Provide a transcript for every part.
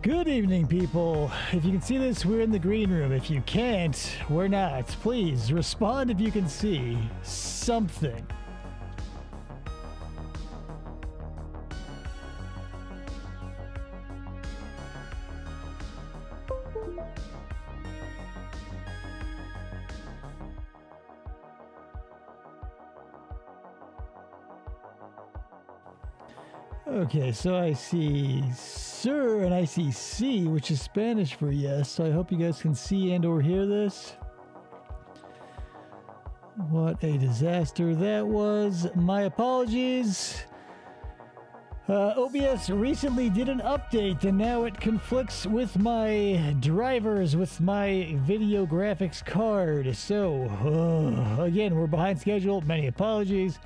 Good evening, people. If you can see this, we're in the green room. If you can't, we're not. Please respond if you can see something. Okay, so I see sir and I see C, which is Spanish for yes, so I hope you guys can see and or hear this. What a disaster that was. My apologies. OBS recently did an update and now it conflicts with my drivers, with my video graphics card. So, again, we're behind schedule. Many apologies.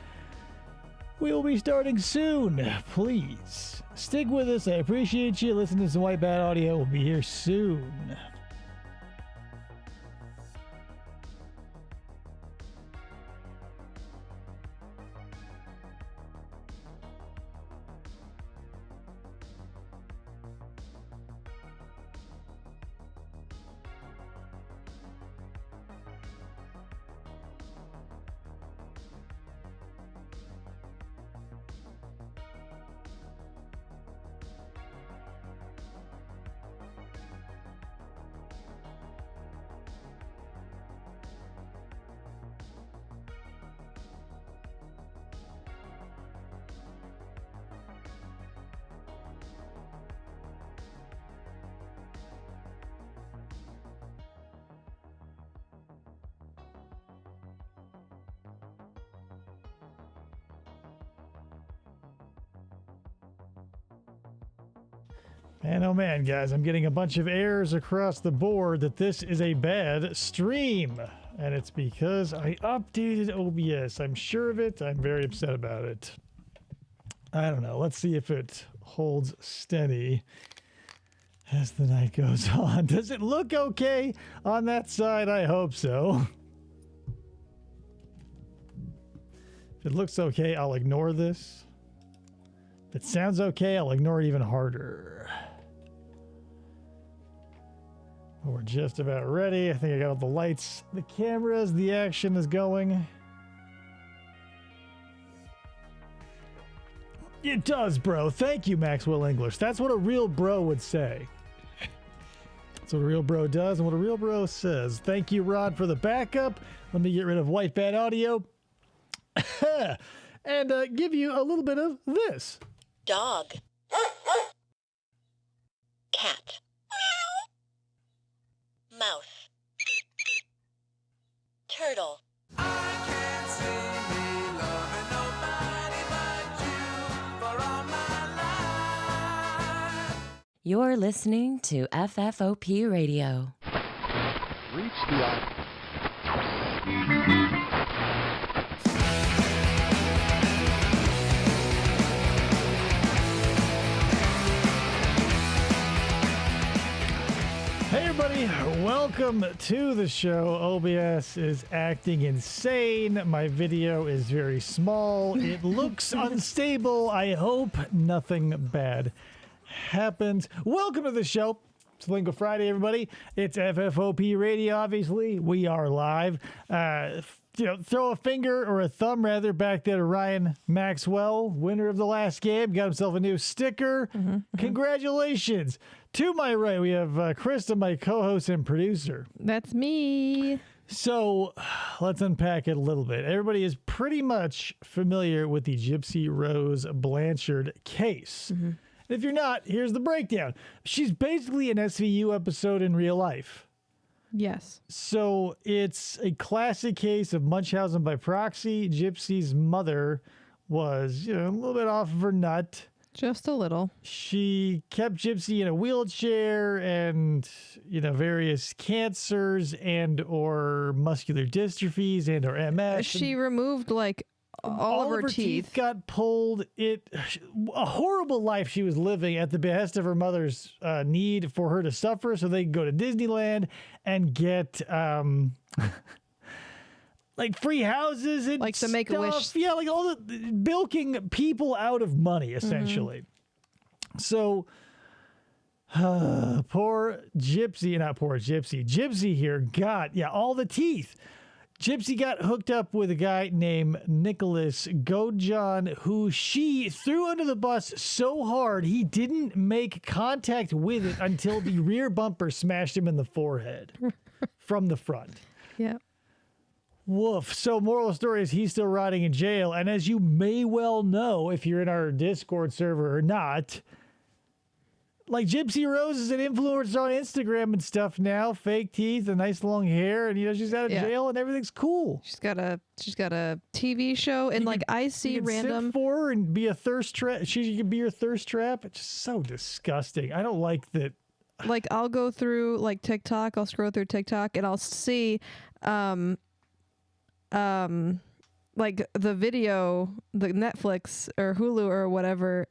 We will be starting soon. Please stick with us. I appreciate you. Listen to some White Bat Audio. We'll be here soon. And oh man, guys, I'm getting a bunch of errors across the board that this is a bad stream. And it's because I updated OBS. I'm sure of it. I'm very upset about it. I don't know. Let's see if it holds steady as the night goes on. Does it look okay on that side? I hope so. If it looks okay, I'll ignore this. If it sounds okay, I'll ignore it even harder. We're just about ready. I think I got all the lights, the cameras, the action is going. It does, bro. Thank you, Maxwell English. That's what a real bro would say. That's what a real bro does and what a real bro says. Thank you, Rod, for the backup. Let me get rid of White Bat Audio and give you a little bit of this. Dog. Cat. Mouse. Turtle. I can't see me loving nobody but you for all my life. You're listening to FFOP Radio. Reach the Hey everybody, welcome to the show. OBS is acting insane. My video is very small. It looks unstable. I hope nothing bad happens. Welcome to the show. It's Lingo Friday, everybody. It's FFOP Radio, obviously. We are live. Throw a finger or a thumb rather back there to Ryan Maxwell, winner of the last game. Got himself a new sticker. Congratulations. To my right, we have Krista, my co-host and producer. That's me. So let's unpack it a little bit. Everybody is pretty much familiar with the Gypsy Rose Blanchard case. And if you're not, here's the breakdown. She's basically an SVU episode in real life. Yes. So it's a classic case of Munchausen by proxy. Gypsy's mother was, a little bit off of her nut. Just a little. She kept Gypsy in a wheelchair and, various cancers and or muscular dystrophies and or MS. She removed all of her teeth got pulled. A horrible life she was living at the behest of her mother's need for her to suffer so they could go to Disneyland and get like free houses and like the Make-A-Wish. Yeah, like all the bilking people out of money, essentially. So Poor Gypsy, not poor Gypsy. Gypsy here got, all the teeth. Gypsy got hooked up with a guy named Nicholas Godejohn, who she threw under the bus so hard he didn't make contact with it until the rear bumper smashed him in the forehead from the front. Yeah. Woof. So moral of the story is he's still rotting in jail. And as you may well know, if you're in our Discord server or not, like Gypsy Rose is an influencer on Instagram and stuff now. Fake teeth and nice long hair. And, she's out of jail and everything's cool. She's got a TV show and I see you can random sit for her and be a thirst trap. She can be your thirst trap. It's just so disgusting. I don't like that. Like I'll go through like TikTok, I'll scroll through TikTok and I'll see like the video, the Netflix or Hulu or whatever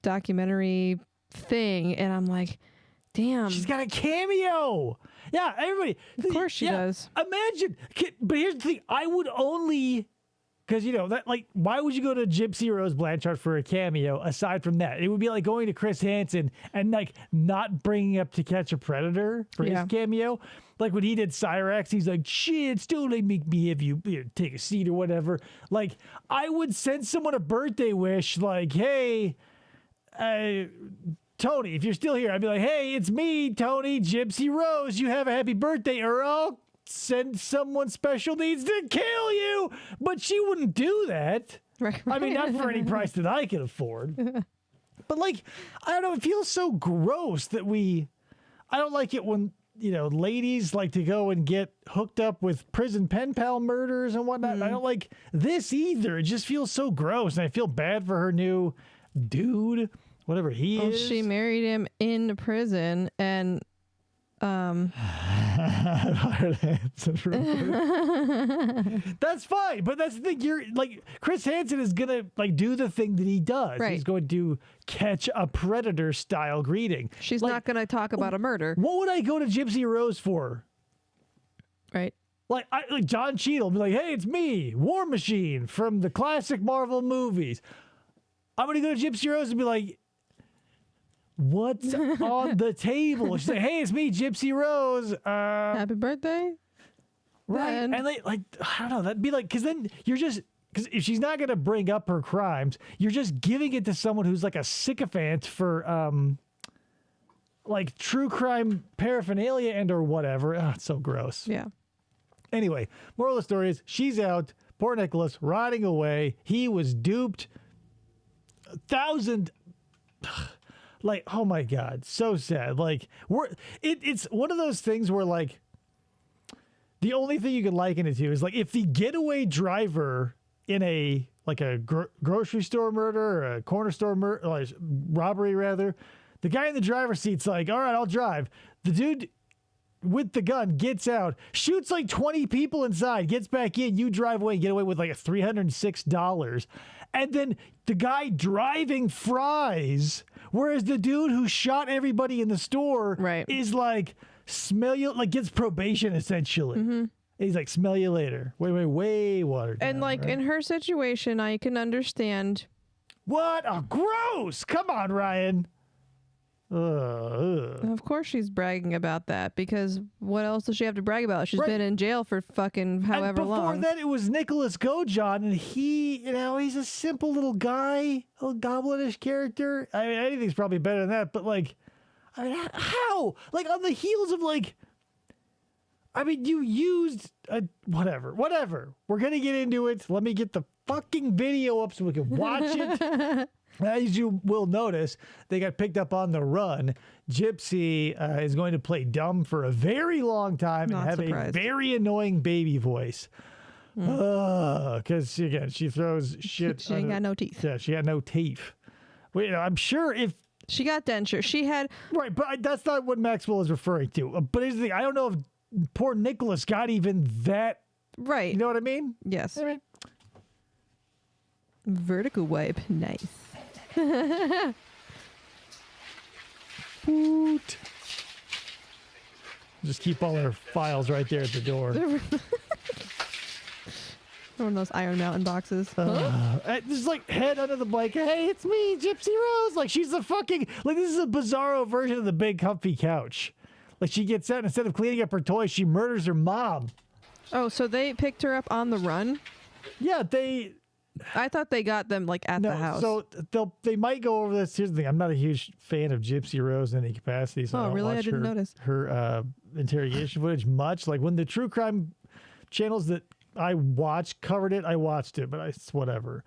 documentary thing, and I'm like, damn, She's got a cameo. Yeah, everybody. Of course she does. Imagine. But here's the thing. I would only, because that why would you go to Gypsy Rose Blanchard for a cameo aside from that? It would be like going to Chris Hansen and not bringing up To Catch a Predator for his cameo. Like when he did Cyrax, he's like, shit, still they make me have you take a seat or whatever. Like I would send someone a birthday wish like, hey, Tony, if you're still here, I'd be like, hey, it's me, Tony, Gypsy Rose. You have a happy birthday or I'll send someone special needs to kill you. But she wouldn't do that. Right. I mean, not for any price that I can afford. But I don't know, it feels so gross that I don't like it when, ladies like to go and get hooked up with prison pen pal murders and whatnot. I don't like this either. It just feels so gross. And I feel bad for her new dude, whatever he is. She married him in prison and That's fine, but that's the thing. You're like Chris Hansen is gonna do the thing that he does. Right. He's going to catch a predator style greeting. she's not going to talk about a murder. What would I go to Gypsy Rose for? Right. Like John Cheadle be like, hey, it's me, War Machine from the classic Marvel movies. I'm gonna go to Gypsy Rose and be like, what's on the table? She's like, hey, it's me, Gypsy Rose. Happy birthday. Right. Then. And I don't know, that'd be because then because if she's not going to bring up her crimes, you're just giving it to someone who's like a sycophant for true crime paraphernalia and or whatever. Oh, it's so gross. Yeah. Anyway, moral of the story is she's out. Poor Nicholas rotting away. He was duped. 1,000. Oh my God, so sad. It's one of those things where the only thing you can liken it to is if the getaway driver in a grocery store murder or a corner store robbery rather, the guy in the driver's seat's like, all right, I'll drive. The dude with the gun gets out, shoots 20 people inside, gets back in, you drive away and get away with $306. And then the guy driving fries, whereas the dude who shot everybody in the store is smell you, gets probation essentially. Mm-hmm. He's like, smell you later. Way watered down. And in her situation, I can understand. What? Oh, gross. Come on, Ryan. Of course she's bragging about that because what else does she have to brag about? She's been in jail for fucking however long. Before that, it was Nicholas Godejohn, and he, he's a simple little guy, a little goblinish character. I mean, anything's probably better than that, but how? On the heels of you used whatever. We're gonna get into it. Let me get the fucking video up so we can watch it. As you will notice, they got picked up on the run. Gypsy is going to play dumb for a very long time and have a very annoying baby voice. Because, again, she throws shit. She ain't got no teeth. Yeah, she had no teeth. Well, I'm sure if... She got denture. She had... Right, but that's not what Maxwell is referring to. But here's the thing. I don't know if poor Nicholas got even that... Right. You know what I mean? Yes. I mean, vertical wipe. Nice. Boot. Just keep all our files right there at the door. One of those Iron Mountain boxes. Just like head under the blanket. Hey, it's me, Gypsy Rose. Like she's the fucking like this is a bizarro version of the big comfy couch. Like she gets out and instead of cleaning up her toys, she murders her mom. Oh, so they picked her up on the run? Yeah, they. I thought they got them like at the house. So they might go over this. Here's the thing: I'm not a huge fan of Gypsy Rose in any capacity. So I don't really? watch I didn't notice her interrogation footage much. Like when the true crime channels that I watched covered it, I watched it, but it's whatever.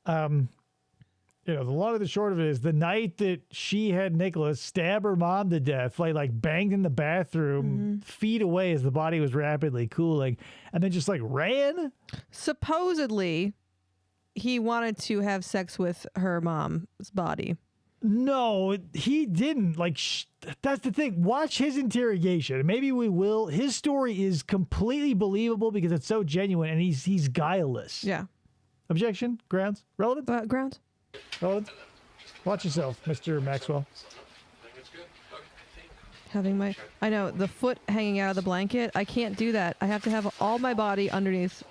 The long and the short of it is the night that she had Nicholas stab her mom to death, like banged in the bathroom feet away as the body was rapidly cooling, and then just like ran. Supposedly, he wanted to have sex with her mom's body. No, he didn't. Like, that's the thing. Watch his interrogation. Maybe we will. His story is completely believable because it's so genuine and he's guileless. Yeah. Objection? Grounds? Relevant? Grounds? Relevant? Watch yourself, Mr. Maxwell. Having I know, the foot hanging out of the blanket. I can't do that. I have to have all my body underneath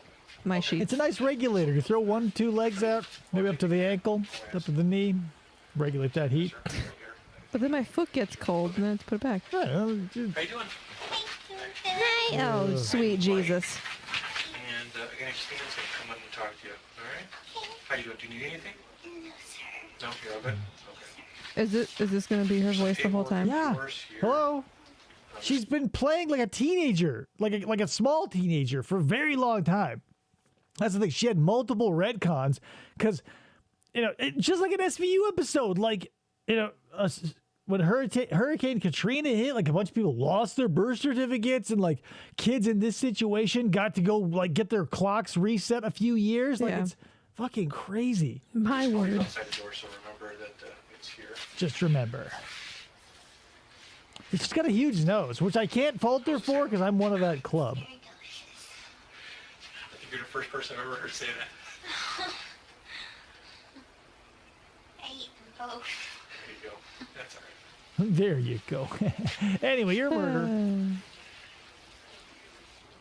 my sheets. It's a nice regulator. You throw 1-2 legs out, maybe up to the ankle, up to the knee. Regulate that heat. But then my foot gets cold and then I have to put it back. Yeah, How you doing? Hi. Oh, sweet Jesus. And again, Christina's gonna come in and talk to you. All right? How you doing? Do you need anything? No, sir. No, you're all good. Okay. Is this gonna be her voice the whole time? Yeah. Hello. She's been playing like a teenager, like a small teenager for a very long time. That's the thing. She had multiple retcons because, just like an SVU episode, like, when Hurricane Katrina hit, like a bunch of people lost their birth certificates and like kids in this situation got to go like get their clocks reset a few years. Like it's fucking crazy. My word. Outside the door, so remember that it's here. Just remember. She's got a huge nose, which I can't fault her for because I'm one of that club. I think you're the first person I've ever heard say that. I eat them both. There you go. That's all right. There you go. Anyway, you're a murderer.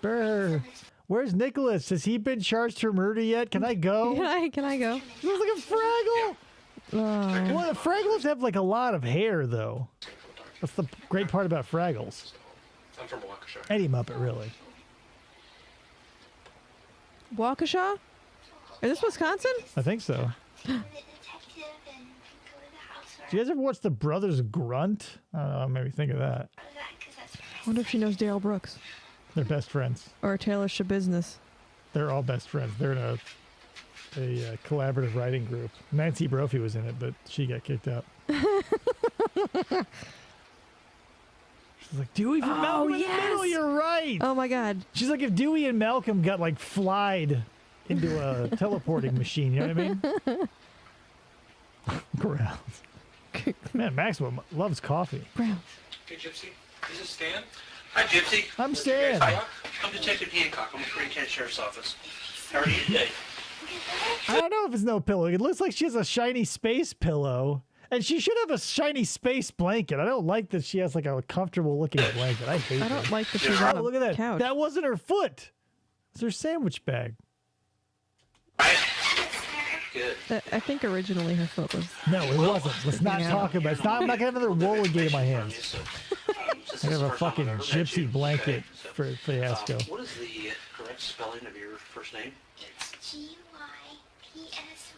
Brr. Where's Nicholas? Has he been charged for murder yet? Can I go? Can I go? He looks like a Fraggle. Well, the Fraggles have like a lot of hair, though. That's the great part about Fraggles. I'm from Waukesha. Any Muppet, really. Waukesha? Is this Wisconsin? I think so. The detective and go to the house. Do you guys ever watch The Brothers Grunt? I don't know, maybe think of that. I wonder if she knows Daryl Brooks They're best friends. or Taylor Shabusiness. They're all best friends. They're in a collaborative writing group. Nancy Brophy was in it, but she got kicked out. She's like, Dewey from Malcolm in the Middle, you're right. Oh my God. She's like, if Dewey and Malcolm got like flied into a teleporting machine, you know what I mean? Grounds. Man, Maxwell loves coffee. Brown. Hey, Gypsy. This is Stan. Hi, Gypsy. I'm Stan. I'm Detective Hancock. I'm with Green Kent Sheriff's Office. How are you today? I don't know if it's no pillow. It looks like she has a shiny space pillow. And she should have a shiny space blanket. I don't like that she has like a comfortable looking blanket. I hate I that. don't like that she's on a Look at that. couch. That wasn't her foot. It's her sandwich bag. Good. I think originally her foot was. No, it wasn't. Let's not Yeah. talk about it. It's not, I'm not going to have another roller gate in my hands. I have a fucking gypsy blanket for fiasco. What is the correct spelling of your first name? It's GYPSYROSE.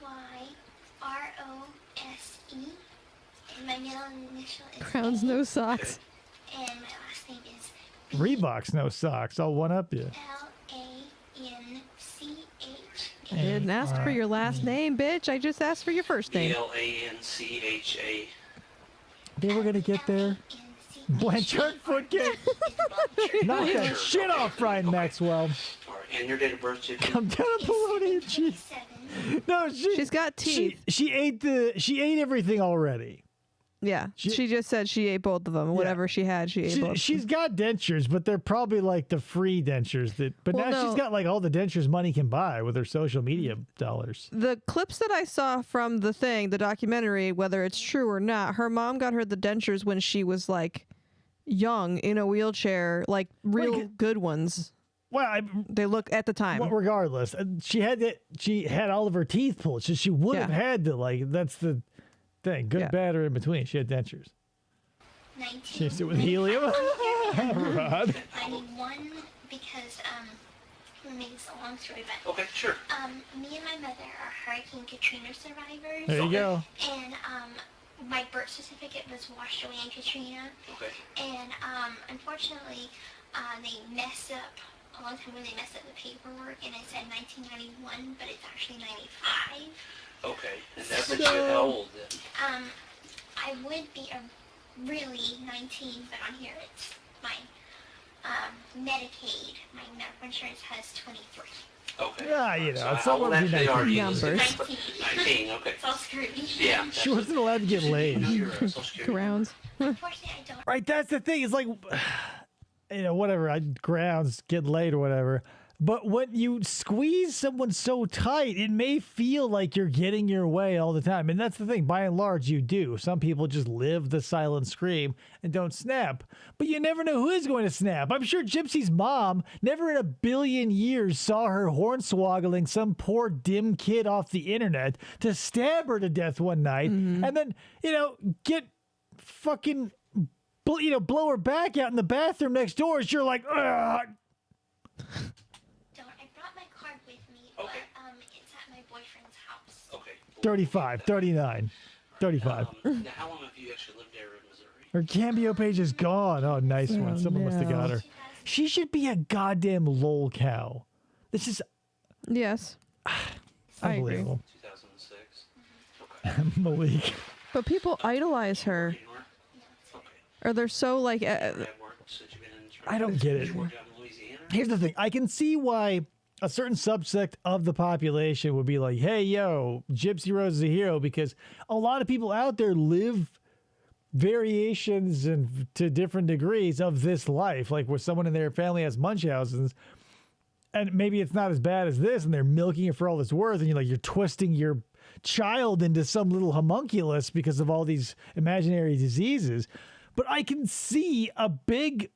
And my middle initial is Brown's no socks. and my last name is Reeboks, no socks. I'll one up you. LANCH. I didn't ask for your last name, bitch. I just asked for your first name. BLANCHA. They were going to get there. Blanchard Footgate. Knock that shit off, Brian Maxwell. All right, and your date of birth, too. Come down a bologna and cheese. No, She's got teeth. She ate everything already. Yeah. She just said she ate both of them. Whatever she had, she ate both. She's got dentures, but they're probably like the free dentures that. But Well, now no. she's got like all the dentures money can buy with her social media dollars. The clips that I saw from the documentary, whether it's true or not, her mom got her the dentures when she was like young in a wheelchair, like real good ones. Well, They look at the time. well, regardless, she had all of her teeth pulled, so she would have had to that's the thing. Good, bad, or in between. She had dentures. 19. She used it with helium. Rod. 91 because let me make this a long story, but Okay, sure. me and my mother are Hurricane Katrina survivors. There you go. And my birth certificate was washed away in Katrina. Okay. And unfortunately, they messed up a long time ago. They messed up the paperwork, and it said 1991, but it's actually 95. Okay. And that's what you how old then? I would be really 19, but on here it's my Medicaid. My medical insurance has 23. Okay. Yeah, you know, So it's how someone old with actually are you? Numbers. 19. 19, okay. It's all screwed. Yeah. She wasn't allowed to get laid. Your Social Security Grounds. Unfortunately, I don't. Right, that's the thing. It's like, whatever, grounds, get laid or whatever. But when you squeeze someone so tight, it may feel like you're getting your way all the time. And that's the thing. By and large, you do. Some people just live the silent scream and don't snap. But you never know who is going to snap. I'm sure Gypsy's mom never in a billion years saw her hornswoggling some poor dim kid off the internet to stab her to death one night and then, get fucking, blow her back out in the bathroom next door. So you're like, ugh. I brought my card with me, Okay. but it's at my boyfriend's house. Okay. 35, 39, 35. Now, how long have you actually lived there in Missouri? Her Cameo page is gone. Oh, nice one. Someone must have got her. She should be a goddamn lol cow. This is Yes. I agree. unbelievable. 2006. Okay. Malik. But people idolize her. Anywhere? Okay. Or they're so like, Have worked since you've been in I don't get it. You worked out in Louisiana? Here's the thing. I can see why a certain subsect of the population would be like, hey, yo, Gypsy Rose is a hero, because a lot of people out there live variations and to different degrees of this life. Like where someone in their family has Munchausen's, and maybe it's not as bad as this, and they're milking it for all it's worth, and you're twisting your child into some little homunculus because of all these imaginary diseases. But I can see a big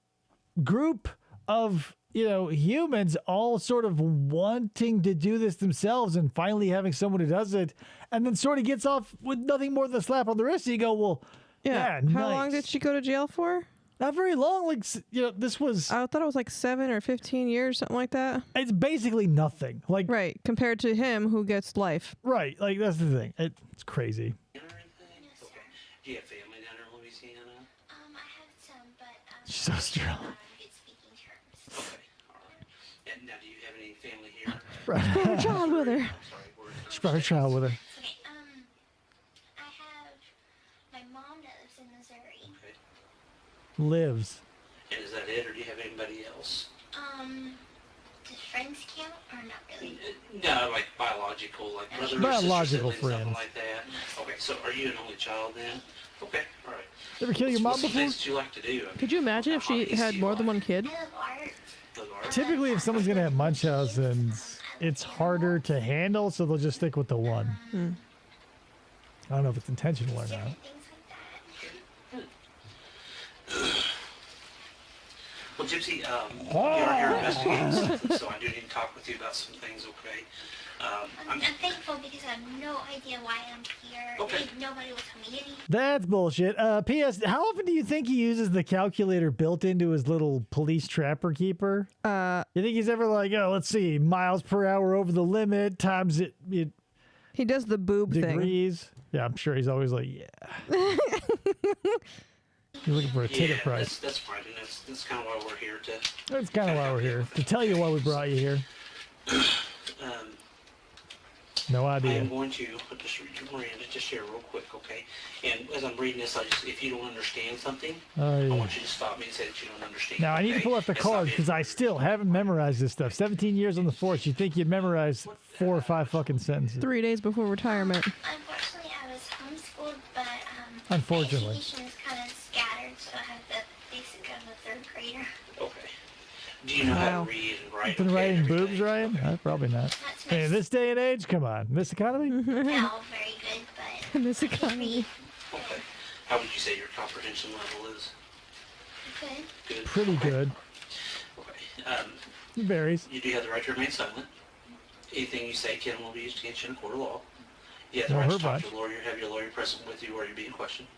group of humans all sort of wanting to do this themselves, and finally having someone who does it, and then sort of gets off with nothing more than a slap on the wrist. And you go, well, yeah, How long nice. did she go to jail for? Not very long. Like, this was. I thought it was like 7 or 15 years, something like that. It's basically nothing. Like, Right, compared to him who gets life. right. Like that's the thing. It's crazy. Or anything? Okay. Do you have family down in Louisiana? I have some, but She's so strong. not on good speaking terms. Okay. All right. And now, do you have any family here? Brought a child with her. I'm sorry. Where She brought her child with her. Okay, I have my mom that lives in Missouri. Okay. Lives. And is that it, or do you have anybody else? Does friends count or not really? No, like biological, like brothers, Biological sisters, siblings, friends. something like that. Okay, so are you an only child then? Okay, all right. Ever kill your mom What's some before? things that you like to do? I mean, Could you imagine if she hobbies had do you more than like? one kid? I love art. Love art? Typically, if someone's gonna have Munchausen's, it's harder to handle, so they'll just stick with the one. I don't know if it's intentional or not. Different things like that. Well, Gypsy, you're here investigating something, so I do need to talk with you about some things, okay? I'm thankful because I have no idea why I'm here. Okay. Nobody will tell me anything. That's bullshit. P.S. How often do you think he uses the calculator built into his little police trapper keeper? You think he's ever like, oh, let's see, miles per hour over the limit times it He does the boob thing. degrees? Yeah, I'm sure he's always like, yeah. You're looking for a ticket Yeah, price. that's fine, and that's kind of why we're here to... That's kind of why we're here. To tell you why we brought you here. No I idea. am going to just read your Miranda just here real quick, okay? And as I'm reading this, if you don't understand something, Oh, I yeah. want you to stop me and say that you don't understand. Now, I need to okay? pull up the It's not card me. because I still haven't memorized this stuff. 17 years on the force. You'd think you'd memorize 4 or 5 fucking sentences. 3 days before retirement. Unfortunately, I was homeschooled, but Unfortunately. my education is kind of scattered, so I have the basic of a third grader. Okay. Do you know how Wow. to read and write? Been okay, writing and boobs, everything? Ryan? Okay. Probably not. Not to Hey, much this day and age, come on. This economy? no, very good, but In this I can economy. read. Okay. How would you say your comprehension level is? Good. Good. Pretty Okay. good. Okay. It varies. You do have the right to remain silent. Anything you say will be used against you in a court of law. You have the Well, right her to talk bad. to a lawyer, have your lawyer present with you, or you're being questioned.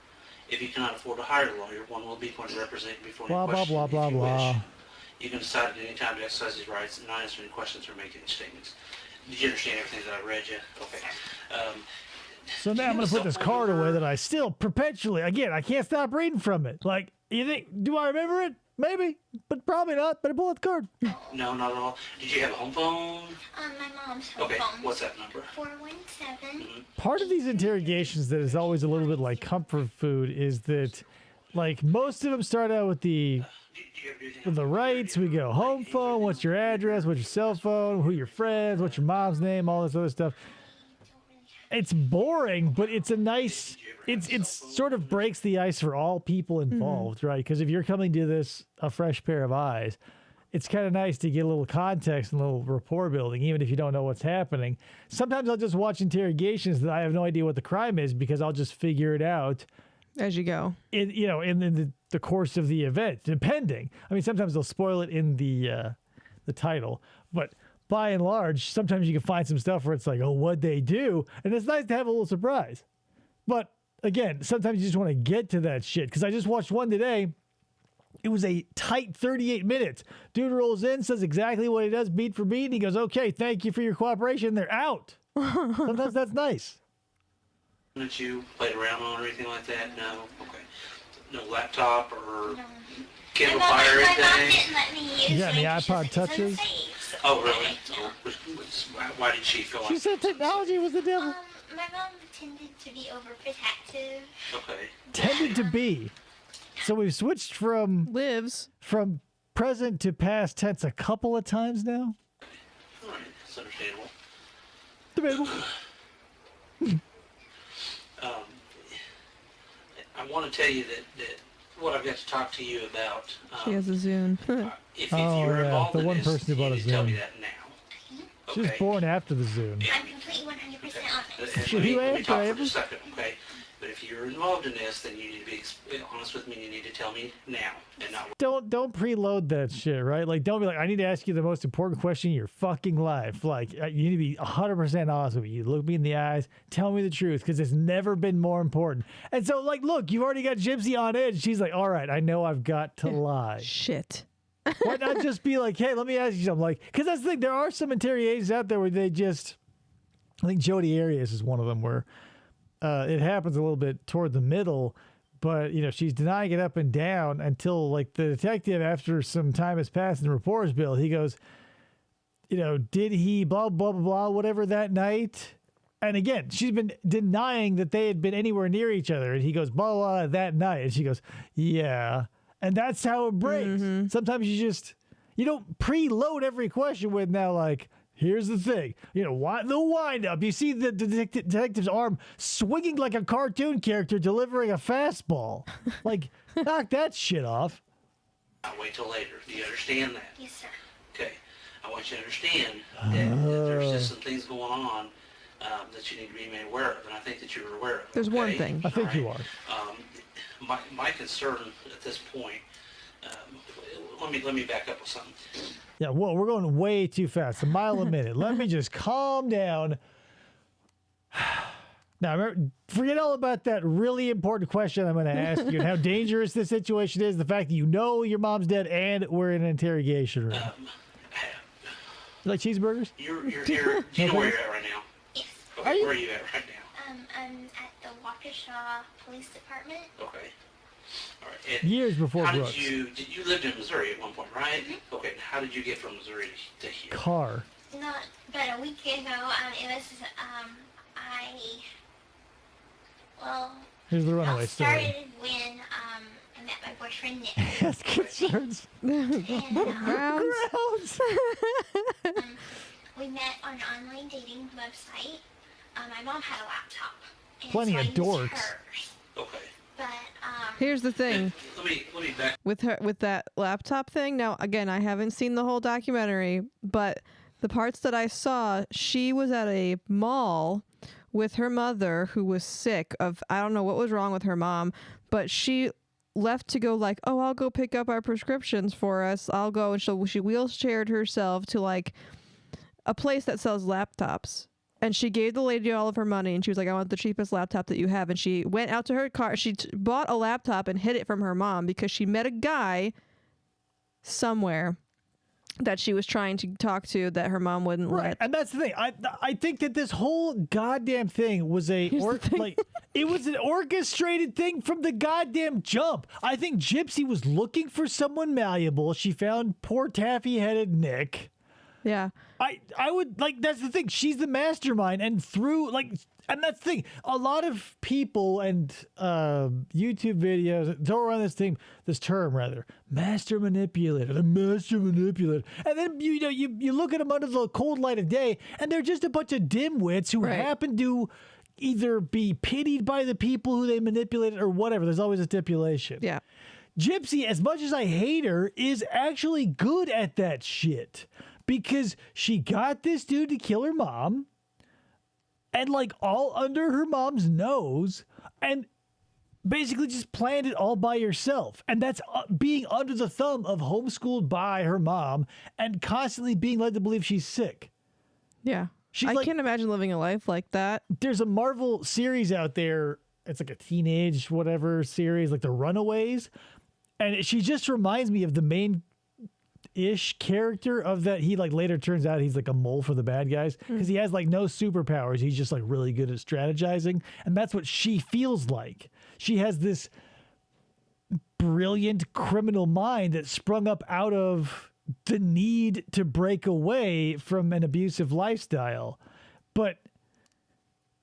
If you cannot afford to hire a lawyer, one will be appointed to represent you before Blah, any blah, question. blah, blah, if you blah. wish. You can decide at any time to exercise these rights and not answer any questions or make any statements. Did you understand everything that I read you? Okay. So now I'm going to put this card away that I still perpetually, again, I can't stop reading from it. Like, you think, do I remember it? Maybe, but probably not. Better pull out the card. No, not at all. Did you have a home phone? My mom's home Okay, phone. what's that number? 417. Part of these interrogations that is always a little bit like comfort food is that, like, most of them start out with Do you ever do anything the rights. We go home phone, what's your address, what's your cell phone, who are your friends, what's your mom's name, all this other stuff. It's boring, but it's a nice, it's sort of breaks the ice for all people involved, right? Because if you're coming to this a fresh pair of eyes, it's kind of nice to get a little context and a little rapport building, even if you don't know what's happening. Sometimes I'll just watch interrogations that I have no idea what the crime is because I'll just figure it out As you go. in the course of the event, depending. I mean, sometimes they'll spoil it in the title, but by and large, sometimes you can find some stuff where it's like, oh, what'd they do? And it's nice to have a little surprise. But again, sometimes you just want to get to that shit. Because I just watched one today. It was a tight 38 minutes. Dude rolls in, says exactly what he does, beat for beat. And he goes, okay, thank you for your cooperation. They're out. Sometimes that's nice. that you played around on or anything like that? No? Okay. No laptop or No. cable My mom fire or didn't anything? let me use You got any it. She iPod said it's touches? unsafe, so Oh, really? no. Why did she feel She like said technology was the devil. My mom tended to be overprotective. Okay. Tended to be. So we've switched from Lives. present to past tense a couple of times now. All right. That's understandable. Debatable. I want to tell you that what I've got to talk to you about, She has a Zune. if Oh, you're yeah, involved the in one this, person who bought you a need to tell me Zune. that now. She was Okay? born after the Zune. I'm completely 100% honest. And Should let me, you let me answer, talk for Abel? just a second, okay? But if you're involved in this, then you need to be honest with me. You need to tell me now and not. Don't preload that shit, right? Like, don't be like, I need to ask you the most important question in your fucking life. Like, you need to be 100% honest with me. You look me in the eyes, tell me the truth, because it's never been more important. And so, like, look, you've already got Gypsy on edge. She's like, all right, I know I've got to lie. Shit. Why not just be like, hey, let me ask you something? Like, because that's the thing. There are some interrogations out there where they just, I think Jodi Arias is one of them where it happens a little bit toward the middle, but she's denying it up and down until like the detective, after some time has passed and the report's built, he goes, did he blah, blah, blah, blah, whatever that night? And again, she's been denying that they had been anywhere near each other. And he goes, blah, blah, that night. And she goes, yeah. And that's how it breaks. Sometimes you don't preload every question with now, like, here's the thing. Why the wind up? You see the detective's arm swinging like a cartoon character delivering a fastball. Like, knock that shit off. I'll wait till later. Do you understand that? Yes, sir. Okay. I want you to understand that there's just some things going on that you need to be made aware of, and I think that you're aware of. There's one okay? thing. I think All you right? are. My concern at this point. Let me back up with something. Yeah, well, we're going way too fast. A mile a minute. Let me just calm down. Now, remember, forget all about that really important question I'm going to ask you and how dangerous this situation is. The fact that your mom's dead and we're in an interrogation room. You like cheeseburgers? You're here. Do you know where you're at right now? Yes. Okay, where are you at right now? I'm at the Waukesha Police Department. Okay. All right. And Years before how Brooks. you lived in Missouri at one point, right? Okay. And how did you get from Missouri to here? Car. Not about a week ago. It was Here's the it runaway all story. started when I met my boyfriend Nick. Yes, concerns. And Grounds. we met on an online dating website. My mom had a laptop. And Plenty so of I used dorks. hers. Okay. But Here's the thing Let me back. with that laptop thing. Now, again, I haven't seen the whole documentary, but the parts that I saw, she was at a mall with her mother who was sick of, I don't know what was wrong with her mom, but she left to go like, oh, I'll go pick up our prescriptions for us. I'll go. And she wheelchaired herself to like a place that sells laptops. And she gave the lady all of her money, and she was like, I want the cheapest laptop that you have. And she went out to her car. She bought a laptop and hid it from her mom because she met a guy somewhere that she was trying to talk to that her mom wouldn't let. And that's the thing. I think that this whole goddamn thing was it was an orchestrated thing from the goddamn jump. I think Gypsy was looking for someone malleable. She found poor taffy-headed Nick. Yeah. I would like, that's the thing. She's the mastermind, and through like, and that's the thing. A lot of people and YouTube videos throw around this term rather, master manipulator, the master manipulator, and then you look at them under the cold light of day, and they're just a bunch of dimwits who happen to either be pitied by the people who they manipulated or whatever. There's always a stipulation. Yeah. Gypsy, as much as I hate her, is actually good at that shit. Because she got this dude to kill her mom, and like all under her mom's nose, and basically just planned it all by herself. And that's being under the thumb of homeschooled by her mom and constantly being led to believe she's sick. Yeah. I can't imagine living a life like that. There's a Marvel series out there. It's like a teenage whatever series, like The Runaways. And she just reminds me of the main ish character of that. He like later turns out he's like a mole for the bad guys because he has like no superpowers. He's just like really good at strategizing, and that's what she feels like. She has this brilliant criminal mind that sprung up out of the need to break away from an abusive lifestyle. But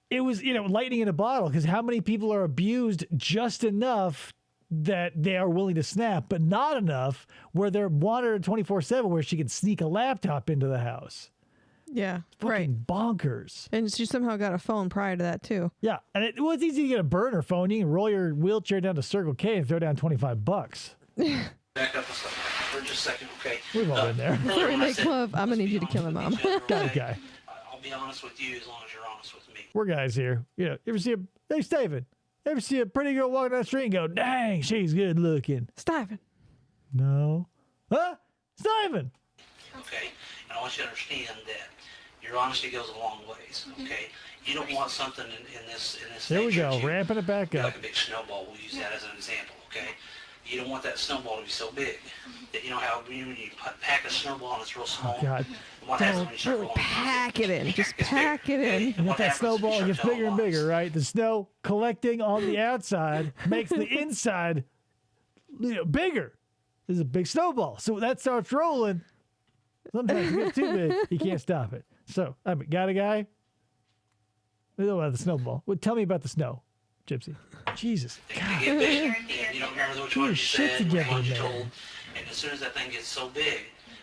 it was, lightning in a bottle, because how many people are abused just enough that they are willing to snap, but not enough where they're monitored 24/7, where she can sneak a laptop into the house. Yeah, Fucking bonkers. And she somehow got a phone prior to that too. Yeah, and it was easy to get a burner phone. You can roll your wheelchair down to Circle K and throw down $25. Back up for just a second, okay? We've all been there. Before we make love, I'm gonna need you to kill my mom. Got it, guy. I'll be honest with you as long as you're honest with me. We're guys here. You ever see hey, Steven, ever see a pretty girl walking down the street and go, dang, she's good looking? Steven. No. Huh? Steven. Okay, and I want you to understand that your honesty goes a long ways, okay? You don't want something in this There we nature go, to ramping it back be up. like a big snowball. We'll use that as an example, okay? You don't want that snowball to be so big that you know how when you pack a snowball and it's real small. Oh, God. What happens when you start Really rolling pack it in. Just It's pack big. it in. And And what that happens is you snowball start gets telling bigger and lies. bigger, right? The snow collecting on the outside makes the inside bigger. This is a big snowball. So that starts rolling. Sometimes it gets too big. You can't stop it. So, got a guy? We know about the snowball. Well, tell me about the snow, Gypsy. Jesus. They get big, and you don't remember which Get one your you shit said, which together, one you man. told. And as soon as that thing gets so big,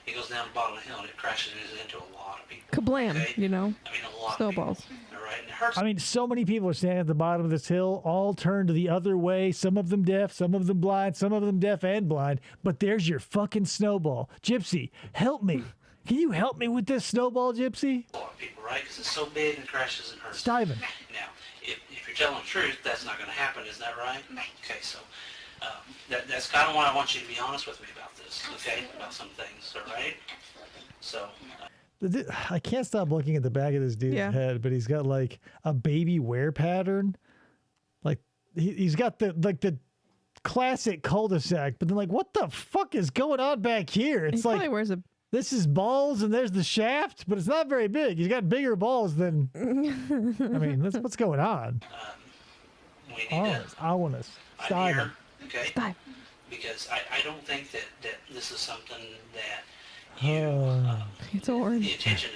it goes down the bottom of the hill and it crashes into a lot of people. Kablam, okay? you know? I mean, a lot Snowballs. of people. All right, and it hurts. I mean, so many people are standing at the bottom of this hill, all turned the other way. Some of them deaf, some of them blind, some of them deaf and blind. But there's your fucking snowball. Gypsy, help me. Can you help me with this snowball, Gypsy? A lot of people, right? Because it's so big and it crashes and hurts. Steven. Now, if you're telling the truth, that's not going to happen. Isn't that right? Right. Okay, so that's kind of why I want you to be honest with me about this, okay? About some things, all right? So, I can't stop looking at the back of this dude's head, but he's got like a baby wear pattern. Like he's got the classic cul-de-sac, but then like, what the fuck is going on back here? It's He like probably wears a this is balls and there's the shaft, but it's not very big. He's got bigger balls than. I mean, what's going on? we need to. Ominous. I'm Steven. here, okay? Steven. Because I don't think that this is something that you, It's orange. the intention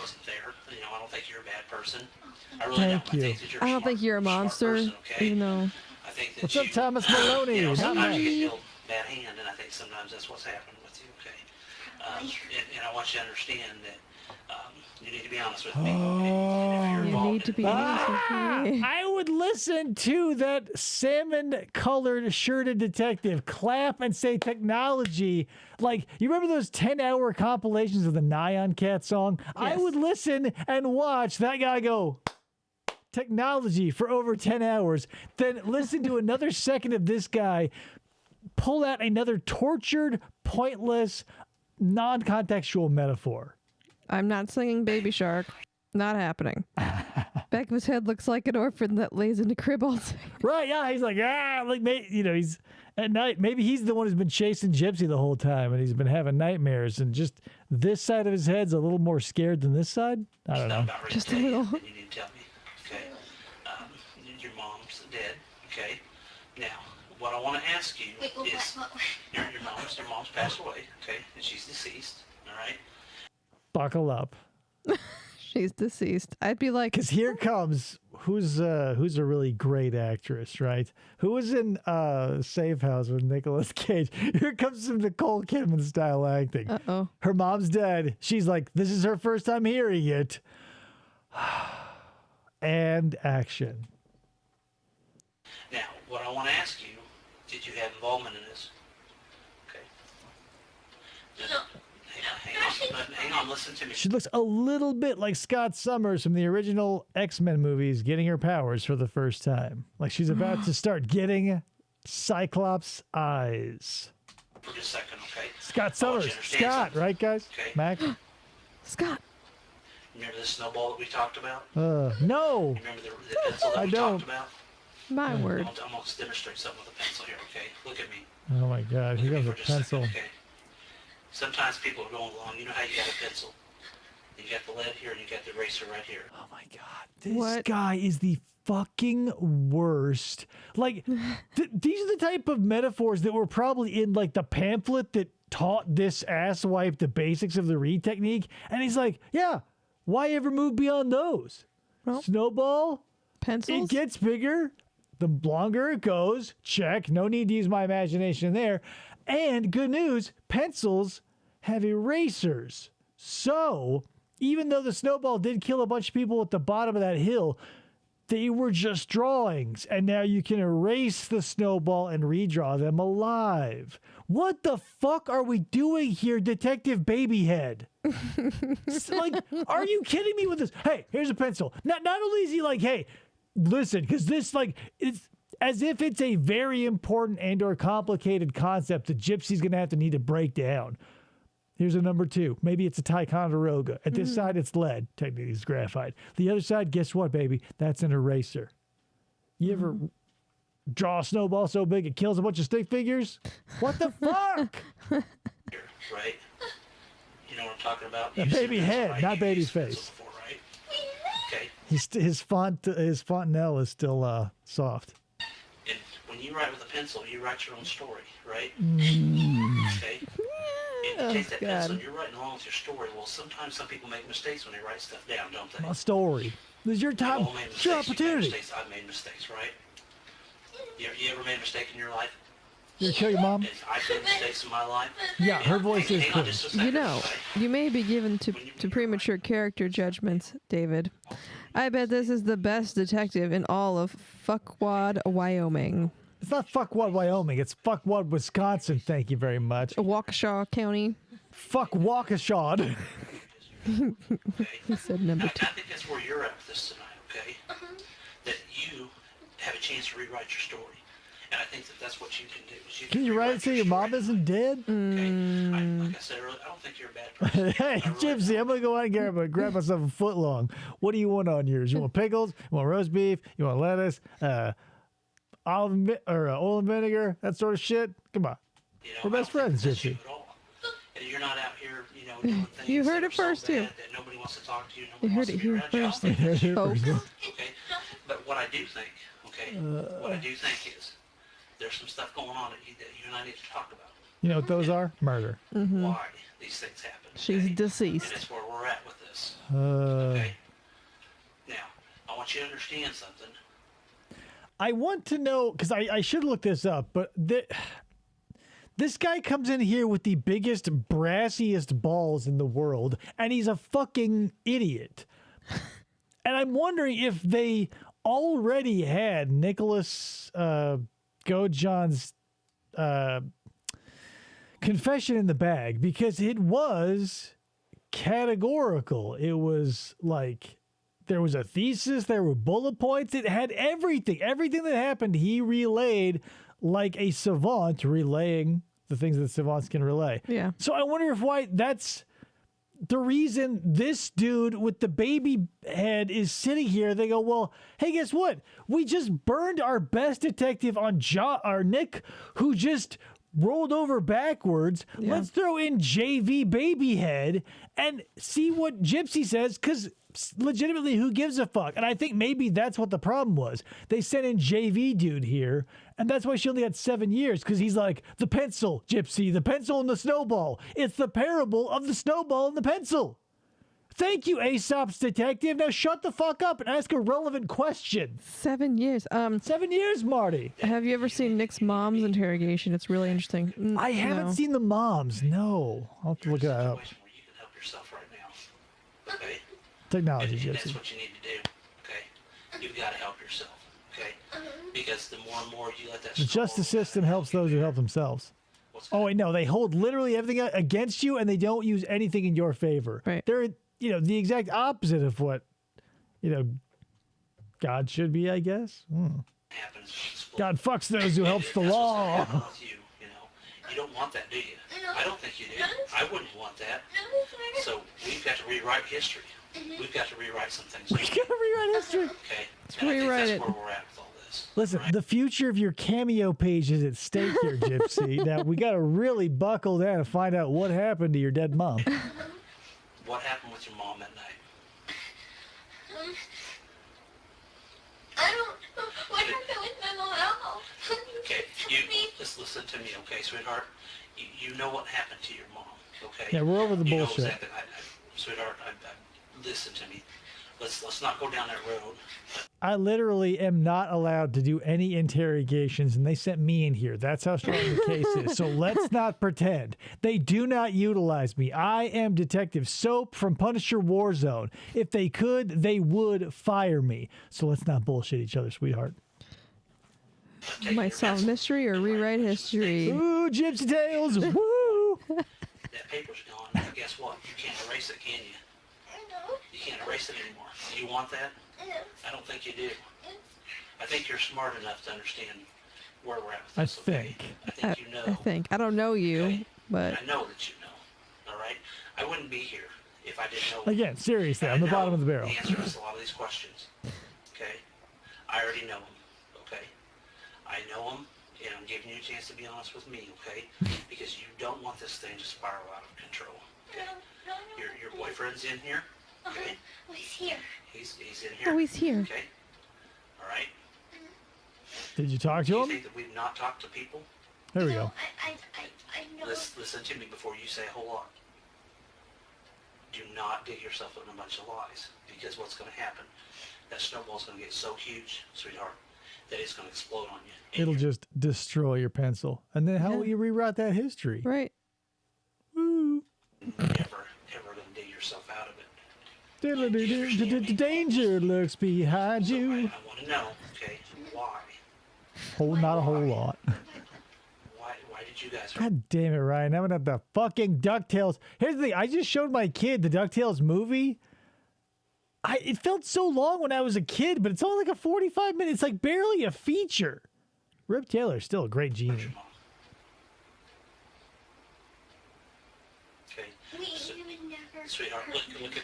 wasn't there. You know, I don't think you're a bad person. I really Thank don't. you. I think that you're I don't smart, think you're a smart monster, person, okay? even though. I think that What's up, Thomas Maloney? You know, Not sometimes you me. get dealt a bad hand, and I think sometimes that's what's happened with you, okay? And I want you to understand that you need to be honest with me. And if you're You involved need to in be honest with me. I would listen to that salmon-colored shirted detective clap and say technology. Like, you remember those 10-hour compilations of the Nyan Cat song? I Yes. would listen and watch that guy go, technology for over 10 hours, then listen to another second of this guy pull out another tortured, pointless, non-contextual metaphor. I'm not singing Baby Shark. Not happening. Back of his head looks like an orphan that lays in a crib all day. Right, yeah, he's like, he's at night. Maybe he's the one who's been chasing Gypsy the whole time, and he's been having nightmares, and just this side of his head's a little more scared than this side. I don't know. Just a little. Then you need to tell me, okay? Your mom's dead, okay? Now, what I want to ask you is, your mom's passed away, okay? And she's deceased, all right? Buckle up. She's deceased. I'd be like, Because here comes who's a really great actress, right? Who was in Safe House with Nicholas Cage? Here comes some Nicole Kidman style acting. uh-oh. Her mom's dead. She's like, this is her first time hearing it. And action. Now, what I want to ask you, did you have involvement in this? Okay. Just, hang on, listen to me. She looks a little bit like Scott Summers from the original X-Men movies getting her powers for the first time. Like she's about to start getting Cyclops eyes. For just a second, okay? Scott I want Summers. you to understand Scott, something, right, guys? Okay. Mac? Scott. Remember the snowball that we talked about? No. Remember the pencil that I we don't. talked about? My word. I'm going to demonstrate something with a pencil here, okay? Look at me. Oh my God, here Look goes at a me for just a pencil. second, okay? Sometimes people are going along. You know how you got a pencil? You got the lead here and you got the eraser right here. Oh my God, this What? guy is the fucking worst. Like, these are the type of metaphors that were probably in like the pamphlet that taught this asswipe the basics of the read technique. And he's like, yeah, why ever move beyond those? Well, Snowball, pencils? it gets bigger. The longer it goes, check. No need to use my imagination there. And good news, pencils have erasers. So, even though the snowball did kill a bunch of people at the bottom of that hill, they were just drawings. And now you can erase the snowball and redraw them alive. What the fuck are we doing here, Detective Babyhead? Like, are you kidding me with this? Hey, here's a pencil. Not only is he like, hey, listen, because this, like, it's as if it's a very important and or complicated concept that Gypsy's going to have to need to break down. Here's a number 2. Maybe it's a Ticonderoga. At this side, it's lead. Technically, it's graphite. The other side, guess what, baby? That's an eraser. You ever draw a snowball so big it kills a bunch of stick figures? What the fuck? Here, right? You know what I'm talking about? A You've seen baby a pencil, head, right? not You've baby used a pencil face. before, right? Okay. His fontanelle is still soft. And when you write with a pencil, you write your own story, right? Okay? And you take that pencil and you're writing along with your story. Well, sometimes some people make mistakes when they write stuff down, don't they? My story. This is your We've time. all made It's your mistakes. You've made opportunity. mistakes. I've made mistakes, right? You ever made a mistake in your life? You gonna kill your mom? I've made mistakes in my life. Yeah, her voice is Hang on cool. just a second, You know, okay? you may be given to premature character judgments, David. I bet this is the best detective in all of Fuckwad, Wyoming. It's not Fuckwad, Wyoming. It's Fuckwad, Wisconsin. Thank you very much. Waukesha County. Fuck Waukesha. He said number I 2. think that's where you're at with this tonight, okay? That you have a chance to rewrite your story. And I think that that's what you can do. Is you Can you write it so your mom isn't dead? Okay? Like I said earlier, I don't think you're a bad person. Hey, I really Gypsy, don't. I'm gonna go out and grab myself a foot long. What do you want on yours? You want pickles? You want roast beef? You want lettuce? Oil and vinegar? That sort of shit? Come on. You know, We're best I don't think friends, that's Gypsy. you at all. And you're not out here, doing things You heard that it are so first, too. bad that nobody wants to talk to you. You Nobody heard wants it to be here around you. I don't first. think that's you. Oh. Okay? But what I do think, okay, what I do think is there's some stuff going on that you and I need to talk about. You know what those are? Murder. Why these things happen. She's okay? deceased. And that's where we're at with this. Uh, Okay? Now, I want you to understand something. I want to know, because I should look this up, but this guy comes in here with the biggest, brassiest balls in the world, and he's a fucking idiot. And I'm wondering if they already had Nicholas Godejohn's confession in the bag, because it was categorical. It was like There was a thesis. There were bullet points. It had everything. Everything that happened, he relayed like a savant relaying the things that savants can relay. Yeah. So I wonder if why that's the reason this dude with the baby head is sitting here. They go, well, hey, guess what? We just burned our best detective on our Nick, who just rolled over backwards. Yeah. Let's throw in JV baby head and see what Gypsy says, because legitimately, who gives a fuck? And I think maybe that's what the problem was. They sent in JV dude here, and that's why she only got 7 years, because he's like, the pencil, Gypsy, the pencil and the snowball. It's the parable of the snowball and the pencil. Thank you, Aesop's detective. Now shut the fuck up and ask a relevant question. 7 years. 7 years, Marty. Have you ever seen Nick's mom's interrogation? It's really interesting. I haven't No. seen the moms. No. I'll have to look that up. Where you can help yourself right now. Okay? Technology, And that's Gypsy. what you need to do. Okay? You've got to help yourself. Okay? Because the more and more you let that The justice system helps those who help themselves. Oh, wait, no. They hold literally everything against you, and they don't use anything in your favor. Right. They're, the exact opposite of what, God should be, I guess. God fucks those who helps the law. With you, you don't want that, do you? No. I don't think you do. I wouldn't want that. No, So we've got to rewrite history. We've got to rewrite some things. We gotta rewrite history. Okay? Let's And I think rewrite that's it. where we're at with all this. Listen, right? the future of your Cameo page is at stake here, Gypsy. Now, we gotta really buckle down and find out what happened to your dead mom. What happened with your mom that night? I don't know what happened with my mom at all. Okay, just listen to me, okay, sweetheart? You know what happened to your mom, okay? Yeah, we're over the You know bullshit. exactly, sweetheart, listen to me. Let's not go down that road. I literally am not allowed to do any interrogations, and they sent me in here. That's how strong the case is. So let's not pretend. They do not utilize me. I am Detective Soap from Punisher Warzone. If they could, they would fire me. So let's not bullshit each other, sweetheart. Might solve mystery or rewrite history. Ooh, Gypsy Tales! Woo! That paper's gone, but guess what? You can't erase it, can you? No, You can't erase it anymore. You want that? no. I don't think you do. I think you're smart enough to understand where we're at with I this, okay? think. I think you know. I think. I don't know you, Okay? but I know that you know. All right? I wouldn't be here if I didn't know. Again, seriously, And on I the bottom know of the barrel. The answer to a lot of these questions. Okay? I already know them. Okay? I know them, and I'm giving you a chance to be honest with me, okay? Because you don't want this thing to spiral out of control. Okay? No. Your boyfriend's in here. Okay? Oh, he's here. He's in here. oh, he's here. Okay? All right? Did you talk Do to you him? think that we've not talked to people? There we No, go. I know. Listen to me before you say a whole lot. Do not dig yourself in a bunch of lies, because what's going to happen, that snowball's going to get so huge, sweetheart, that it's going to explode on you. And It'll you're just destroy your pencil. And then how will you rewrite that history? Right. Woo. never going to dig yourself out of it. Danger lurks behind So you. I want to know, okay, why? Not a whole lot. Why did you guys... God damn it, Ryan. I'm gonna have the fucking DuckTales. Here's the thing. I just showed my kid the DuckTales movie. It felt so long when I was a kid, but it's only like a 45 minutes. It's like barely a feature. Rip Taylor's still a great Your genie. mom. Okay, We would never. sweetheart, look at me.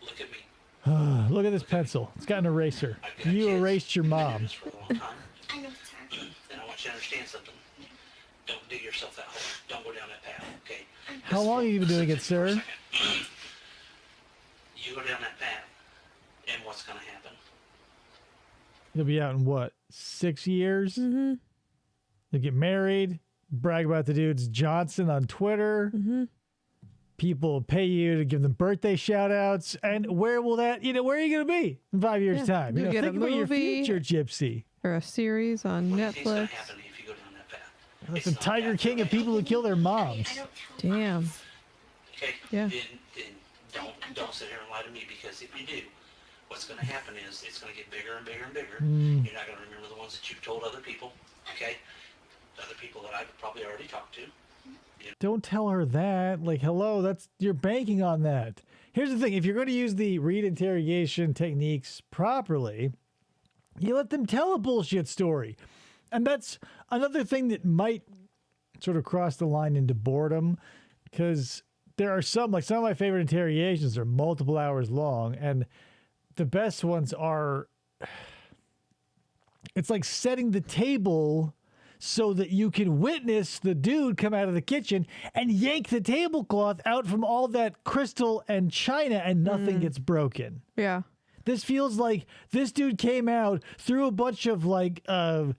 Look at me. Look at this pencil. It's got an eraser. I've got You kids. erased your I've been doing mom. this for a long time. I know, sir. And I want you to understand something. Don't dig yourself that hole. Don't go down that path, okay? How long have you been doing it, sir? You go down that path, and what's going to happen? You'll be out in what, 6 years? Mm-hmm. You'll get married, brag about the dudes Johnson on Twitter. Mm-hmm. People will pay you to give them birthday shout outs. And where will that, where are you going to be in 5 years' Yeah. time? You'll get a think about your movie. future, Gypsy. Or a series on What do you think's going Netflix. to happen if you go down that path? That's It's the not Tiger that King of bad. people who kill their moms. I don't tell Damn. lies. Okay? Yeah. Then don't sit here and lie to me, because if you do, what's going to happen is it's going to get bigger and bigger and bigger. You're not going to remember the ones that you've told other people, okay? Other people that I've probably already talked to. Don't tell her that. Like, hello, you're banking on that. here's the thing. If you're going to use the Reed interrogation techniques properly, you let them tell a bullshit story. And that's another thing that might sort of cross the line into boredom, because there are some of my favorite interrogations are multiple hours long, and the best ones are, it's like setting the table so that you can witness the dude come out of the kitchen and yank the tablecloth out from all that crystal and china and nothing gets broken. Yeah. This feels like this dude came out, threw a bunch of like, I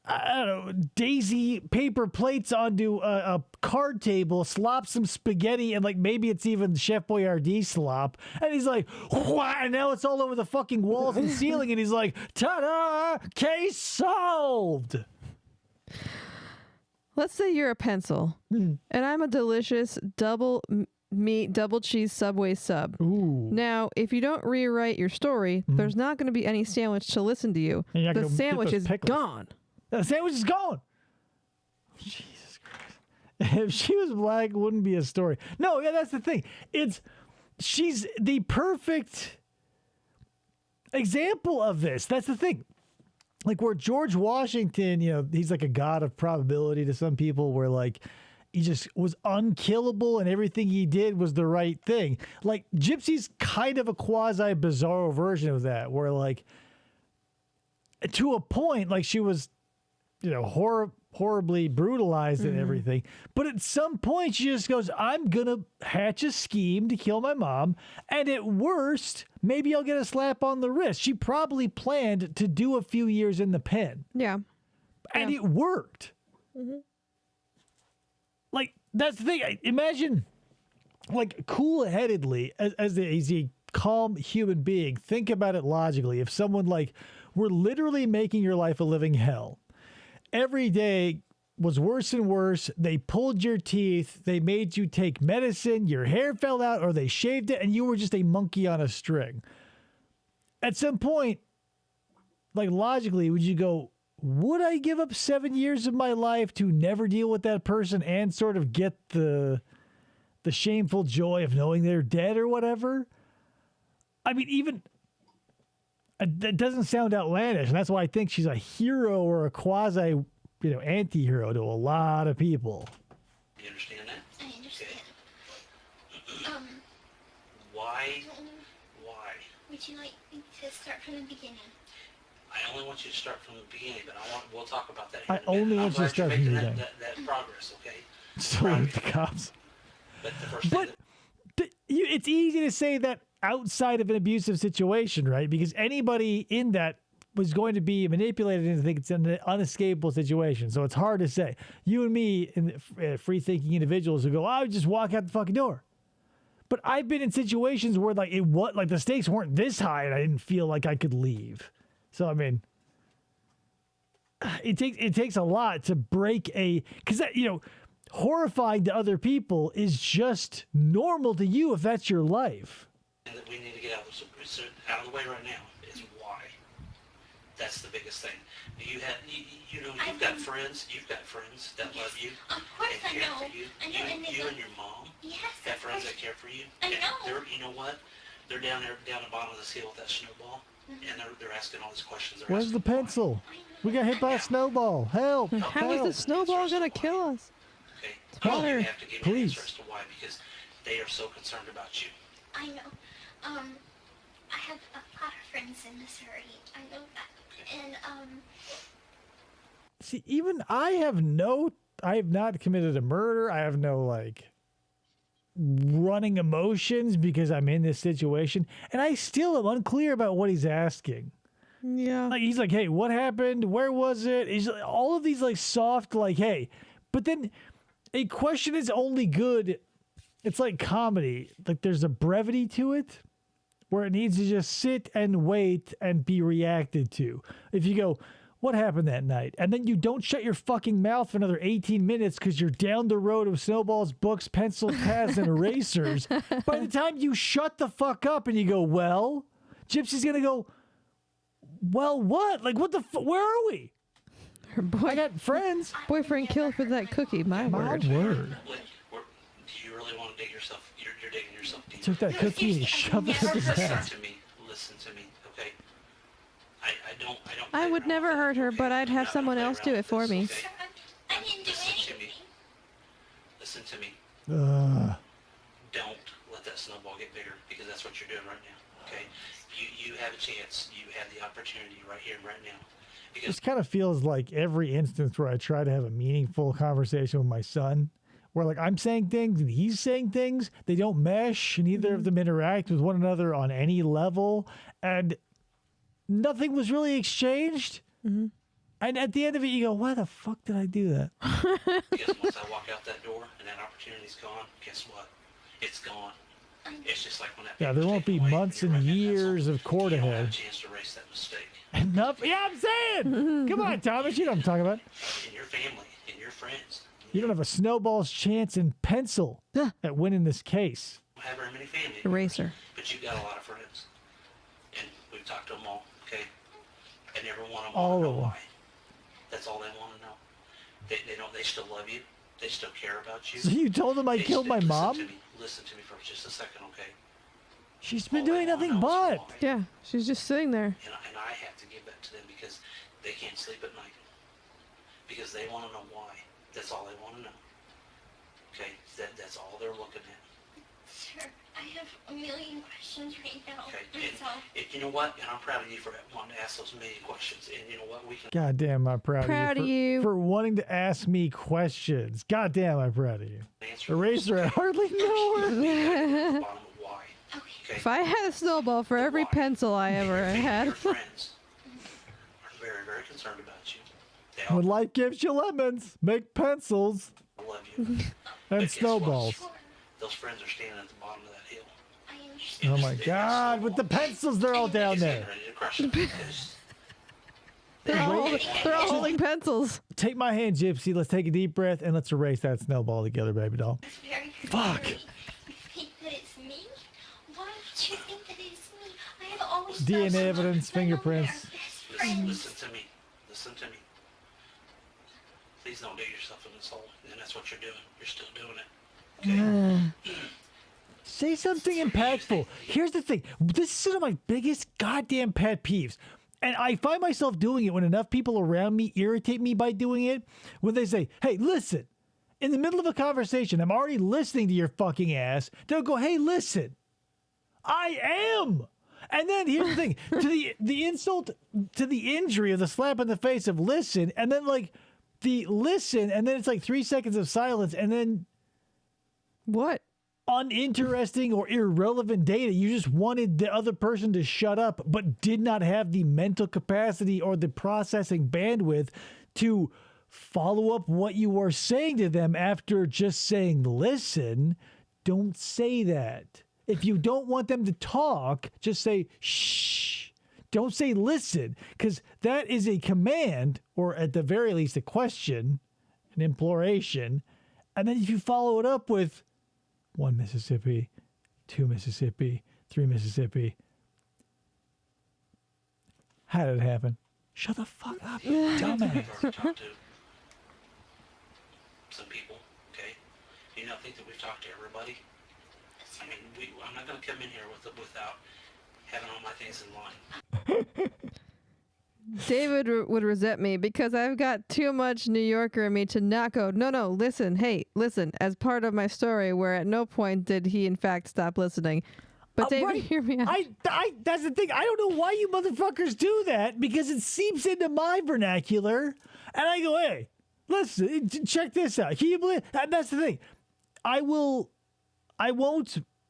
don't know, daisy paper plates onto a card table, slopped some spaghetti, and like maybe it's even Chef Boyardee slop. And he's like, what? And now it's all over the fucking walls and ceiling. And he's like, ta-da, case solved. Let's say you're a pencil, and I'm a delicious double meat, double cheese Subway sub. Ooh. Now, if you don't rewrite your story, there's not going to be any sandwich to listen to you. And you're not The gonna get sandwich those is pickles. gone. The sandwich is gone. Jesus Christ. If she was black, it wouldn't be a story. No, yeah, that's the thing. She's the perfect example of this. That's the thing. Like where George Washington, he's like a god of probability to some people, where like he just was unkillable and everything he did was the right thing. Like Gypsy's kind of a quasi bizarro version of that, where like to a point, like she was, horribly brutalized and everything. But at some point she just goes, I'm going to hatch a scheme to kill my mom. And at worst, maybe I'll get a slap on the wrist. She probably planned to do a few years in the pen. Yeah. And it worked. Like, that's the thing. Imagine, like, cool-headedly, as a calm human being, think about it logically. If someone, like, were literally making your life a living hell, every day was worse and worse. They pulled your teeth. They made you take medicine. Your hair fell out, or they shaved it, and you were just a monkey on a string. At some point, like logically, would you go, would I give up 7 years of my life to never deal with that person and sort of get the shameful joy of knowing they're dead or whatever? I mean, even that doesn't sound outlandish, and that's why I think she's a hero or a quasi, anti-hero to a lot of people. You understand that? I understand. Why? Would you like me to start from the beginning? I only want you to start from the beginning, but we'll talk about that. I only want you to start from the beginning. That progress, okay? So with the cops. But the first thing it's easy to say that outside of an abusive situation, right? Because anybody in that was going to be manipulated into thinking it's an unescapable situation. So it's hard to say. You and me, free-thinking individuals who go, I would just walk out the fucking door. But I've been in situations where like the stakes weren't this high, and I didn't feel like I could leave. So I mean, it takes a lot to break because that horrifying to other people is just normal to you if that's your life. that we need to get out of the way right now is why. That's the biggest thing. You have, you've got friends that love you Of course and care I know. for you. I know, You and your mom Yes, have of friends course. that care for you. I And know. you know what? They're down the bottom of this hill with that snowball, and they're asking all these questions. They're Where's the asking why. pencil? We got hit by a snowball. Help! How is help. the snowball gonna kill us? Okay. Father, You have to give me an please. answer as to why, because they are so concerned about you. I know. I have a lot of friends in Missouri. I know that. And, See, even I have not committed a murder. I have no running emotions because I'm in this situation, and I still am unclear about what he's asking. Yeah. Like he's like, "Hey, what happened? Where was it?" He's like, all of these soft, "Hey," but then a question is only good. It's like comedy. Like there's a brevity to it where it needs to just sit and wait and be reacted to. If you go, what happened that night? And then you don't shut your fucking mouth for another 18 minutes because you're down the road of snowballs, books, pencils, pads, and erasers. By the time you shut the fuck up and you go, well, Gypsy's going to go, well, what? What the where are we? Her I got friends. boyfriend killed for that cookie. My word. Word. Do you really want to dig yourself, your You're digging yourself deep. Took that cookie and he shoved it up his Listen ass. to me. Listen to me, okay? I don't I play would around never with hurt it, her, okay? but I'd I'm have not someone gonna else play do around it with for this, me. okay? Sir, I didn't do Listen to anything. me. Listen to me. Don't let that snowball get bigger, because that's what you're doing right now, okay? You have a chance. You have the opportunity right here, right now. Because This kind of feels like every instance where I try to have a meaningful conversation with my son, where like I'm saying things and he's saying things, they don't mesh, and neither of them interact with one another on any level, and nothing was really exchanged. And at the end of it, you go, "Why the fuck did I do that?" because once I walk out that door and that opportunity's gone, guess what? It's gone. It's just like when that Yeah, paper's there won't taken be away months you're and writing that pencil, years of court you don't have ahead. a chance to erase that mistake. Enough. Yeah, I'm saying. Come on, Thomas. You know what I'm talking about. In your family, in your friends. You don't have a snowball's chance in pencil at winning this case. You don't have very many family Eraser. members, but you got a lot of friends. And we've talked to them all, okay? And every one of them All want to of know them. why. That's all they want to know. They know they still love you. They still care about you. So you told them I They killed my listen mom? to me. Listen to me for just a second, okay? She's been All they doing wanna nothing know is but. why. Yeah, she's just sitting there. And I have to give that to them because they can't sleep at night. Because they want to know why. That's all they want to know. Okay? That's all they're looking at. Sir, I have a million questions right now. Okay? And so, You know what? And I'm proud of you for wanting to ask those million questions. And you know what? We can... God damn, I'm proud, Proud of of you. you. For wanting to ask me questions. God damn, I'm proud of you. answer Eraser, I hardly know her. the bottom of why. okay. Okay? If I had a snowball for every Why? pencil I ever Your had. friends are very, very concerned about you. They all When life gives you lemons, make pencils love you. and But guess what? snowballs. Those friends are standing at the bottom of that hill. I understand. Oh my They got God, with the snowballs. pencils, they're all down He's getting there. ready to crush them because They're all, they they're all want holding pencils. Take my hand, Gypsy. Let's take a deep breath and let's erase that snowball together, baby doll. It's very Fuck. scary. You think that it's me? Why would you think that it's me? I have always DNA felt evidence, that I'm their fingerprints. best Listen, friend. listen to me. Listen to me. Please don't dig yourself in this hole. And that's what you're doing. You're still doing it. Okay? Say something impactful. Here's the thing. This is one of my biggest goddamn pet peeves. And I find myself doing it when enough people around me irritate me by doing it. When they say, hey, listen. In the middle of a conversation, I'm already listening to your fucking ass. They'll go, hey, listen. I am. And then here's the thing. To the insult, to the injury of the slap in the face of listen. And then like the listen. And then it's like 3 seconds of silence. And then What? uninteresting or irrelevant data. You just wanted the other person to shut up, but did not have the mental capacity or the processing bandwidth to follow up what you were saying to them after just saying, listen. Don't say that. If you don't want them to talk, just say, shh. Don't say listen, because that is a command, or at the very least a question, an imploration. And then if you follow it up with 1 Mississippi, 2 Mississippi, 3 Mississippi. How did it happen? Shut the fuck up, you dumbass. We've already talked to some people, okay? Do you not think that we've talked to everybody? I mean, I'm not going to come in here without having all my things in line. David would resent me because I've got too much New Yorker in me to not go, no, listen, hey, listen, as part of my story where at no point did he in fact stop listening. But David, right. hear me out. That's the thing. I don't know why you motherfuckers do that, because it seeps into my vernacular. And I go, hey, listen, check this out. Can you believe? And that's the thing. I won't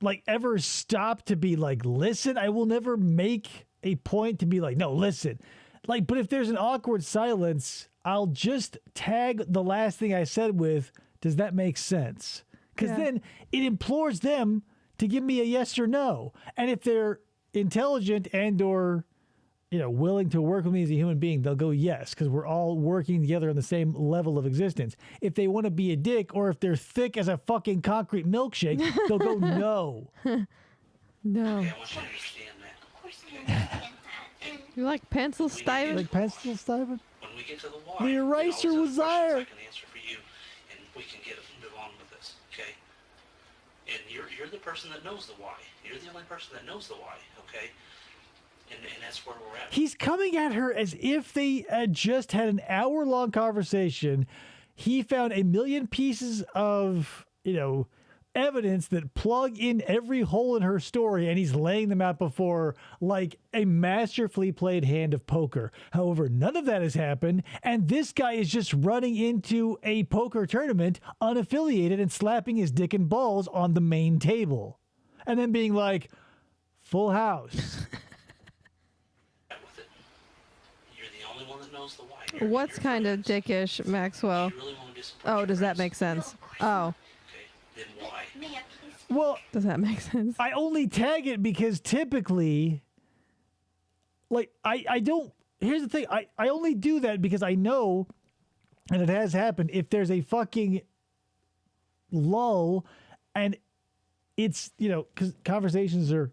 like ever stop to be like, listen. I will never make a point to be like, no, listen. Like, but if there's an awkward silence, I'll just tag the last thing I said with, does that make sense? Because then it implores them to give me a yes or no. And if they're intelligent and or, willing to work with me as a human being, they'll go yes, because we're all working together on the same level of existence. If they want to be a dick, or if they're thick as a fucking concrete milkshake, they'll go no. No. Okay, I want you to understand that. Of course I understand that. And You like pencil stipend? Like pencil stipend? When we get to the why, The you always eraser have was questions there. I can answer for you, and we can move on with this, okay? And you're the person that knows the why. You're the only person that knows the why, okay? And that's where we're at. He's coming at her as if they had just had an hour-long conversation. He found a million pieces of, evidence that plug in every hole in her story, and he's laying them out before like a masterfully played hand of poker. However, none of that has happened, and this guy is just running into a poker tournament unaffiliated and slapping his dick and balls on the main table. And then being like, full house. With it. You're the only one that knows the why. What's kind of dickish, Maxwell? You really want to disappoint Oh, your does that friends? make sense? No, Oh, Okay, then why? May I please? Well, does that make sense? I only tag it because typically, like, I don't, here's the thing, I only do that because I know, and it has happened, if there's a fucking lull and it's, because conversations are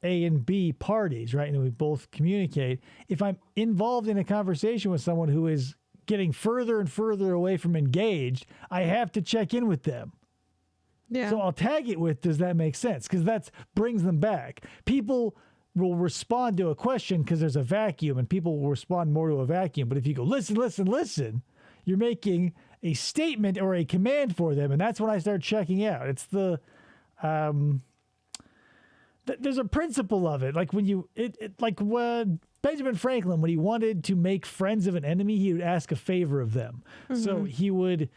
A and B parties, right? And we both communicate. If I'm involved in a conversation with someone who is getting further and further away from engaged, I have to check in with them. Yeah. So I'll tag it with, does that make sense? Because that brings them back. People will respond to a question because there's a vacuum, and people will respond more to a vacuum. But if you go, listen, you're making a statement or a command for them, and that's when I start checking out. It's the, there's a principle of it. Like when when Benjamin Franklin, when he wanted to make friends of an enemy, he would ask a favor of them. Mm-hmm. So he would,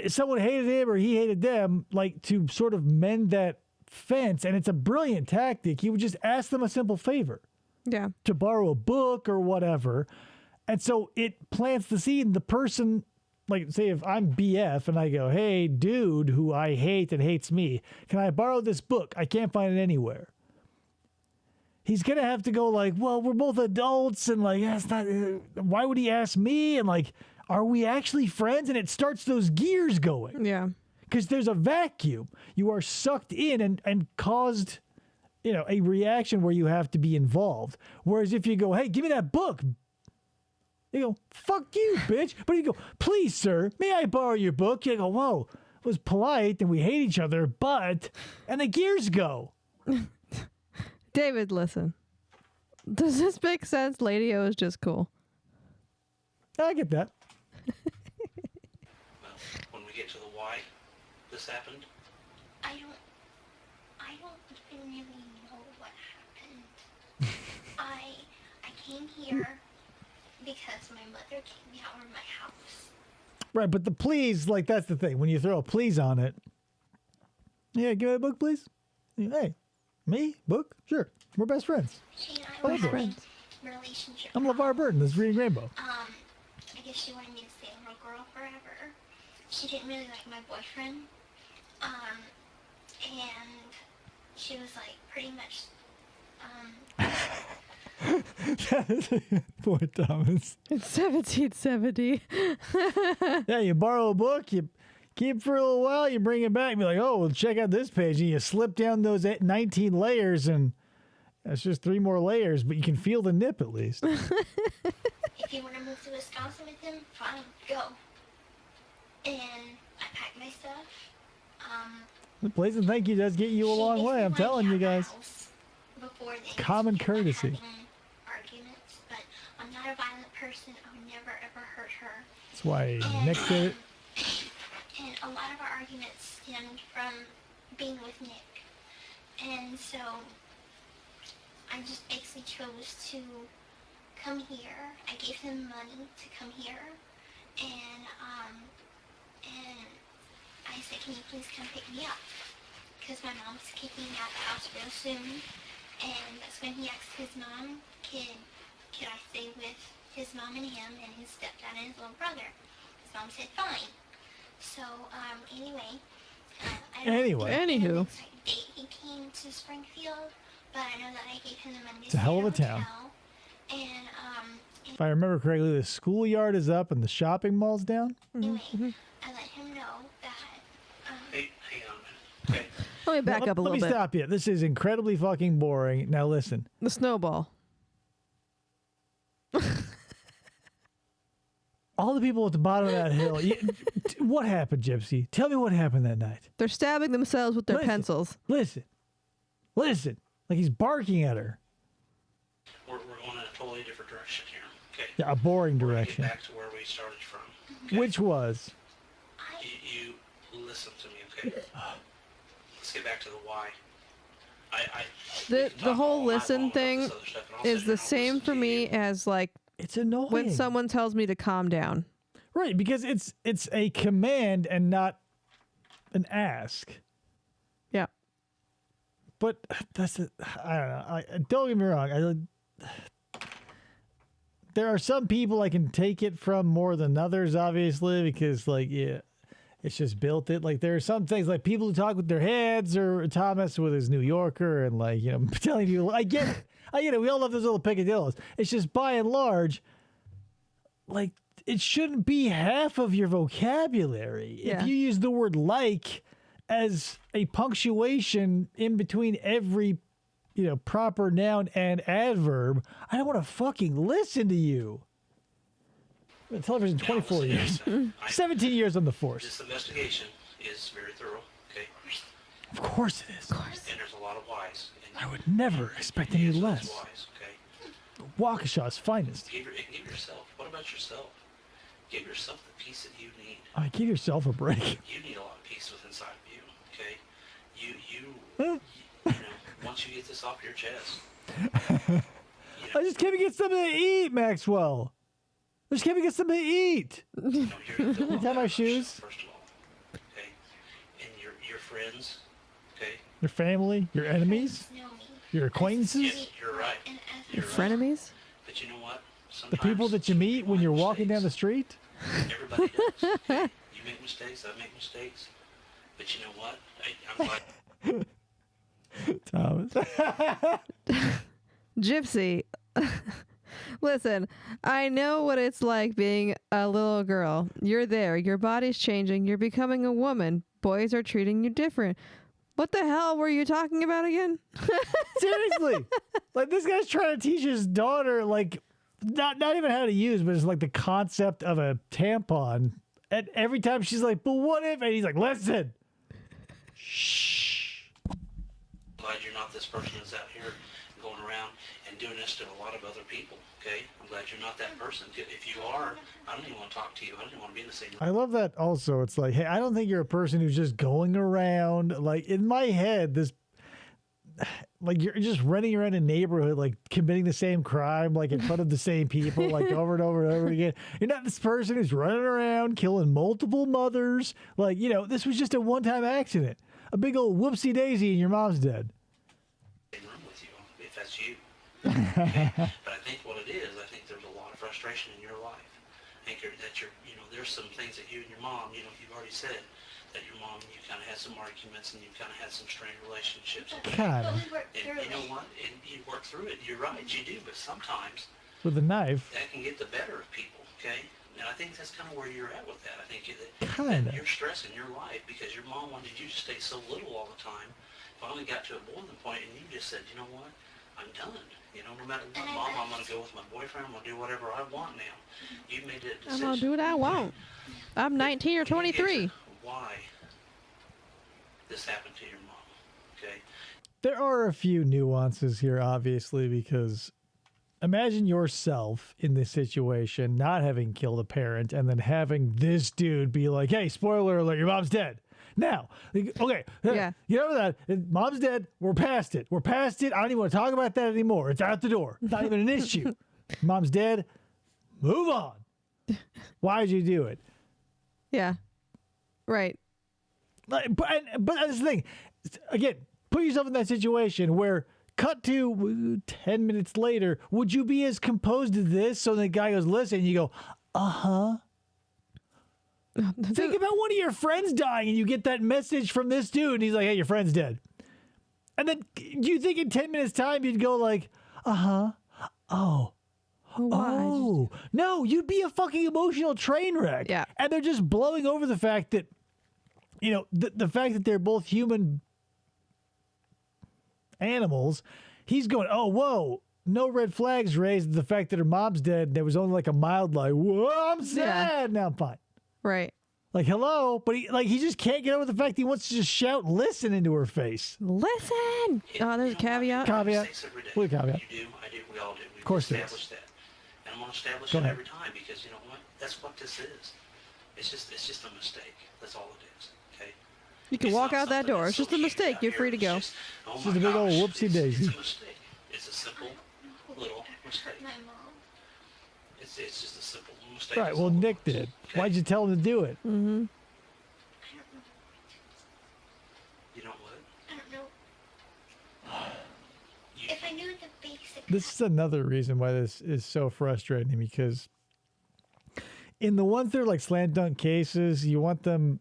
someone hated him or he hated them, like to sort of mend that fence. And it's a brilliant tactic. He would just ask them a simple favor. Yeah. To borrow a book or whatever. And so it plants the seed, and the person, like, say if I'm BF and I go, hey, dude who I hate and hates me, can I borrow this book? I can't find it anywhere. He's going to have to go like, well, we're both adults, and like, that's not, why would he ask me? And like, are we actually friends? And it starts those gears going. Yeah. Because there's a vacuum. You are sucked in and caused, a reaction where you have to be involved. Whereas if you go, hey, give me that book. You go, fuck you, bitch. But you go, please, sir, may I borrow your book? You go, whoa, it was polite and we hate each other, but, and the gears go. David, listen. Does this make sense? Lady O is just cool. I get that. Well, when we get to the why this happened, I don't even really know what happened. I came here because my mother kicked me out of my house. Right, but the please, like, that's the thing. When you throw a please on it, yeah, give me a book, please. Hey, me? Book? Sure. We're best friends. She and I were Best having friends. a relationship. I'm LeVar Burton. This is Reading Rainbow. I guess she wanted me to stay a little girl forever. She didn't really like my boyfriend. And she was like pretty much, Poor Thomas. It's 1770. Yeah, you borrow a book, you keep it for a little while, you bring it back, and be like, oh, well, check out this page. And you slip down those 19 layers, and that's just 3 more layers, but you can feel the nip at least. if you want to move to Wisconsin with him, fine, go. And I packed my stuff. The Please and thank you does get you a She long basically way, I'm went telling to you our guys. house before then, Common because we kept on courtesy. having Arguments, but I'm not a violent person. I would never ever hurt her. That's why And, Nick did it. And a lot of our arguments stemmed from being with Nick. And so I just basically chose to come here. I gave him money to come here. And I said, can you please come pick me up? Because my mom's kicking me out the house real soon. And that's when he asked his mom, could I stay with his mom and him and his stepdad and his little brother? His mom said, fine. So, anyway. I don't Anyway. know Anywho. the exact date he came to Springfield, but I know that I gave him the money to It's a hell of a stay at town. hotel. And, If I remember correctly, the schoolyard is up and the shopping mall's down. anyway, I let him know that, hey, hang on a minute. Okay. Let me back Let up a little me bit. stop you. This is incredibly fucking boring. Now listen. The snowball. All all the people at the bottom of that hill. What happened, Gypsy? Tell me what happened that night. They're stabbing themselves with their pencils. Listen. Like he's barking at her. We're going in a totally different direction here. Okay. Yeah, a boring We're gonna direction. Get back to where we started from. Okay? Which was? You listen to me, okay? Let's get back to the why. The whole listen thing is the same for me as like It's annoying. when someone tells me to calm down. Right, because it's a command and not an ask. Yeah. But that's I don't know. Don't get me wrong. There are some people I can take it from more than others, obviously, because it's just built it. Like there are some things like people who talk with their heads, or Thomas with his New Yorker, and telling you, I get it. We all love those little picadillos. It's just by and large, like it shouldn't be half of your vocabulary. Yeah. If you use the word like as a punctuation in between every proper noun and adverb, I don't want to fucking listen to you. I've been television 24 years. 17 years on the force. This investigation is very thorough, okay? Of course it is. And there's a lot of whys. And I would never expect any use those less. whys, okay? Waukesha's finest. Give yourself. What about yourself? Give yourself the peace that you need. I give yourself a break. You need a lot of peace within inside of you, okay? Huh? Once you get this off your chest. I just came to get something to eat, Maxwell. I just came to get something to eat. You're Tie my shoes. First of all, okay? And your friends, okay? Your family, your enemies, Know me. your acquaintances, Yes, you're right. And as You're Frenemies? But you know what? the people that you meet when you're walking down the street. Everybody does. Okay? You make mistakes. I make mistakes. But you know what? I'm glad. Thomas. Gypsy. Listen, I know what it's like being a little girl. You're there. Your body's changing. You're becoming a woman. Boys are treating you different. What the hell were you talking about again? Seriously. Like this guy's trying to teach his daughter not even how to use, but it's like the concept of a tampon. And every time she's like, but what if? And he's like, listen. Shh. Glad you're not this person that's out here going around and doing this to a lot of other people, okay? I'm glad you're not that person. If you are, I don't even want to talk to you. I don't even want to be in the same room. I love that also. It's like, hey, I don't think you're a person who's just going around. Like in my head, like you're just running around a neighborhood, like committing the same crime, like in front of the same people, like over and over and over again. You're not this person who's running around killing multiple mothers. Like, this was just a one-time accident. A big old whoopsie daisy and your mom's dead. Same room with you, if that's you. Okay? But I think what it is, I think there's a lot of frustration in your life. I think there's some things that you and your mom, you've already said that your mom, you kind of had some arguments and you kind of had some strained relationships. Kind of. But we worked And through you know it. what? And you work through it. You're right, you do. But sometimes With a knife. that can get the better of people, okay? And I think that's kind of where you're at with that. I think Kinda. that you're stressing your life because your mom wanted you to stay so little all the time. Finally got to a boiling point and you just said, you know what? I'm done. No matter what, And I Mom, I'm bet- going to go with my boyfriend. I'm going to do whatever I want now. You made that I'm decision. going to do what I want. I'm 19 or You need to get 23. to why this happened to your mom, okay? There are a few nuances here, obviously, because imagine yourself in this situation, not having killed a parent, and then having this dude be like, hey, spoiler alert, your mom's dead. Now, okay, Yeah. you know that mom's dead. We're past it. We're past it. I don't even want to talk about that anymore. It's out the door. It's not even an issue. Mom's dead. Move on. Why did you do it? Yeah. Right. But that's the thing. Again, put yourself in that situation where cut to 10 minutes later, would you be as composed as this? So the guy goes, listen, you go, uh-huh. Think about one of your friends dying and you get that message from this dude and he's like, hey, your friend's dead. And then do you think in 10 minutes time you'd go like, uh-huh, oh, oh. No, you'd be a fucking emotional train wreck. Yeah. And they're just blowing over the fact that, the fact that they're both human animals. He's going, oh, whoa, no red flags raised. The fact that her mom's dead, there was only like a mild like, whoa, I'm sad. Now I'm fine. Right. Like, hello, but he just can't get over the fact he wants to just shout listen into her face. Listen! Oh, there's a caveat. Caveat. What caveat? You do, I do, we all do. We Of course there establish is. that. And I'm going to establish Go it ahead. every time because you know what? That's what this is. It's just a mistake. That's all it is. Okay? You can It's walk not out that something door. that's It's just so a huge mistake. out You're here. free to It's go. just, oh It's my just a big old gosh, whoopsie daisy. It's a mistake. It's a simple little mistake. My mom. It's just a simple mistake. Right, That's well, all. Nick did. Why'd you tell him to do it? Mm-hmm. You know what? I don't know. If I knew the basic. This is another reason why this is so frustrating, because in the ones that are like slam dunk cases, you want them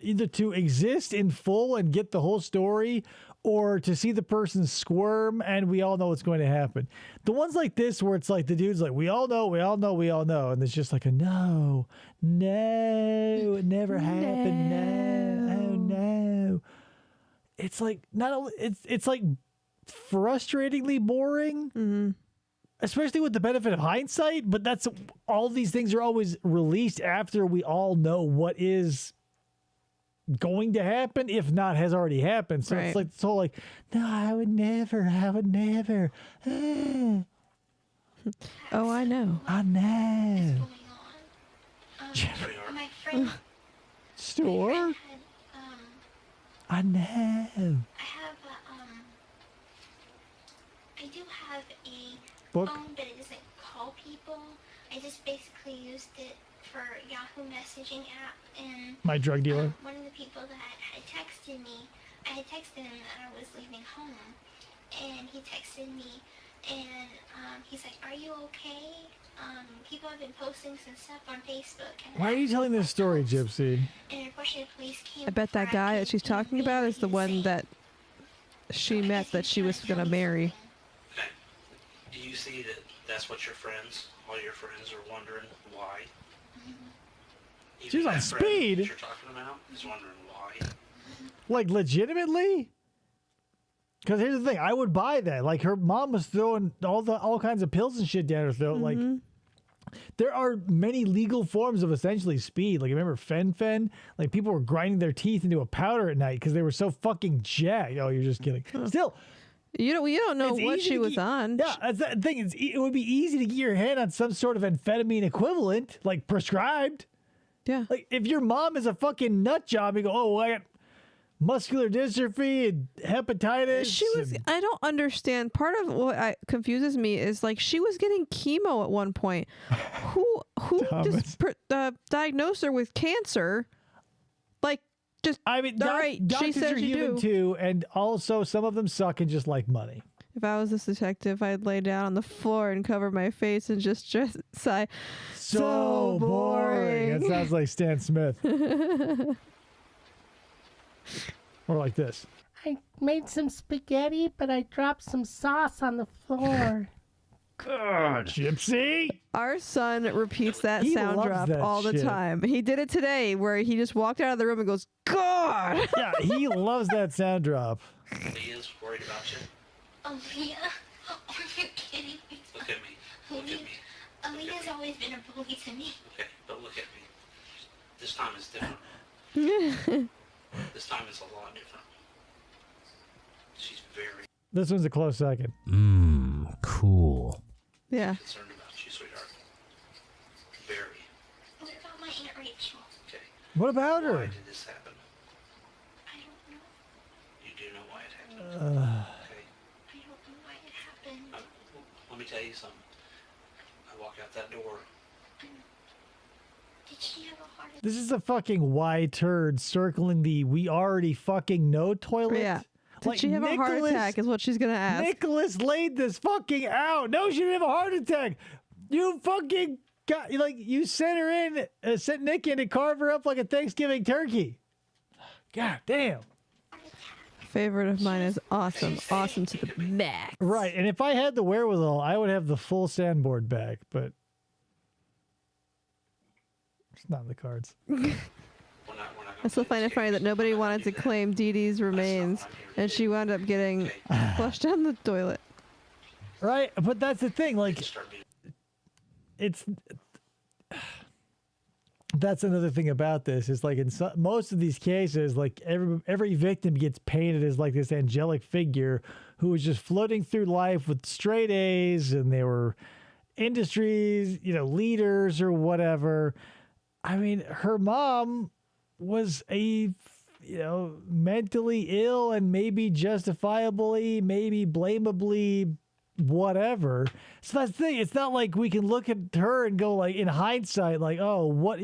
either to exist in full and get the whole story, or to see the person squirm and we all know what's going to happen. The ones like this where it's like the dude's like, we all know, and it's just like a no, it never happened, no, oh no. It's like not only it's like frustratingly boring, especially with the benefit of hindsight. But that's all these things are always released after we all know what is going to happen, if not has already happened. So Right. it's like this whole like, no, I would never. Oh, I know. I know. Going on. Sweetheart. My friend. Store. Had, I know. I have I do have a Book. phone, but it doesn't call people. I just basically used it for Yahoo messaging app, and My drug dealer. one of the people that had texted me, I had texted him that I was leaving home, and he texted me, and he's like, "Are you okay? People have been posting some stuff on Facebook." And Why are you telling this story, Gypsy? And unfortunately, police came. I bet that before I guy could that she's even talking leave. about is He the was one saying, that she met that she was going to marry. Okay. Do you see that that's what your friends, all your friends are wondering why? Even She's on that friend speed. that you're talking about is wondering why. Like, legitimately? Because here's the thing, I would buy that. Like, her mom was throwing all kinds of pills and shit down her throat. Like, there are many legal forms of essentially speed. Like, remember Fen? Like, people were grinding their teeth into a powder at night because they were so fucking jacked. Oh, you're just kidding. Still, You don't know it's what easy she to was get- on. Yeah, that's the thing. It would be easy to get your hand on some sort of amphetamine equivalent, like prescribed. Yeah. Like, if your mom is a fucking nut job, you go, oh, I got muscular dystrophy and hepatitis. She was. and- I don't understand. Part of what confuses me is like she was getting chemo at one point. Who Thomas. diagnosed her with cancer? Like, just I mean, all right. She doctors said are you human do. too, and also some of them suck and just like money. If I was this detective, I'd lay down on the floor and cover my face and just sigh. So boring. That sounds like Stan Smith. Or like this. I made some spaghetti, but I dropped some sauce on the floor. God, Gypsy. Our son repeats that He sound loves drop that all the shit. time. He did it today where he just walked out of the room and goes, God! Yeah, he loves that sound drop. Leah's worried about you. Aaliyah? Are you kidding me? Look at me. Look at me. Aaliyah's always been a bully to me. Okay, but look at me. This time is different. This time is a lot different. She's very This one's a close second. Cool. Yeah. concerned about you, sweetheart. Very. What about my Aunt Rachel? Okay. What about Why her? did this happen? I don't know. You do know why it happened. Uh, Okay. I don't know why it happened. Let me tell you something. I walk out that door. Did she have a heart attack? This is a fucking Y turd circling the we already fucking know toilet. Yeah. Did Like, she have a heart Nicholas- attack is what she's going to ask. Nicholas laid this fucking out. No, she didn't have a heart attack. You fucking got, like, you sent her in, sent Nick in to carve her up like a Thanksgiving turkey. God damn. Favorite of mine is awesome. Awesome to the max. Right, and if I had the wherewithal, I would have the full sandboard back, but it's not in the cards. We're not I still find it funny that nobody wanted to claim Dee Dee's remains, and she wound up getting flushed down the toilet. Right? But that's the thing. Like, Start being it's that's another thing about this is like in most of these cases, like every victim gets painted as like this angelic figure who was just floating through life with straight A's, and they were industries, leaders or whatever. I mean, her mom was a mentally ill and maybe justifiably, maybe blamably, whatever. So that's the thing. It's not like we can look at her and go like in hindsight, like, oh, what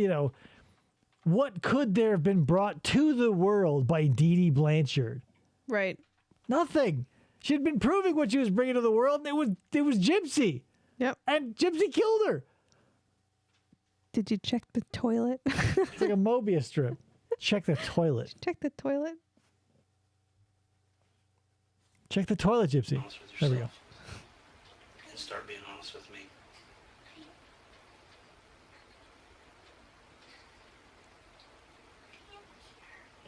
could there have been brought to the world by Dee Dee Blanchard? Right. Nothing. She had been proving what she was bringing to the world, and it was Gypsy. Yep. And Gypsy killed her. Did you check the toilet? It's like a Mobius strip. Check the toilet. Check the toilet. Check the toilet, Gypsy. honest with There yourself. we go. And start being honest with me.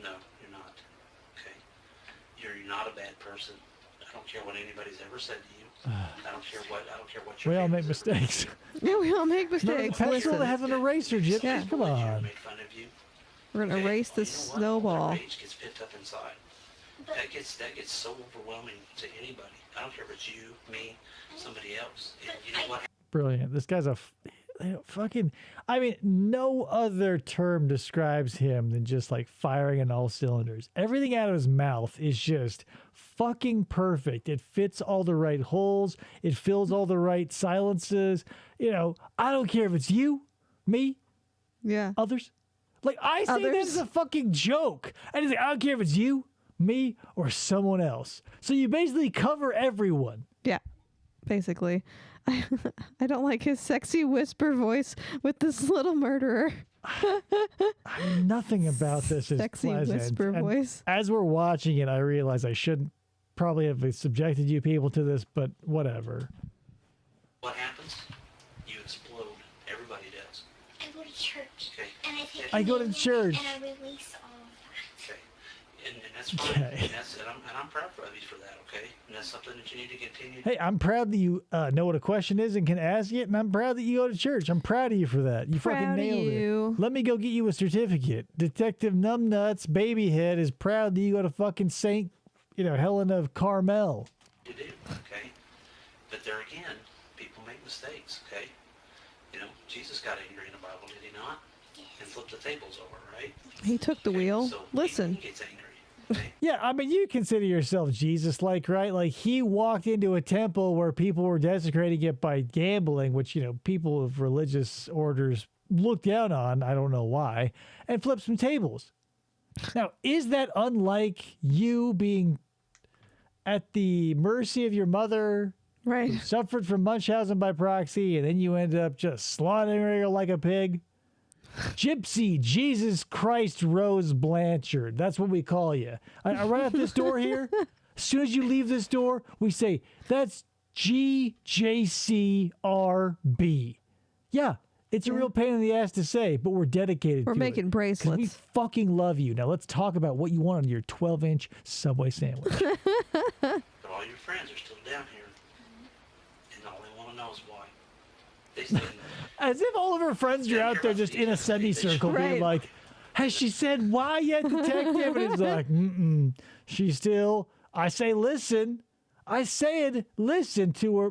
No, you're not. Okay? You're not a bad person. I don't care what anybody's ever said to you. I don't care what your We all make parents ever mistakes. Yeah, we all make Remember the mistakes. pencil that Listen, has an eraser, Gypsy? Yeah. Come said. on. Made fun of you. we're gonna Okay, erase well, the you know what? snowball. That rage gets pent up inside. That gets so overwhelming to anybody. I don't care if it's you, me, somebody else. And you know what? Brilliant. This guy's fucking. I mean, no other term describes him than just like firing on all cylinders. Everything out of his mouth is just fucking perfect. It fits all the right holes. It fills all the right silences. I don't care if it's you, me, Yeah. others. Like, I say that Others? as a fucking joke. And he's like, I don't care if it's you, me, or someone else. So you basically cover everyone. Yeah. Basically. I don't like his sexy whisper voice with this little murderer. Nothing about this is Sexy pleasant. whisper And voice. as we're watching it, I realize I shouldn't probably have subjected you people to this, but whatever. What happens? You explode. Everybody does. I go to church. Okay. And I take I go to communion, church. And I release all of that. Okay. And that's fine. Okay. And I'm proud of you for that, okay? And that's something that you need to continue. Hey, I'm proud that you know what a question is and can ask it, and I'm proud that you go to church. I'm proud of you for that. You fucking Proud of nailed you. it. Let me go get you a certificate. Detective Numbnuts Babyhead is proud that you go to fucking Saint, Helen of Carmel. You do, okay? But there again, people make mistakes, okay? Jesus got angry in the Bible, did he not? And flipped the tables over, right? He took the wheel. So Listen. he gets angry, okay? Yeah, I mean, you consider yourself Jesus-like, right? Like, he walked into a temple where people were desecrating it by gambling, which, people of religious orders look down on, I don't know why, and flipped some tables. Now, is that unlike you being at the mercy of your mother, Right. who suffered from Munchausen by proxy, and then you end up just slaughtering her like a pig? Gypsy Jesus Christ Rose Blanchard. That's what we call you. I run out this door here. As soon as you leave this door, we say, that's GJCRB. Yeah, it's a real pain in the ass to say, but we're dedicated We're to making it. 'Cause we bracelets. fucking love you. Now let's talk about what you want on your 12-inch Subway sandwich. But all your friends are still down here. And all they want to know is why. They say, As if all of her friends are out there just in a semicircle being Right. like, has she said why yet, detective? And it's like, she's still, I say listen. I said listen to her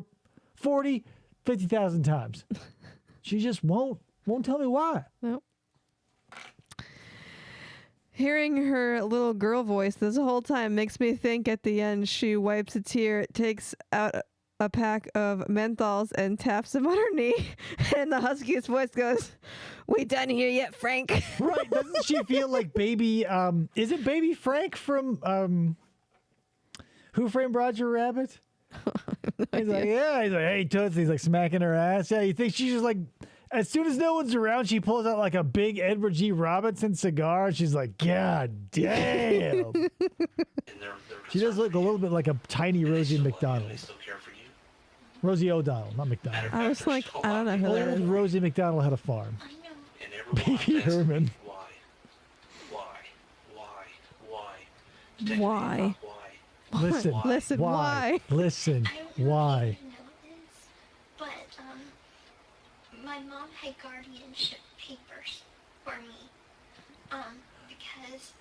40, 50,000 times. She just won't tell me why. Nope. Hearing her little girl voice this whole time makes me think at the end she wipes a tear, takes out a pack of menthols and taps him on her knee, and the huskiest voice goes, "We done here yet, Frank?" Right. Doesn't she feel like baby, is it baby Frank from Who Framed Roger Rabbit? He's like, yeah. He's like, hey, Toots. He's like smacking her ass. Yeah, you think she's just like, as soon as no one's around, she pulls out like a big Edward G. Robinson cigar. And she's like, God damn. and they're She does look a little bit like a tiny Rosie They McDonald. still care for you. Rosie O'Donnell, not McDonald. I was like, I don't know who that Old is. Rosie McDonald had a farm. I know. And everyone Baby asks me, Herman. Why? Why? Listen. Listen, why? Listen. I don't know Why? if you know my guardianship papers for me. Because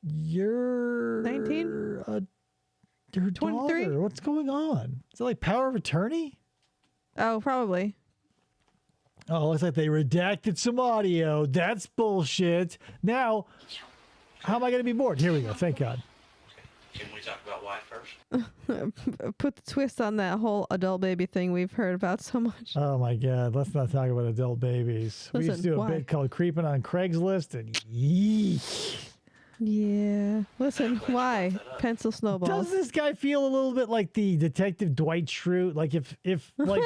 You're 19? Your 23? daughter. What's going on? Is it like power of attorney? Oh, probably. Oh, looks like they redacted some audio. That's bullshit. Now, how am I going to be bored? Here we go. Thank God. Can we talk about why first? Put the twist on that whole adult baby thing we've heard about so much. Oh my God. Let's not talk about adult babies. We used to Listen, do a why? bit called Creeping on Craigslist and yeesh. Yeah. Listen, why? Pencil snowballs. Does this guy feel a little bit like the detective Dwight Schrute? Like if like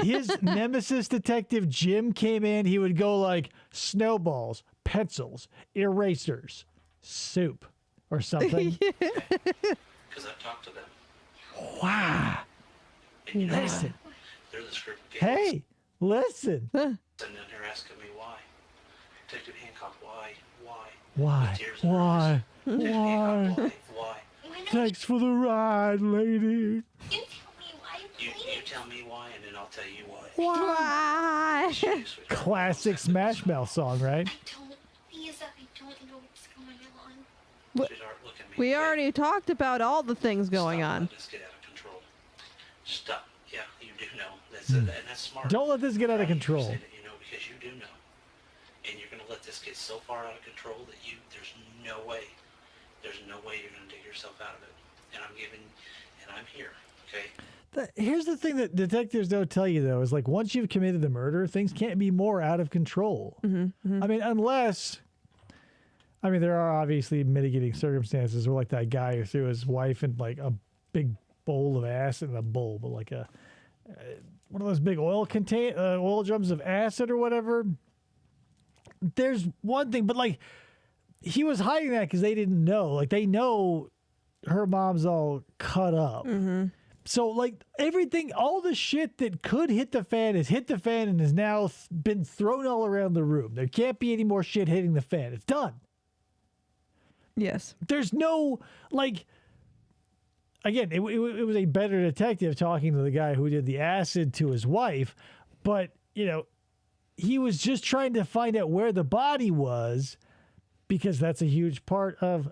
his nemesis detective Jim came in, he would go like snowballs, pencils, erasers, soup, or something. Because I've talked to them. Wow. And you know Listen. what? They're this group of kids. Hey, listen. Sitting in here asking me why. Detective Hancock, why? Why? With tears in their Why? eyes. Detective Why? Hancock, why? Thanks for the ride, lady. you tell me why, You please. tell me why, and then I'll tell you why. Why? Jeez, sweetheart. Classic Smash Mouth song, right? Please, I don't know what's going on. Sweetheart, look at me. We okay? already talked about all the things going Stop on. letting this get out of control. Stop. Yeah, you do know. And that's smart. Don't let this get out of You control. say that you know because you do know. And you're going to let this get so far out of control that there's no way you're going to dig yourself out of it. And I'm here, okay? Here's the thing that detectives don't tell you, though, is like once you've committed the murder, things can't be more out of control. I mean, there are obviously mitigating circumstances where like that guy who threw his wife in like a big bowl of acid, in a bowl, but like one of those big oil drums of acid or whatever. There's one thing, but like he was hiding that because they didn't know. Like they know her mom's all cut up. So like everything, all the shit that could hit the fan has hit the fan and has now been thrown all around the room. There can't be any more shit hitting the fan. It's done. Yes. There's no like. Again, it was a better detective talking to the guy who did the acid to his wife, but he was just trying to find out where the body was, because that's a huge part of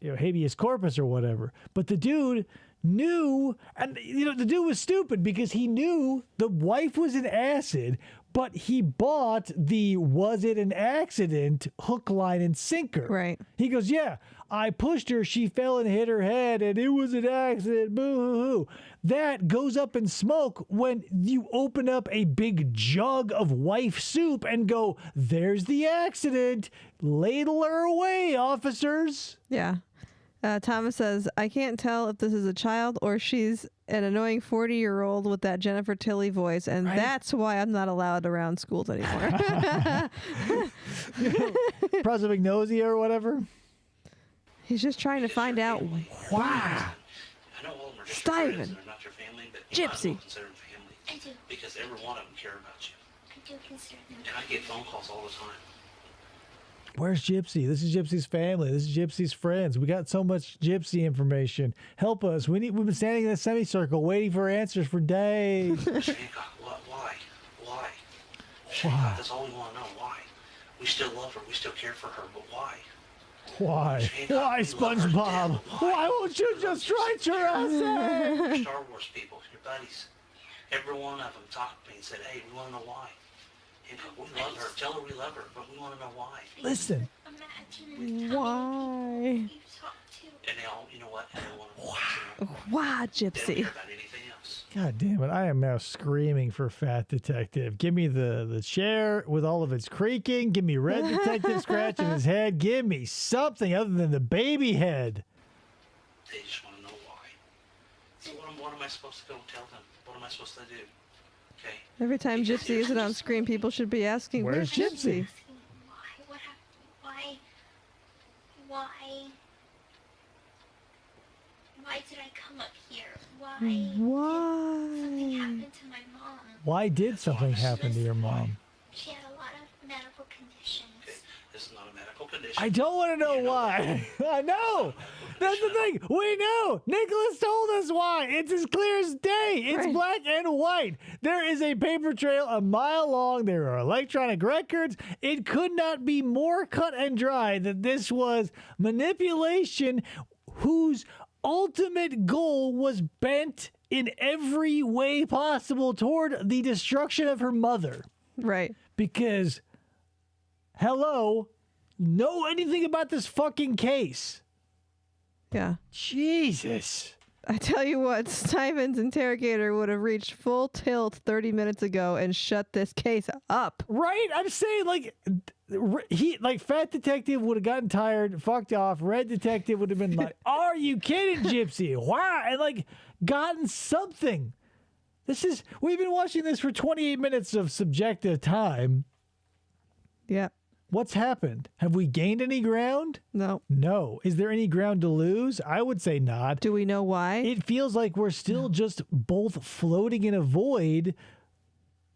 habeas corpus or whatever. But the dude knew, and the dude was stupid because he knew the wife was in acid, but he bought the "was it an accident" hook, line, and sinker. Right. He goes, yeah, I pushed her, she fell and hit her head, and it was an accident, boo-hoo-hoo. That goes up in smoke when you open up a big jug of wife soup and go, there's the accident. Ladle her away, officers. Yeah. Thomas says, I can't tell if this is a child or she's an annoying 40-year-old with that Jennifer Tilly voice, and that's why I'm not allowed around schools anymore. Prosopagnosia or whatever. He's just trying to find out why. I know all of them are just your Steven. friends and they're not your family, but you might as Gypsy. well consider them family. I do. Because every one of them care about you. I do consider them. And I get phone calls all the time. Where's Gypsy? This is Gypsy's family. This is Gypsy's friends. We got so much Gypsy information. Help us. We've been standing in a semicircle waiting for answers for days. Mr. Hancock, why? Mr. Hancock, that's all we want to know. Why? We still love her. We still care for her, but why? Why? Why, SpongeBob? Why won't you just write your essay? Your Star Wars people, your buddies. Every one of them talked to me and said, hey, we want to know why. Hancock, we love her. Tell her we love her, but we want to know why. Listen. Imagine Why? you talk to. And they all, you know what? And they want to know. Why, They don't care Gypsy? about anything else. God damn it. I am now screaming for Fat Detective. Give me the chair with all of its creaking. Give me Red Detective scratching his head. Give me something other than the baby head. They just want to know why. So what am I supposed to go tell them? What am I supposed to do? Okay. Every time Gypsy isn't on screen, people should be asking, Where's Gypsy? Asking why? What happened? Why? Why did I come up here? Why? Something happened to my mom. Why did something happen to your mom? She had a lot of medical conditions. Okay. This is not a medical medical condition. I don't want to know why. I know. That's the thing. We know. Nicholas told us why. It's as clear as day. It's black and white. There is a paper trail a mile long. There are electronic records. It could not be more cut and dry that this was manipulation whose ultimate goal was bent in every way possible toward the destruction of her mother. Right. Because, hello, know anything about this fucking case? Yeah. Jesus. I tell you what, Simon's interrogator would have reached full tilt 30 minutes ago and shut this case up. Right? I'm saying, like, Fat Detective would have gotten tired, fucked off. Red Detective would have been like, are you kidding, Gypsy? Wow. And, like, gotten something. We've been watching this for 28 minutes of subjective time. Yeah. What's happened? Have we gained any ground? No. No. Is there any ground to lose? I would say not. Do we know why? It feels like we're still just both floating in a void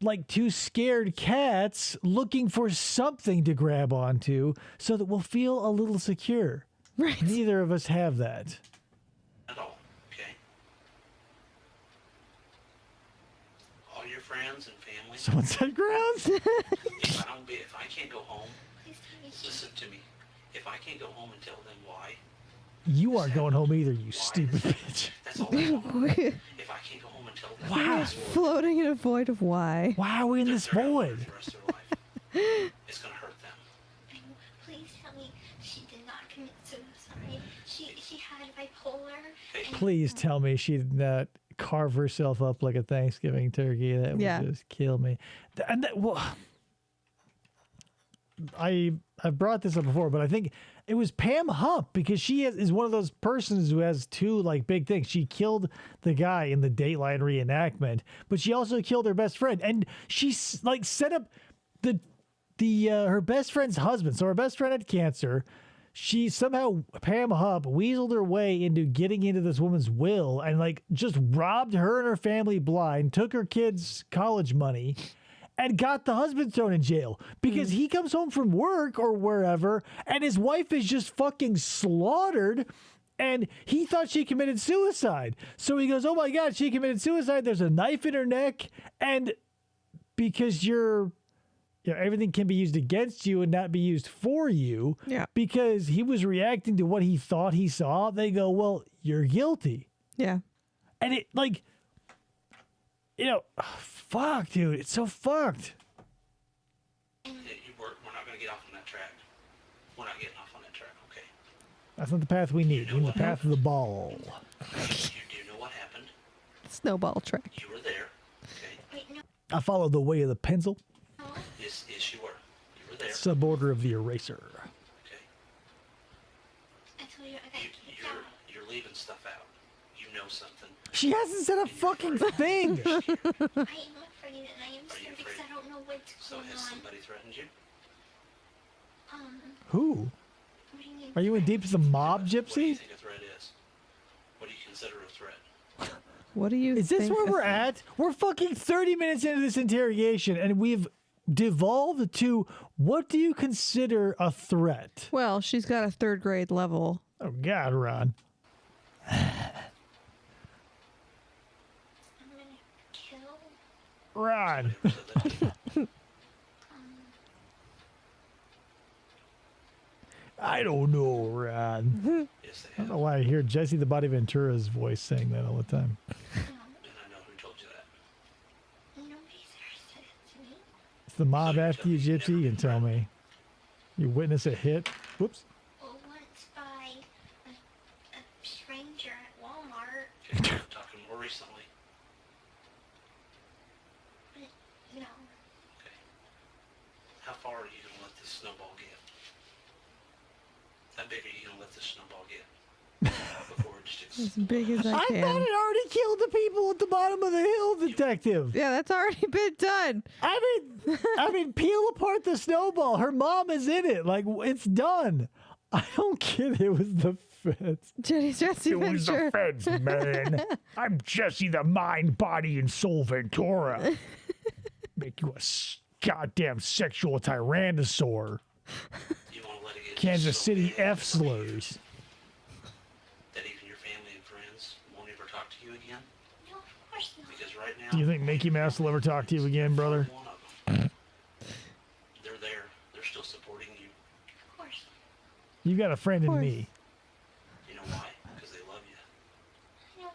like two scared cats looking for something to grab onto so that we'll feel a little secure. Right. Neither of us have that. At all, okay? All your friends and family. Someone said grounds? If I can't go home, listen to me. If I can't go home and tell them why. You aren't going home either, you stupid bitch. That's all I want. If I can't go home and tell them Wow. Floating in a void of why. Why are we in this they're gonna void? live the rest of their life. It's gonna hurt them. Please tell me she did not commit suicide. She had bipolar. And Please tell me she did not carve herself up like a Thanksgiving turkey. That would just kill me. I've brought this up before, but I think it was Pam Hump because she is one of those persons who has two like big things. She killed the guy in the Dateline reenactment, but she also killed her best friend, and she like set up her best friend's husband. So her best friend had cancer. She somehow, Pam Hump, weaseled her way into getting into this woman's will and like just robbed her and her family blind, took her kids' college money, and got the husband thrown in jail because he comes home from work or wherever and his wife is just fucking slaughtered and he thought she committed suicide. So he goes, oh my God, she committed suicide. There's a knife in her neck. And because everything can be used against you and not be used for you. Yeah. Because he was reacting to what he thought he saw. They go, well, you're guilty. Yeah. And it like, fuck, dude. It's so fucked. We're not gonna get off on that track. We're not getting off on that track, okay? That's not the path we need. We need the path of the ball. Do you know what happened? Snowball track. You were there, okay? wait, no. I followed the way of the pencil. Yes, you were. You were there. Suborder of the eraser. Okay. I told you I got kicked out. You're leaving stuff out. You know something. She hasn't said a fucking thing. I am afraid and I am scared because I don't know what's So going has on. somebody threatened you? Who? What do you mean? Are you in deep with the mob, What do you Gypsy? think a threat is? What do you consider a threat? What do you Is this think where a we're threat- at? We're fucking 30 minutes into this interrogation and we've devolved to what do you consider a threat? Well, she's got a 3rd grade level. Oh, God, Ron. I'm gonna kill. Ron. Who said that to you? I don't know, Ron. Yes, they I don't have. know why I hear Jesse the Body Ventura's voice saying that all the time. And I know who told you that. Nobody's ever said it to me. It's the mob So you're after you, telling me you Gypsy. never You can tell me. You witness a hit. Whoops. Well, once by a stranger at Walmart. Okay, we're talking more recently. But, no. Okay. How far are you gonna let this snowball get? How big are you gonna let this snowball get? Before it just As big as I I can. thought it already killed the people at the bottom of the hill, detective. Yeah, that's already been done. I mean, peel apart the snowball. Her mom is in it. Like, it's done. I don't get it. It was the feds. Jesse Ventura. feds, man. I'm Jesse the Mind, Body, and Soul Ventura. Make you a goddamn sexual tyrannosaur. You wanna let it get Kansas City F slurs. That even your family and friends won't ever talk to you again? No, of course not. Because right now... Do you think Mickey Mouse will ever talk to you again, brother? One of them. They're there. They're still supporting you. Of course. You got a friend in me. You know why? Because they love you. I know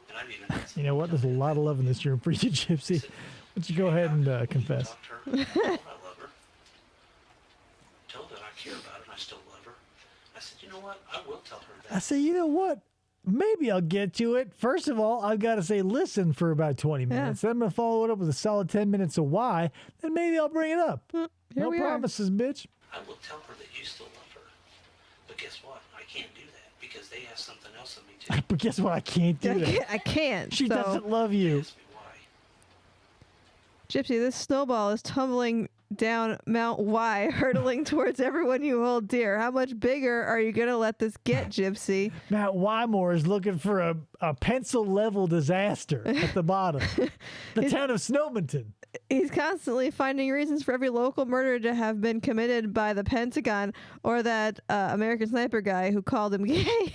And I've even had You know what? There's a lot of love in this room for you, Gypsy. Why don't you go ahead and confess? talk to her. I love her. Tell her that I care about her and I still love her. I said, you know what? I will tell her that. I say, you know what? Maybe I'll get to it. First of all, I've got to say listen for about 20 minutes. Then I'm going to follow it up with a solid 10 minutes of why. Then maybe I'll bring it up. No promises, bitch. I will tell her that you still love her. But guess what? I can't do that because they have something else in me too. But guess what? I can't do that. I can't. She doesn't love you. Ask me why. Gypsy, this snowball is tumbling down Mount Y, hurtling towards everyone you hold dear. How much bigger are you going to let this get, Gypsy? Matt Wymore is looking for a pencil-level disaster at the bottom. The town of Snowminton. He's constantly finding reasons for every local murder to have been committed by the Pentagon or that American Sniper guy who called him gay.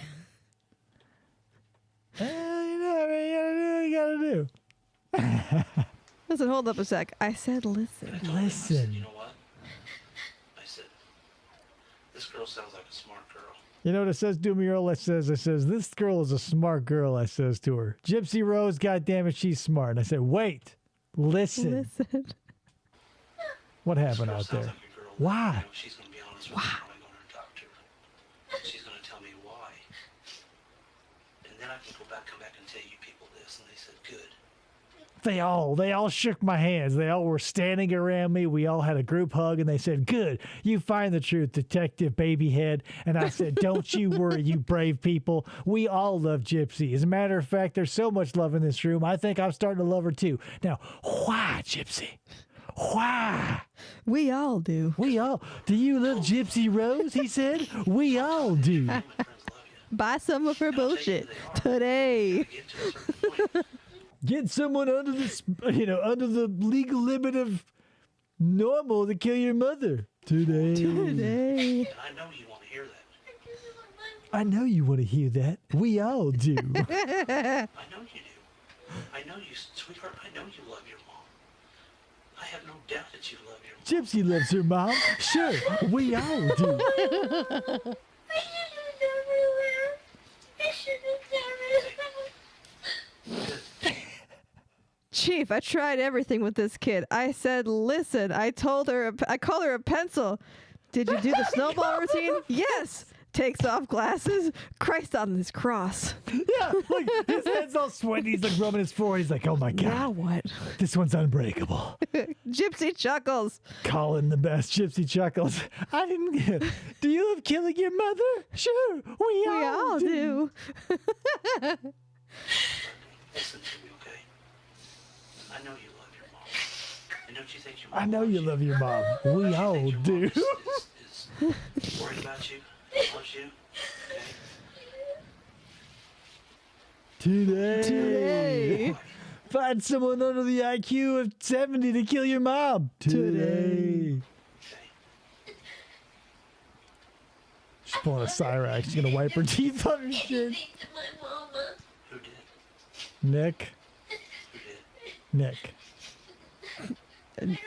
You know, you gotta do. Listen, hold up a sec. I said listen. I told him, I said, you know what? I said, this girl sounds like a smart girl. You know what it says, Dumiel? It says, this girl is a smart girl, I says to her. Gypsy Rose, goddammit, she's smart. And I said, wait, listen. What happened out there? Like a girl that, Why? you know, she's going to be honest with me when I go to her and talk to her. She's going to tell me why. And then I can come back and tell you people this. And they said, good. They all shook my hands. They all were standing around me. We all had a group hug, and they said, good, you find the truth, Detective Babyhead. And I said, don't you worry, you brave people. We all love Gypsy. As a matter of fact, there's so much love in this room. I think I'm starting to love her too. Now, why, Gypsy? Why? We all do. We all. Do you love Gypsy Rose? He said, we all do. My friends love you. Buy some of her bullshit today. Get to a certain point. Get someone under the legal limit of normal to kill your mother today. Today. And I know you want to hear that. I know you want to hear that. We all do. I know you do. I know you, sweetheart. I know you love your mom. I have no doubt that you love your mom. Gypsy loves her mom. Sure, we all do. Chief, I tried everything with this kid. I said, listen, I called her a pencil. Did you do the snowball routine? Yes. Takes off glasses. Christ on this cross. Yeah, like his head's all sweaty. He's like rubbing his forehead. He's like, oh my God. Now what? This one's unbreakable. Gypsy chuckles. Colin the best. Gypsy chuckles. I didn't get. Do you love killing your mother? Sure, we all do. Listen to me, okay? I know you love your mom. And don't you think your mom I know loves you love your mom. We Don't you all think your do. mom is worried about you, loves you, okay? Today. Find someone under the IQ of 70 to kill your mom. Today. Okay. She's pulling a Cyrax. She's going to wipe her teeth on her shirt. Who did? Nick. Who did? Nick. Nick.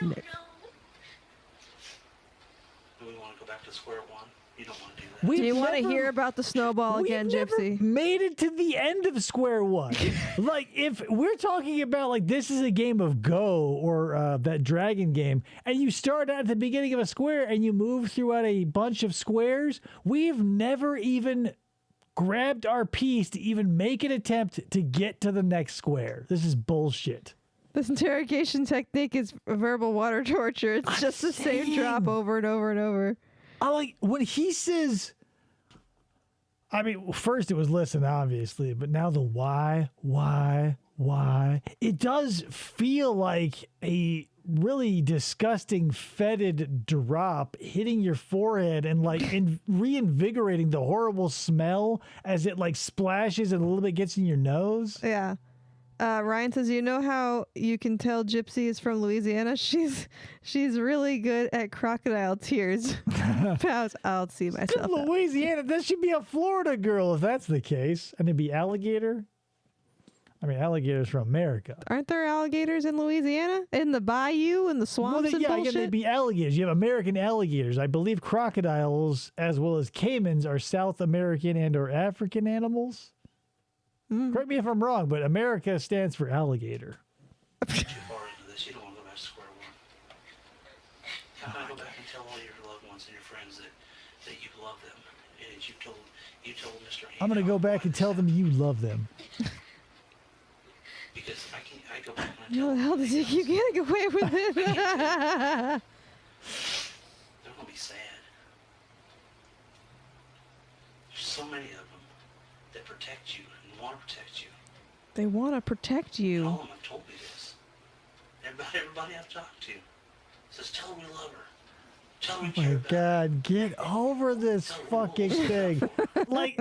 Do we want to go back to square one? You don't want to do that. Do you want to hear about the snowball again, Gypsy? Made it to the end of square one. Like, if we're talking about, like, this is a game of Go or that dragon game, and you start out at the beginning of a square and you move throughout a bunch of squares, we've never even grabbed our piece to even make an attempt to get to the next square. This is bullshit. This interrogation technique is verbal water torture. It's just the same drop over and over and over. I like when he says, I mean, first it was listen, obviously, but now the why. It does feel like a really disgusting, fetid drop hitting your forehead and like reinvigorating the horrible smell as it like splashes and a little bit gets in your nose. Yeah. Ryan says, you know how you can tell Gypsy is from Louisiana? She's really good at crocodile tears. Pounds, I'll see myself out. Louisiana, that should be a Florida girl if that's the case. And it'd be alligator. I mean, alligators from America. Aren't there alligators in Louisiana? In the bayou and the swamps and bullshit? Again, they'd be alligators. You have American alligators. I believe crocodiles, as well as caimans, are South American and or African animals. Correct me if I'm wrong, but America stands for alligator. Too far into this, you don't want to go back to square one. How can I go back and tell all your loved ones and your friends that you love them? And you told Mr. Hancock. I'm going to go back and tell them you love them. Because I go back and I tell No, the hell does he keep getting away with it? they're going to be sad. There's so many of them that protect you and want to protect you. They want to protect you. And all of them have told me this. Everybody I've talked to says, tell them you love her. Tell them you care My about her. God, get over this fucking thing. Like,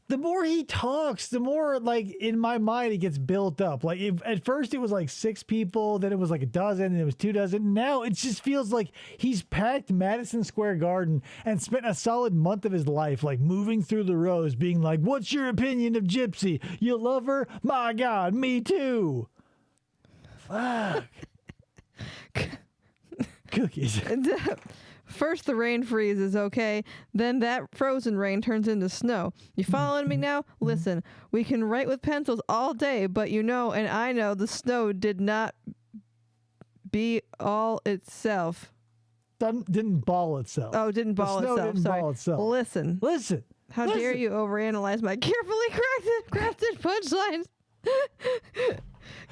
the more he talks, the more, like, in my mind, it gets built up. Like, at first it was like 6 people, then it was like a dozen, and it was 2 dozen. Now it just feels like he's packed Madison Square Garden and spent a solid month of his life, like, moving through the rows, being like, what's your opinion of Gypsy? You love her? My God, me too. Fuck. Cookies. First the rain freezes, okay? Then that frozen rain turns into snow. You following me now? Listen, we can write with pencils all day, but you know and I know the snow did not be all itself. Didn't ball itself. Oh, didn't ball the snow itself. Didn't Sorry. ball itself. Listen. How dare you overanalyze my carefully crafted punchlines?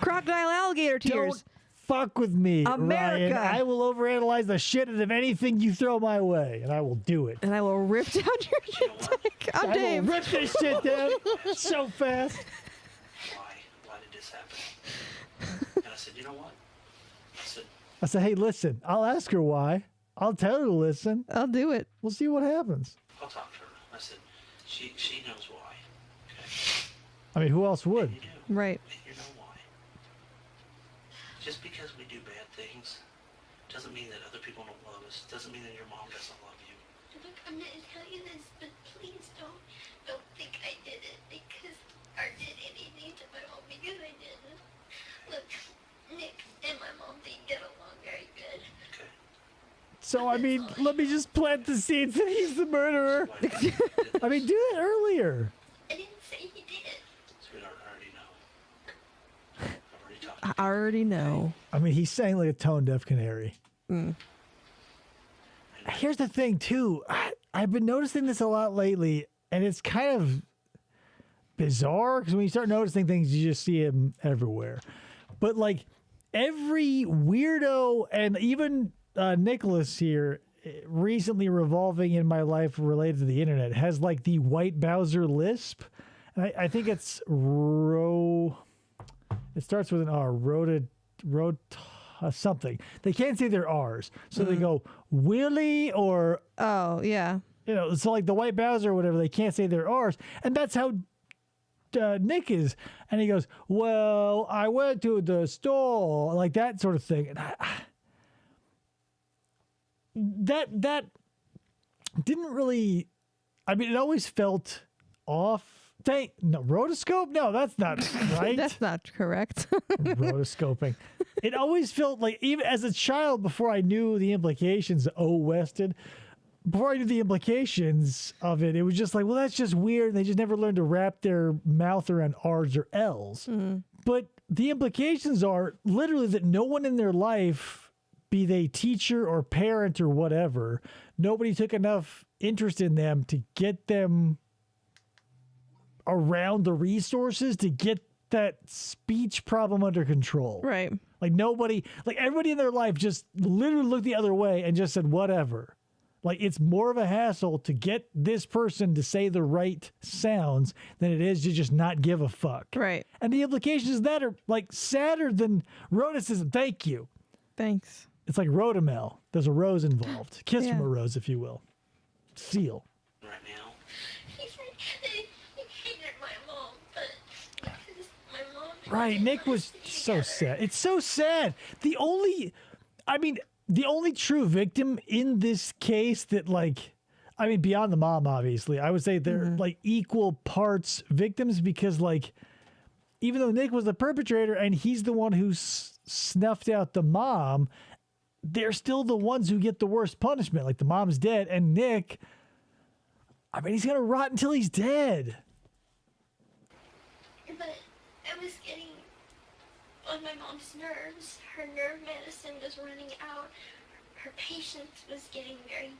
Crocodile alligator tears. Don't fuck with me, America. Ryan. I will overanalyze the shit out of anything you throw my way, and I will do it. And I will rip down your shit tank. I'm Dave. Will rip this shit down so fast. Why did this happen? And I said, you know what? I said, hey, listen, I'll ask her why. I'll tell her to listen. I'll do it. We'll see what happens. I'll talk to her. I said, she knows why. Okay? I mean, who else would? And you do. Right. And you know why. Just because we do bad things doesn't mean that other people don't love us. Doesn't mean that your mom doesn't love you. Look, I'm gonna tell you this, but please don't think I did it because I did anything to my mom because I didn't. Look, Nick and my mom didn't get along very good. Okay. So, I mean, let me just plant the seeds that he's the murderer. I mean, do that earlier. I didn't say he did. Sweetheart, I already know. I've already talked to I already know. I mean, he's saying like a tone-deaf canary. Here's the thing, too. I've been noticing this a lot lately, and it's kind of bizarre because when you start noticing things, you just see them everywhere. But, like, every weirdo and even Nicholas here recently revolving in my life related to the internet has, like, the white Bowser lisp. And I think it's it starts with an R. Something. They can't say their R's. So they go Willie or Oh, yeah. you know, so like the white Bowser or whatever, they can't say their R's. And that's how Nick is. And he goes, well, I went to the store, like that sort of thing. And that didn't really, I mean, it always felt off. No, rotoscope? No, that's not right. That's not correct. Rotoscoping. It always felt like, even as a child, before I knew the implications, before I knew the implications of it, it was just like, well, that's just weird. They just never learned to wrap their mouth around R's or L's. But the implications are literally that no one in their life, be they teacher or parent or whatever, nobody took enough interest in them to get them around the resources to get that speech problem under control. Right. Like nobody, like everybody in their life just literally looked the other way and just said, whatever. Like it's more of a hassle to get this person to say the right sounds than it is to just not give a fuck. Right. And the implications of that are like sadder than roticism. Thank you. Thanks. It's like rotomel. There's a rose involved. Kiss Yeah. from a rose, if you will. Seal. right now. He said he hated my mom, but because my mom Right, Nick was so sad. It's so sad. The only true victim in this case that, like, I mean, beyond the mom, obviously, I would say they're like equal parts victims because, like, even though Nick was the perpetrator and he's the one who snuffed out the mom, they're still the ones who get the worst punishment. Like, the mom's dead, and Nick, I mean, he's gonna rot until he's dead. But I was getting on my mom's nerves. Her nerve medicine was running out. Her patience was getting very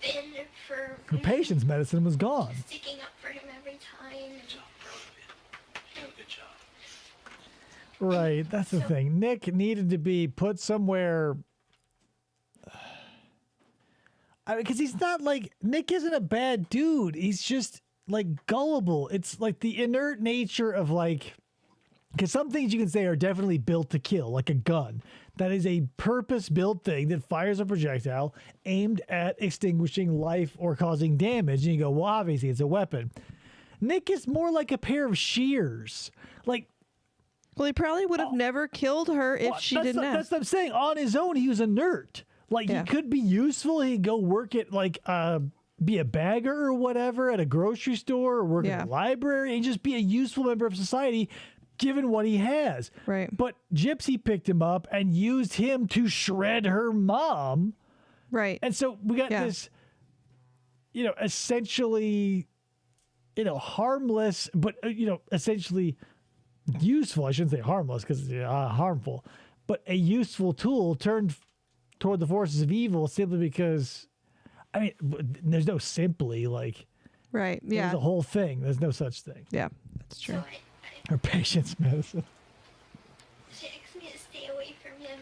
thin for Her patience medicine was gone. sticking up for him every time. Good job, proud of you. You did a good job. Right, that's the thing. Nick needed to be put somewhere. I mean, because he's not like, Nick isn't a bad dude. He's just like gullible. It's like the inert nature of, like, because some things you can say are definitely built to kill, like a gun. That is a purpose-built thing that fires a projectile aimed at extinguishing life or causing damage. And you go, well, obviously it's a weapon. Nick is more like a pair of shears. Like, Well, he probably would have never killed her if she didn't That's what I'm saying. On his own, he was inert. Like, he could be useful. He'd go work at, like, be a bagger or whatever at a grocery store or work at a library and just be a useful member of society given what he has. Right. But Gypsy picked him up and used him to shred her mom. Right. And so we got this, you know, essentially, you know, harmless, but, you know, essentially useful. I shouldn't say harmless because it's harmful, but a useful tool turned toward the forces of evil simply because, I mean, there's no simply, like, right. Yeah. there's a whole thing. There's no such thing. Yeah, that's true. So Her patience medicine. she asked me to stay away from him,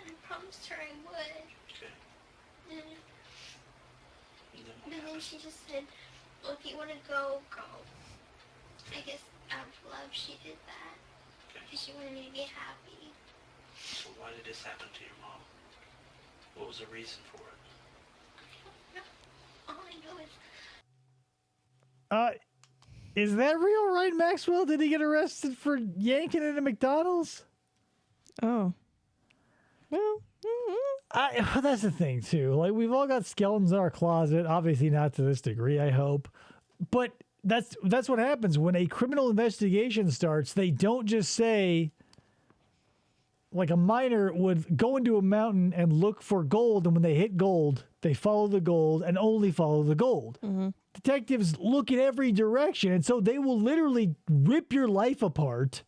and I promised her I would. Okay. And then she just said, well, if you want to go, go. I guess out of love she did that. Because she wanted me to be happy. So why did this happen to your mom? What was the reason for it? All I know is Is that real, right, Maxwell? Did he get arrested for yanking at a McDonald's? Oh. Well, that's the thing, too. Like, we've all got skeletons in our closet. Obviously not to this degree, I hope. But that's what happens when a criminal investigation starts. They don't just say, like, a miner would go into a mountain and look for gold, and when they hit gold, they follow the gold and only follow the gold. Detectives look in every direction, and so they will literally rip your life apart,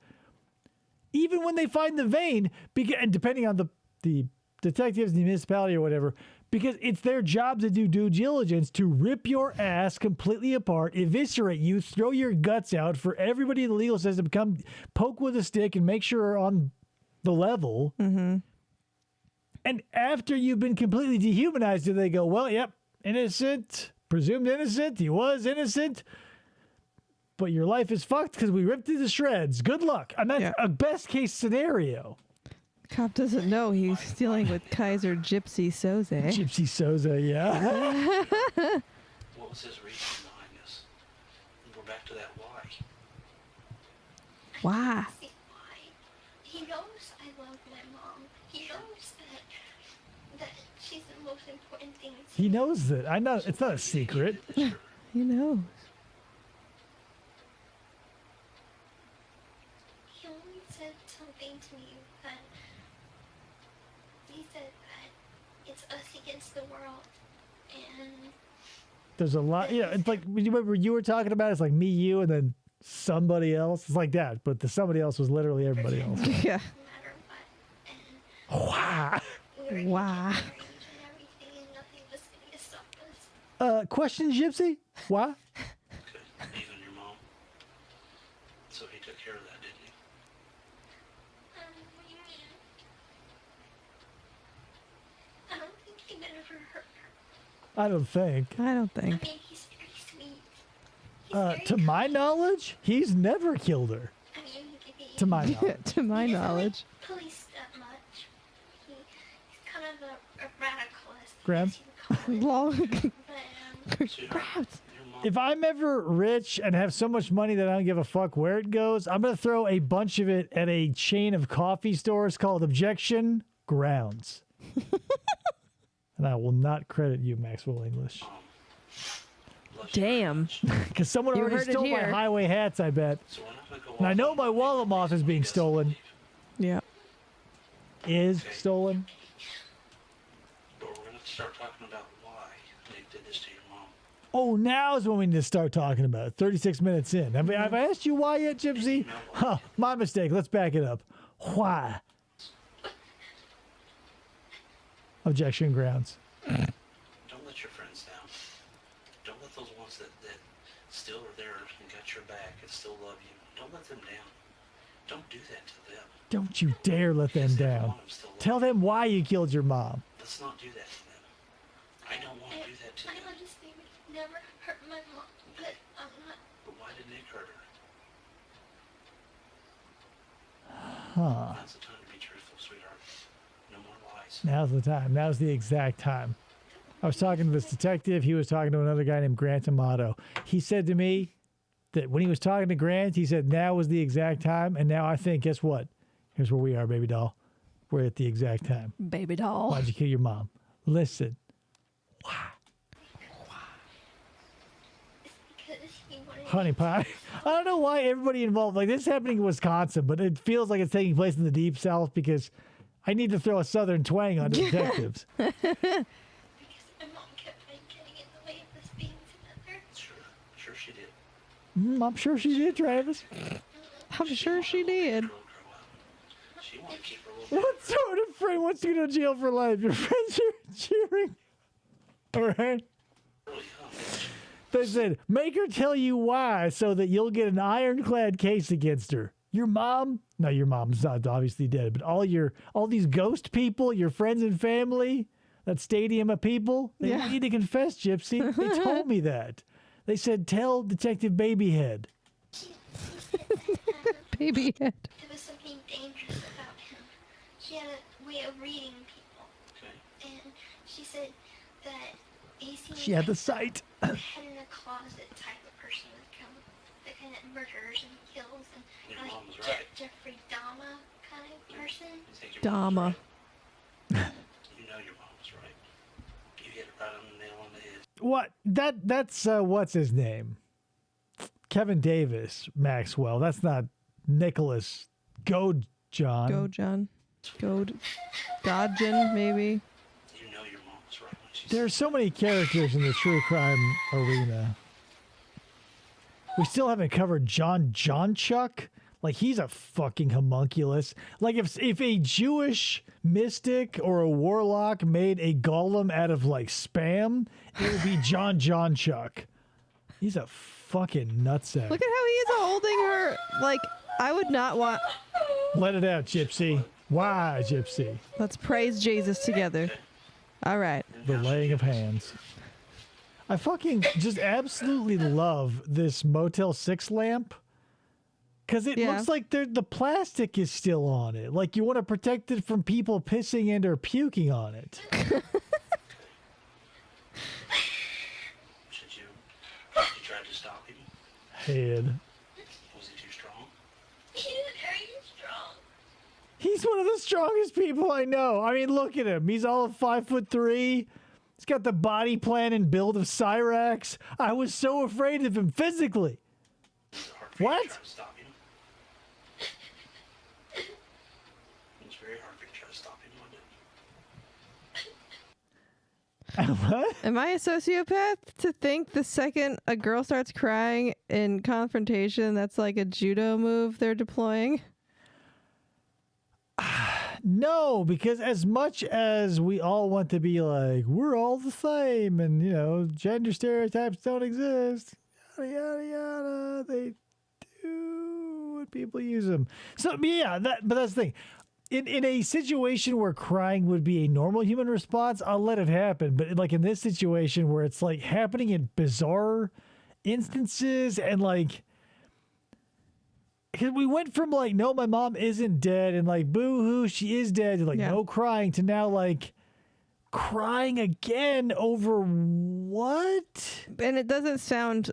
even when they find the vein, and depending on the detectives, the municipality, or whatever, because it's their job to do due diligence to rip your ass completely apart, eviscerate you, throw your guts out for everybody in the legal system to come poke with a stick and make sure you're on the level. And after you've been completely dehumanized, do they go, well, yep, innocent, presumed innocent, he was innocent, but your life is fucked because we ripped it to shreds. Good luck. And that's a best case scenario. Cop doesn't know he's dealing with Kaiser Gypsy Soze. Gypsy Soze, yeah. What was his reason behind this? And we're back to that why. Why? see why. He knows I love my mom. He knows that she's the most important thing to He knows that. I know. It's not a secret. He knows. He only said something to me that he said that it's us against the world, and There's a lot. Yeah, it's like, remember you were talking about, it's like me, you, and then somebody else. It's like that, but the somebody else was literally everybody else. Yeah. no matter what, and Wow. we were Wow. and everything, and nothing was going to stop us. Question, Gypsy? Why? Okay. Even your mom. So he took care of that, didn't he? What do you mean? I don't think he would ever hurt her. I don't think. I don't I think. mean, he's very sweet. He's very To my knowledge, he's never killed her. I mean, he, To my knowledge. To my he doesn't knowledge. like police that much. He's kind of a radicalist. I Graham? guess you would call it. Long. But, Sweetheart, Crowds. your If I'm ever rich and have so much money that I don't give a fuck where it goes, I'm going to throw a bunch of it at a chain of coffee stores called Objection Grounds. And I will not credit you, Maxwell English. Damn. Because someone You already heard it stole my here. highway hats, I bet. So we're not gonna go And I off know on my wallet moth is being stolen. Yeah. Is stolen. But we're gonna start talking about why Nick did this to your mom. Oh, now is when we need to start talking about it. 36 minutes in. Have I asked you why yet, Gypsy? Huh, my mistake. Let's back it up. Why? Objection grounds. Don't let your friends down. Don't let those ones that still are there and got your back and still love you. Don't let them down. Don't do that to them. Don't you dare let them Because every down. one of them still love Tell you. them why you killed your mom. Let's not do that to them. I don't want to do that to I them. honestly would never hurt my mom, but I'm not. But why did Nick hurt her? Huh. Now's the time to be truthful, sweetheart. No more lies. Now's the time. Now's the exact time. I was talking to this detective. He was talking to another guy named Grant Amato. He said to me that when he was talking to Grant, he said now was the exact time. And now I think, guess what? Here's where we are, baby doll. We're at the exact time. Baby doll. Why'd you kill your mom? Listen. Because he wanted Honey pie. I don't know why everybody involved, like this is happening in Wisconsin, but it feels like it's taking place in the deep south because I need to throw a southern twang on detectives. because my mom kept getting in the way of us being together. Sure she did. I'm sure she did, Travis. I'm sure she did. Girl grow up. She wanted to keep her little What sort of friend wants to go to jail for life? Your friends are cheering. All right. really young. They said, make her tell you why so that you'll get an ironclad case against her. Your mom? No, your mom's not obviously dead, but all these ghost people, your friends and family, that stadium of people, they want you to confess, Gypsy. They told me that. They said, tell Detective Babyhead. She said that Baby head. there was something dangerous about him. She had a way of reading people. Okay. And she said that he seemed She had like the sight. a head in a closet type of person that kind of murders and kills and Your like mom was right. Jeffrey Dahmer kind of person. You think your mom Dama. was right? You know your mom was right. You hit it right on the nail on the head. What? That's what's his name? Kevin Davis, Maxwell. That's not Nicholas Godejohn. Godejohn. Godejohn, maybe. You know your mom was right when she There are so many characters in the true crime arena. We still haven't covered John Chuck. Like, he's a fucking homunculus. Like, if a Jewish mystic or a warlock made a golem out of, like, Spam, it would be John Chuck. He's a fucking nutsack. Look at how he is holding her. Like, I would not want. Let it out, Gypsy. Why, Gypsy? Let's praise Jesus together. All right. The laying of hands. I fucking just absolutely love this Motel 6 lamp. Because it Yeah. looks like the plastic is still on it. Like you want to protect it from people pissing and or puking on it. Should you try to stop him? Head. Was he too strong? He's very strong. He's one of the strongest people I know. I mean, look at him. He's all of 5'3". He's got the body plan and build of Cyrax. I was so afraid of him physically. Was it hard for you What? to try to stop him? It was very hard for you to try to stop him, wasn't it? What? Am I a sociopath to think the second a girl starts crying in confrontation, that's like a judo move they're deploying? No, because as much as we all want to be like, we're all the same and, you know, gender stereotypes don't exist, yada, yada, yada, they do when people use them. So, yeah, but that's the thing. In a situation where crying would be a normal human response, I'll let it happen. But like in this situation where it's like happening in bizarre instances and like, because we went from like, no, my mom isn't dead and like, boo hoo, she is dead, to like, Yeah. no crying to now like, crying again over what? And it doesn't sound.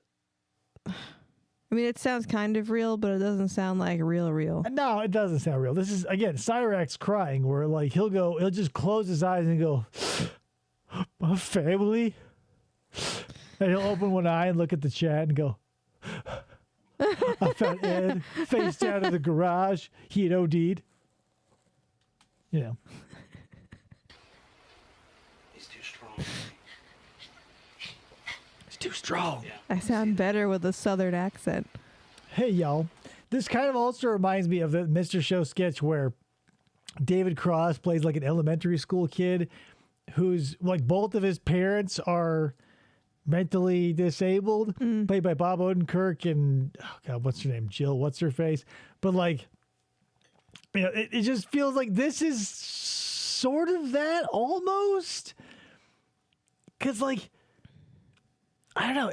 I mean, it sounds kind of real, but it doesn't sound like real. No, it doesn't sound real. This is, again, Cyrax's crying, where like he'll just close his eyes and go, my family? And he'll open one eye and look at the chat and go, I found Ed face down in the garage. He had OD'd. You know. He's too strong. It's too strong. Yeah. I sound better with a southern accent. Hey, y'all. This kind of also reminds me of the Mr. Show sketch where David Cross plays like an elementary school kid who's like both of his parents are mentally disabled, played by Bob Odenkirk and, oh God, what's her name? Jill, what's her face? But like, you know, it just feels like this is sort of that almost. Because like, I don't know.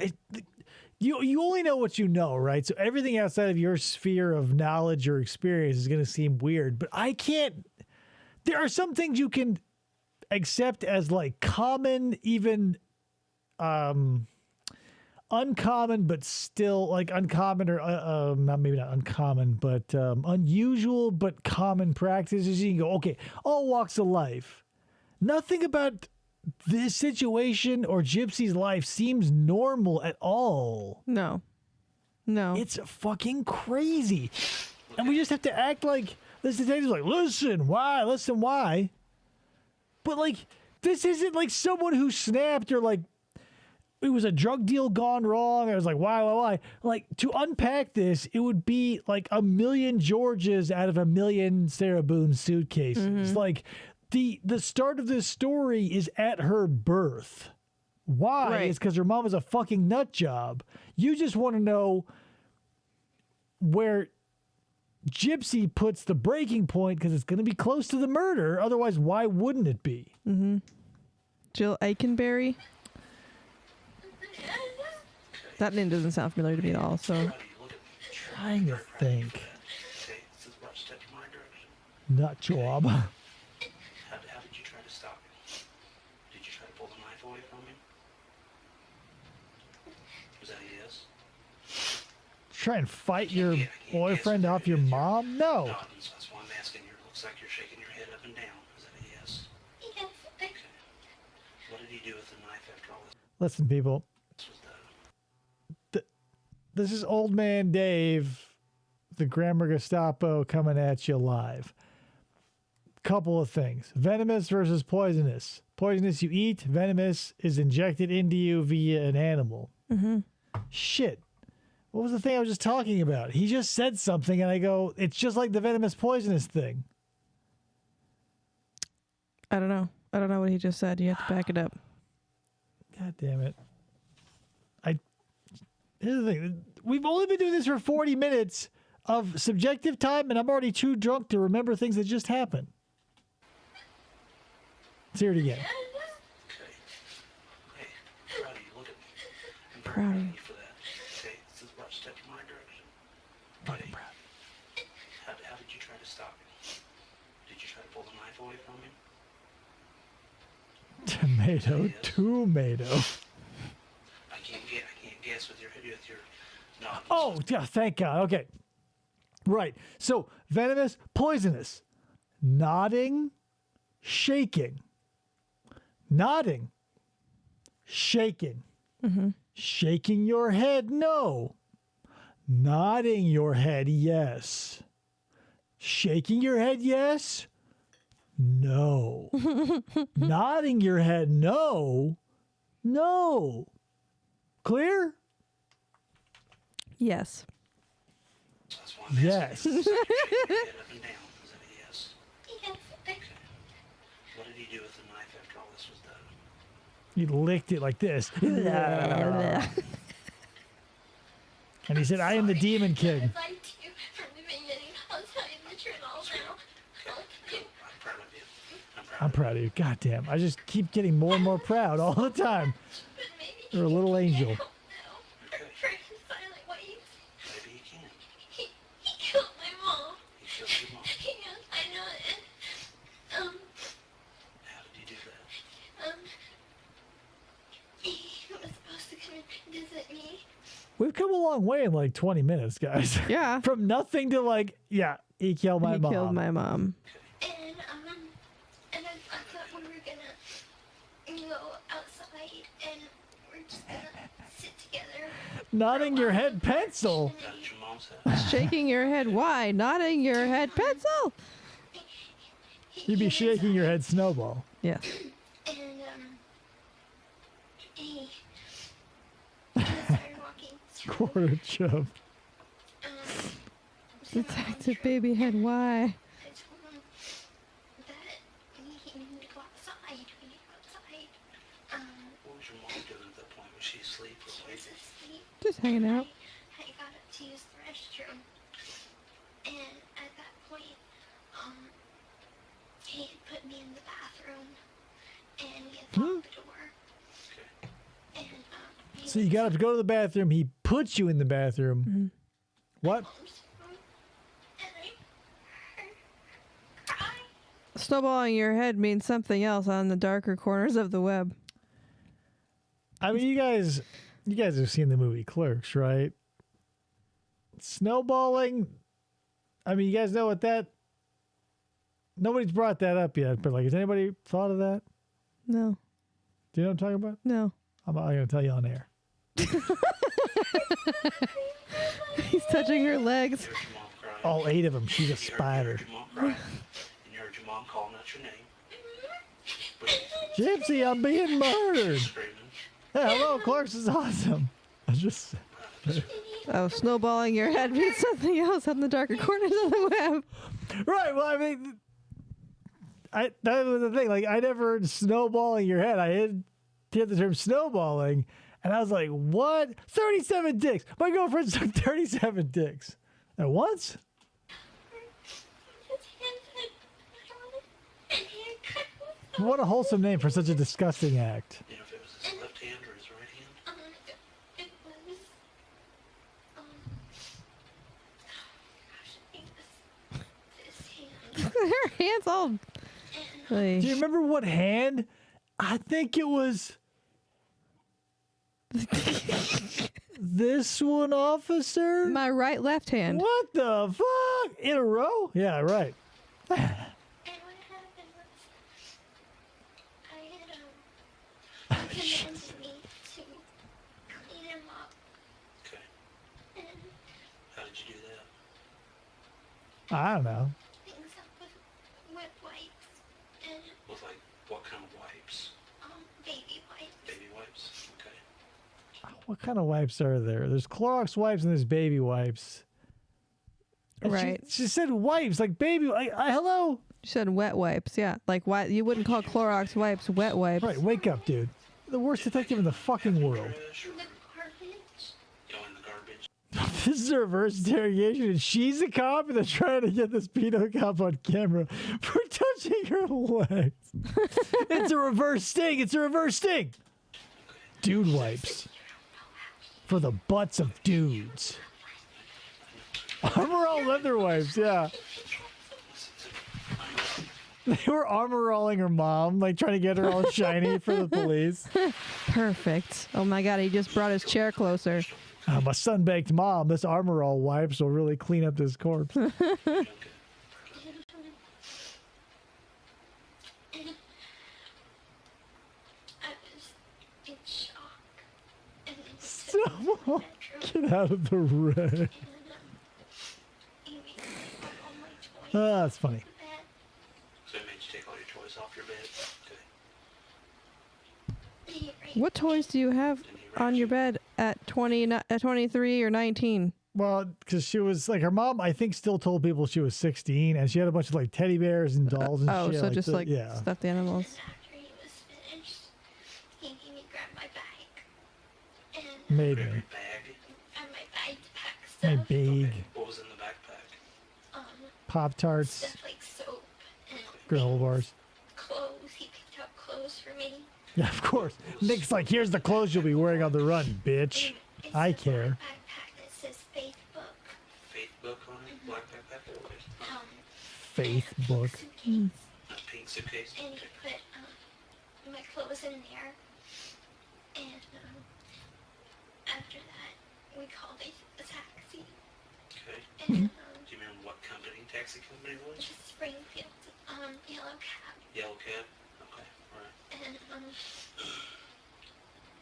You only know what you know, right? So everything outside of your sphere of knowledge or experience is going to seem weird. But I can't. There are some things you can accept as like common, even uncommon, but still like uncommon or maybe not uncommon, but unusual but common practices. You can go, okay, all walks of life. Nothing about this situation or Gypsy's life seems normal at all. No. It's fucking crazy. And we just have to act like this detective's like, listen, why? But like, this isn't like someone who snapped or like it was a drug deal gone wrong. I was like, why? Like, to unpack this, it would be like a million Georges out of a million Sarah Boone suitcases. Like, the start of this story is at her birth. Why? Right. It's because her mom was a fucking nut job. You just want to know where Gypsy puts the breaking point because it's going to be close to the murder. Otherwise, why wouldn't it be? Jill Aikenberry. That name doesn't sound familiar to me at all. So Trying to think. Okay, this is about to step in my direction. Nut job. How did you try to stop him? Did you try to pull the knife away from him? Was that a yes? Try and fight your boyfriend off your mom? No. No, that's why I'm asking you. It looks like you're shaking your head up and down. Is that a yes? Yes. Okay. What did he do with the knife after all this Listen, people. was done? This is Old Man Dave, the Grammar Gestapo, coming at you live. Couple of things. Venomous versus poisonous. Poisonous you eat. Venomous is injected into you via an animal. Shit. What was the thing I was just talking about? He just said something and I go, it's just like the venomous poisonous thing. I don't know. I don't know what he just said. You have to back it up. God damn it. Here's the thing. We've only been doing this for 40 minutes of subjective time, and I'm already too drunk to remember things that just happened. Let's hear it again. Okay. Hey, proud of you. Look at me. I'm very Proud of proud you. of you for that. Okay, this is about to step in my direction. Fucking proud. How did you try to stop him? Did you try to pull the knife away from him? Tomato. I can't guess with your no. Oh, yeah, thank God. Okay. Right. So, venomous, poisonous. Nodding, shaking. Nodding, shaking. Shaking your head, no. Nodding your head, yes. Shaking your head, yes. No. Nodding your head, no. No. Clear? Yes. That's why I'm asking Yes. you. You're shaking your head up and down. Is that a yes? Yes. Okay. What did he do with the knife after all this was done? He licked it like this. And he said, I am the Demon King. I'd like to from the beginning. I'll tell you the truth all now. Good. I'm proud of you. I'm proud of you. God damn. I just keep getting more and more proud all the time. But maybe You're a little angel. I don't know. Okay. Frank is silent ways. Maybe he can. He killed my mom. He killed your mom. Yes, I know it. How did he do that? We've come a long way in like 20 minutes, guys. Yeah. From nothing to like, yeah, he killed my mom. He killed my mom. And I thought we were gonna go outside and we're just gonna sit together. Nodding your head pencil. That's your mom's house. Shaking your head. Why? Nodding your head pencil. You'd be shaking your head snowball. Yes. And he started walking through. Quarter chub. Detective baby head. Why? I told him that he needed to go outside. We need to go outside. What was your mom doing at that point? Was she asleep or She awake? was asleep. Just hanging out. I got up to use the restroom. And at that point, he had put me in the bathroom. And he had locked the door. Okay. And, So you got up to go to the bathroom. He puts you in the bathroom. What? and I heard cry. Snowballing your head means something else on the darker corners of the web. I mean, you guys have seen the movie Clerks, right? Snowballing. I mean, you guys know what that. Nobody's brought that up yet, but like, has anybody thought of that? No. Do you know what I'm talking about? No. I'm not going to tell you on air. He's touching her legs. You heard your mom crying. All 8 of them. She's a You spider. heard your mom crying. And you heard your mom calling out your name. But she's Gypsy, I'm being murdered. screaming. Yeah, hello, Clark's is awesome. I just. Oh, snowballing your head means something else on the darker corners of the web. Right. Well, I mean, that was the thing. Like, I never heard snowballing your head. I had heard the term snowballing, and I was like, what? 37 dicks. My girlfriend took 37 dicks at once. His hand had and he had cut What a wholesome name for such a disgusting act. You know, if it was his left hand or his right hand. it was gosh, it was this hand. Her hands all. Like, Do you remember what hand? I think it was this one, officer. my right left hand. What the fuck? In a row? Yeah, right. And what happened was I had commanded me to clean him up. Okay. And How did you do that? I don't know. things up with wet wipes and With like what kind of wipes? baby wipes. Baby wipes. Okay. What kind of wipes are there? There's Clorox wipes and there's baby wipes. And Right. She said wipes, like baby. Hello. You said wet wipes. Yeah. Like, why you wouldn't call Clorox wipes wet wipes? Right, wake up, dude. The worst detective in the fucking world. Trash or The garbage. go in the garbage. This is a reverse interrogation, and she's a cop, and they're trying to get this pedo cop on camera for touching her legs. It's a reverse sting. It's a reverse sting. Dude wipes for the butts of dudes. Armor all leather wipes, yeah. They were armor rolling her mom, like trying to get her all shiny for the police. Perfect. Oh my God, he just brought his chair closer. My sun-baked mom, this armor all wipes will really clean up this corpse. I was in shock. And then So, bedroom get out of the red. and he made me put all my toys Ah, that's funny. in bed. So it made you take all your toys off your bed. Okay. And he raped What toys do you have on your bed at 23 or 19? Well, because she was like her mom, I think, still told people she was 16, and she had a bunch of like teddy bears and dolls and Oh, shit. so just like yeah. stuffed animals. After he was finished, he made me grab my bag. And Made Grab me. your bag. and my bag to pack My stuff. big What was in the backpack? Pop Tarts, Stuff like soap and granola things. bars. Clothes. He picked out clothes for me. Yeah, of course. Nick's like, here's the clothes you'll be wearing on the run, bitch. It's I a care. black backpack that says Faith Book. Faith book on it? Black backpack? Okay. Faith book. Suitcase. A pink suitcase? And he Okay. put my clothes in there. And after that, we we called a taxi. Okay. And Do you remember what taxi company it was? just Springfield, yellow cab. Yellow cab? Okay, alright. And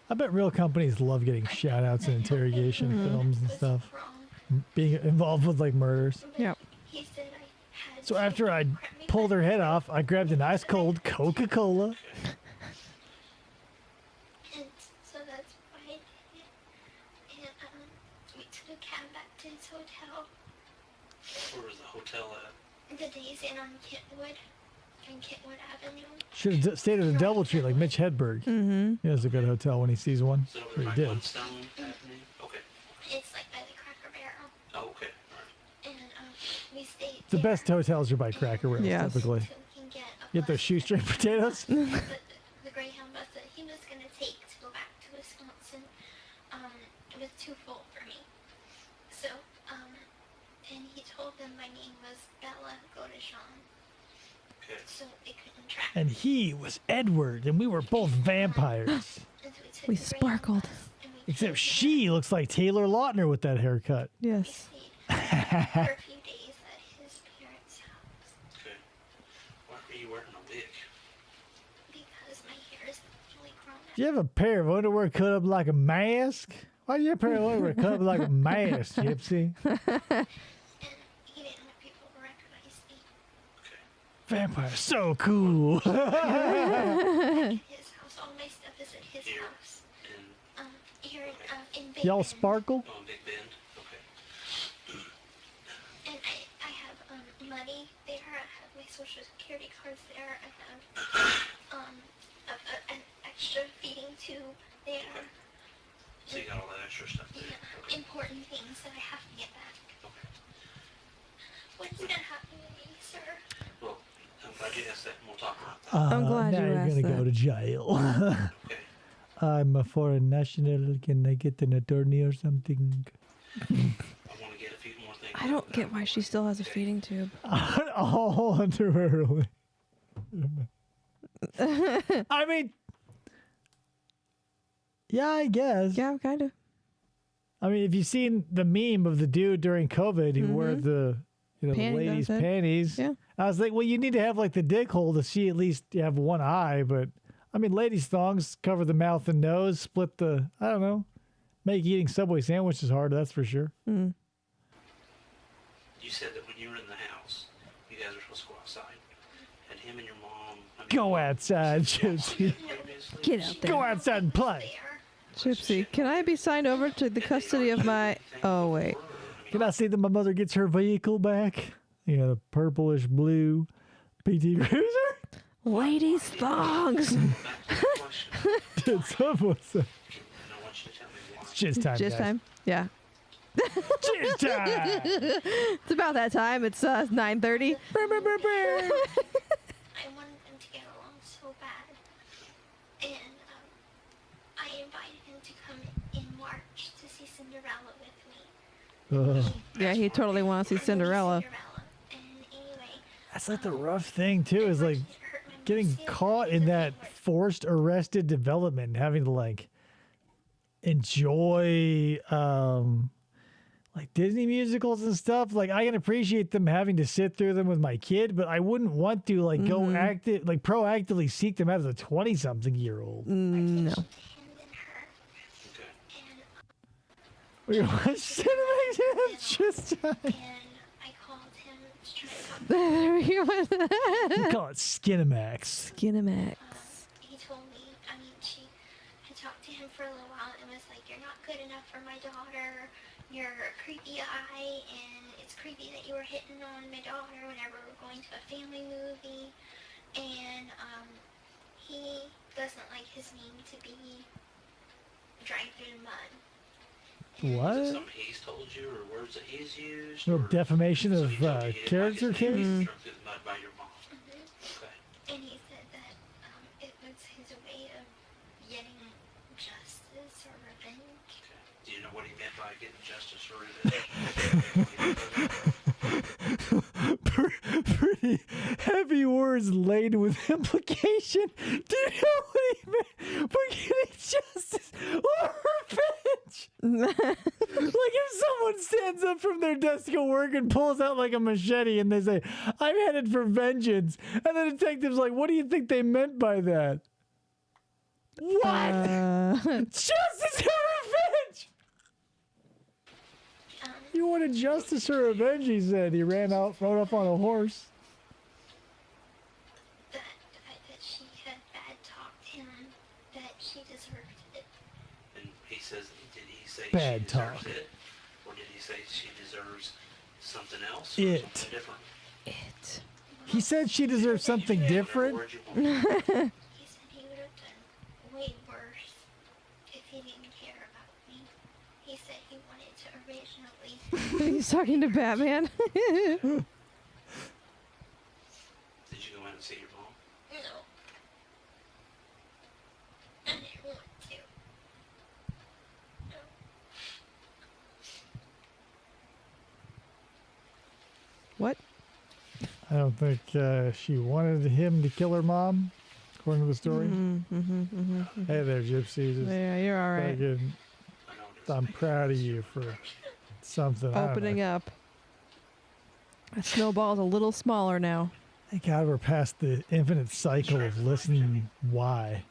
I bet real companies love getting shout outs in interrogation films and was stuff. wrong. Being involved with like murders. But Yep. he said I had So to after I prep me pulled back. her head off, I grabbed an ice cold Coca-Cola. Okay. And so that's why I did it. And we took a cab back to his hotel. Where was the hotel at? The Days Inn on Kentwood Avenue. Should have stayed at the Doubletree like Mitch Hedberg. Mm-hmm. He has a good hotel when he sees one. Is it over Or there he by did. Flintstone Avenue? Okay. It's like by the Cracker Barrel. Oh, okay. Alright. And we stayed The there best hotels are by Cracker Barrel, Yes. typically. until we can get a Get those bus shoestring potatoes. the Greyhound bus that he was going to take to go back to Wisconsin was too full for me. So, and he told them my name was Bella Godejohn, Okay. so they couldn't track And me. he was Edward, and we were both vampires. And so took We the Greyhound sparkled. bus, and we Except drove she looks like Taylor Lautner with that haircut. We Yes. stayed for a few days at his parents' house Okay. Why are you wearing a wig? because my hair is really grown out. Do you have a pair of underwear cut up like a mask? Why do you have a pair of underwear cut up like a mask, Gypsy? And he didn't want people to recognize me. Okay. Vampire, so cool. At his house, all my stuff is at his Here. house. And Here in Big Y'all Bend. sparkle? on Big Bend? Okay. And I have money there. I have my social security cards there. I have an extra feeding tube there. Okay. So you got all that extra stuff there. Yeah, Okay. important things that I have to get back. Okay. What's gonna happen to me, sir? Well, I'm glad you asked that, and we'll talk about that. I'm glad now you you're asked gonna go that. to jail. Okay. I'm a foreign national. Can I get an attorney or something? I want to get a few more things. I don't get why she still has a Okay. feeding tube. All underwear. I mean, yeah, I guess. Yeah, kind of. I mean, if you've seen the meme of the dude during COVID who wore the, the Panty ladies' outfit. panties, Yeah. I was like, well, you need to have like the dick hole to see at least you have one eye. But I mean, ladies' thongs cover the mouth and nose, split the, I don't know, make eating Subway sandwiches hard. That's for sure. You said that when you were in the house, you guys were supposed to go outside, and him and your mom. Go outside, Gypsy. Previously, Get out there. Go outside and play. There. Gypsy, can I be signed over to the custody of my... Oh, wait. Can I see that my mother gets her vehicle back? You got a purplish blue PT Cruiser? Ladies' thongs. Did someone say? And I want you to tell me why. It's jizz time, Just guys. time? Yeah. Jizz time! It's about that time. It's 9:30. I wanted them to get along so bad. And I invited him to come in March to see Cinderella with me. Ugh. Yeah, he totally wants to see Cinderella. And anyway, That's like the rough thing, too, is like it hurt my getting feelings caught in that because forced arrested development and having to like enjoy like Disney musicals and stuff. Like I can appreciate them having to sit through them with my kid, but I wouldn't want to like go active like proactively seek them out as a 20-something-year-old. No. him and her. Okay. We watched Cinemax just And I called him to try to talk to There we go. we call it Skinamax. Skinamax. he told me, I talked to him for a little while and was like, you're not good enough for my daughter. You're a creepy eye, and it's creepy that you were hitting on my daughter whenever we're going to a family movie. And he doesn't like his name to be dragged through the mud. Is it What? something he's told you, or words that he's used? No or defamation so of he told you he didn't character like his name case? being dragged through the mud by your mom. Okay. And he said that it was his way of getting justice or revenge. Okay. Do you know what he meant by getting justice or revenge? Pretty heavy words laden with implication. Do you know what he meant by getting justice or revenge? Like if someone stands up from their desk at work and pulls out like a machete and they say, I'm headed for vengeance. And the detective's like, what do you think they meant by that? What? Justice or revenge? You wanted justice or revenge, he said. He rode off on a horse. That she had bad talked him, that she deserved it. And he says, did he say Bad she deserves talk. it? Or did he say she deserves something else? It. Something different? It. He said she deserves something different. Where'd you want me? He said he would have done way worse if he didn't care about me. He said he wanted to originally. He's talking to Batman. Did you go in and see your mom? No. I didn't want to. No. What? I don't think she wanted him to kill her mom, according to the story. Hey there, Gypsy. Just Yeah, you're all right. fucking- I know it doesn't I'm make proud of sense. you for something. I don't Opening know. up. That snowball's a little smaller now. Thank God we're past the infinite cycle of listening why.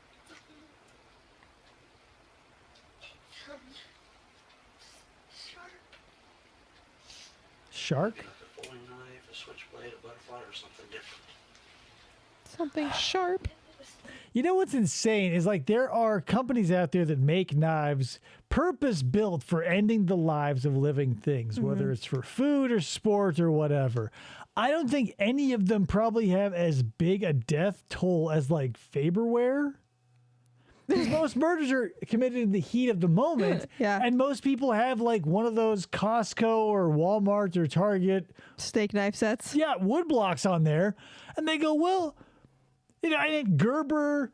Sharp. Shark? Like a folding knife, a switchblade, a butterfly, or something different. Something sharp. You know what's insane is like there are companies out there that make knives purpose built for ending the lives of living things, whether it's for food or sport or whatever. I don't think any of them probably have as big a death toll as like Faberware. Because most murders are committed in the heat of the moment. Yeah. And most people have like one of those Costco or Walmart or Target Steak knife sets. wood blocks on there, and they go, well, you know, I think Gerber,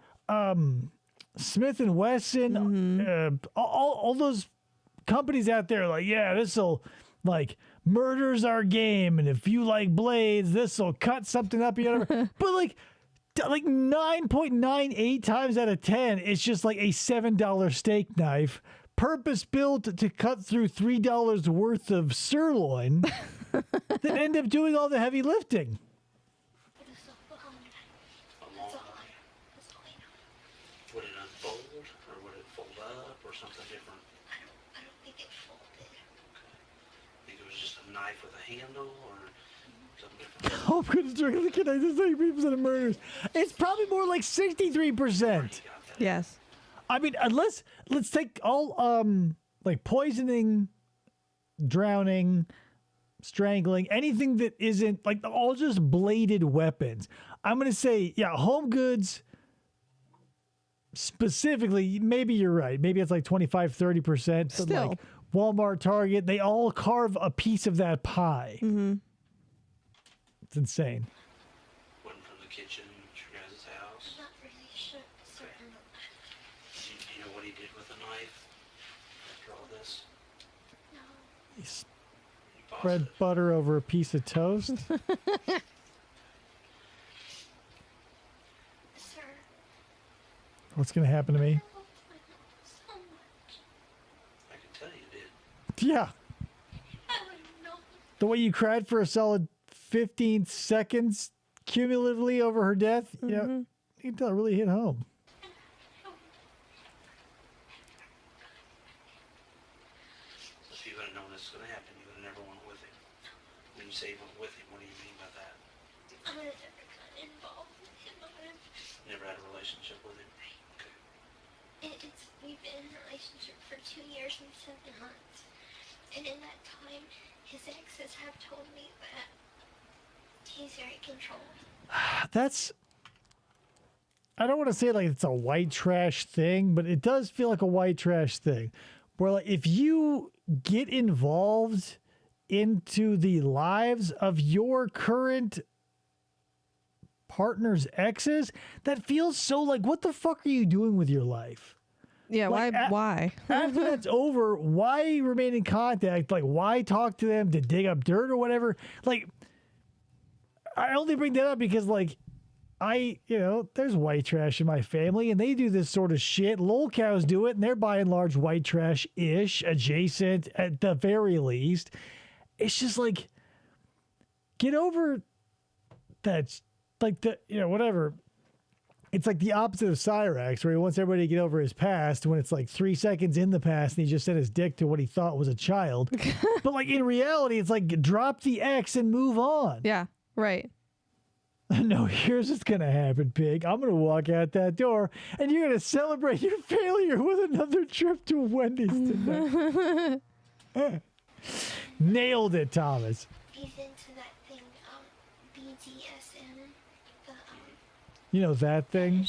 Smith and Wesson, all those companies out there, like, yeah, this'll like murder's our game, and if you like blades, this'll cut something up, whatever. But like 9.98 times out of 10, it's just like a $7 steak knife, purpose built to cut through $3 worth of sirloin, that end up doing all the heavy lifting. That's all I know. Would it unfold, or would it fold up, or something different? I don't think it folded. Think it was just a knife with a handle, or something different? Oh, goodness, the kid, I just say percent of murders. It's probably more like 63%. You got that. Yes. I mean, unless let's take all like poisoning, drowning, strangling, anything that isn't like all just bladed weapons. I'm gonna say, yeah, home goods specifically, maybe you're right. Maybe it's like 25-30%. But Still. like Walmart, Target, they all carve a piece of that pie. It's insane. Wasn't from the kitchen at your guys' house. I'm not really sure. Certain. Do you know what he did with the knife after all this? No. You You spread positive? butter over a piece of toast. Sir, What's gonna happen to me? I loved my mom so much. I can tell you did. Yeah. I would know. The way you cried for a solid 15 seconds cumulatively over her death, you know, you can tell it really hit home. If you would have known this was going to happen, you would have never went with him. When you say went with him, what do you mean by that? I would have never gotten involved with him. I would have. Never had a relationship with him? Okay. We've been in a relationship for 2 years and 7 months. And in that time, his exes have told me that he's very controlled. That's, I don't want to say like it's a white trash thing, but it does feel like a white trash thing. Where like if you get involved into the lives of your current partner's exes, that feels so like, what the fuck are you doing with your life? Yeah, Like, why? After that's over, why remain in contact? Like, why talk to them to dig up dirt or whatever? Like, I only bring that up because, like, there's white trash in my family and they do this sort of shit. Lol cows do it and they're by and large white trash-ish, adjacent at the very least. It's just like, get over that, like whatever. It's like the opposite of Cyrax, where he wants everybody to get over his past when it's like 3 seconds in the past and he just sent his dick to what he thought was a child. But like in reality, it's like drop the X and move on. Yeah, right. No, here's what's going to happen, pig. I'm going to walk out that door and you're going to celebrate your failure with another trip to Wendy's tonight. Nailed it, Thomas. He's into that thing, BDSM. You know that thing?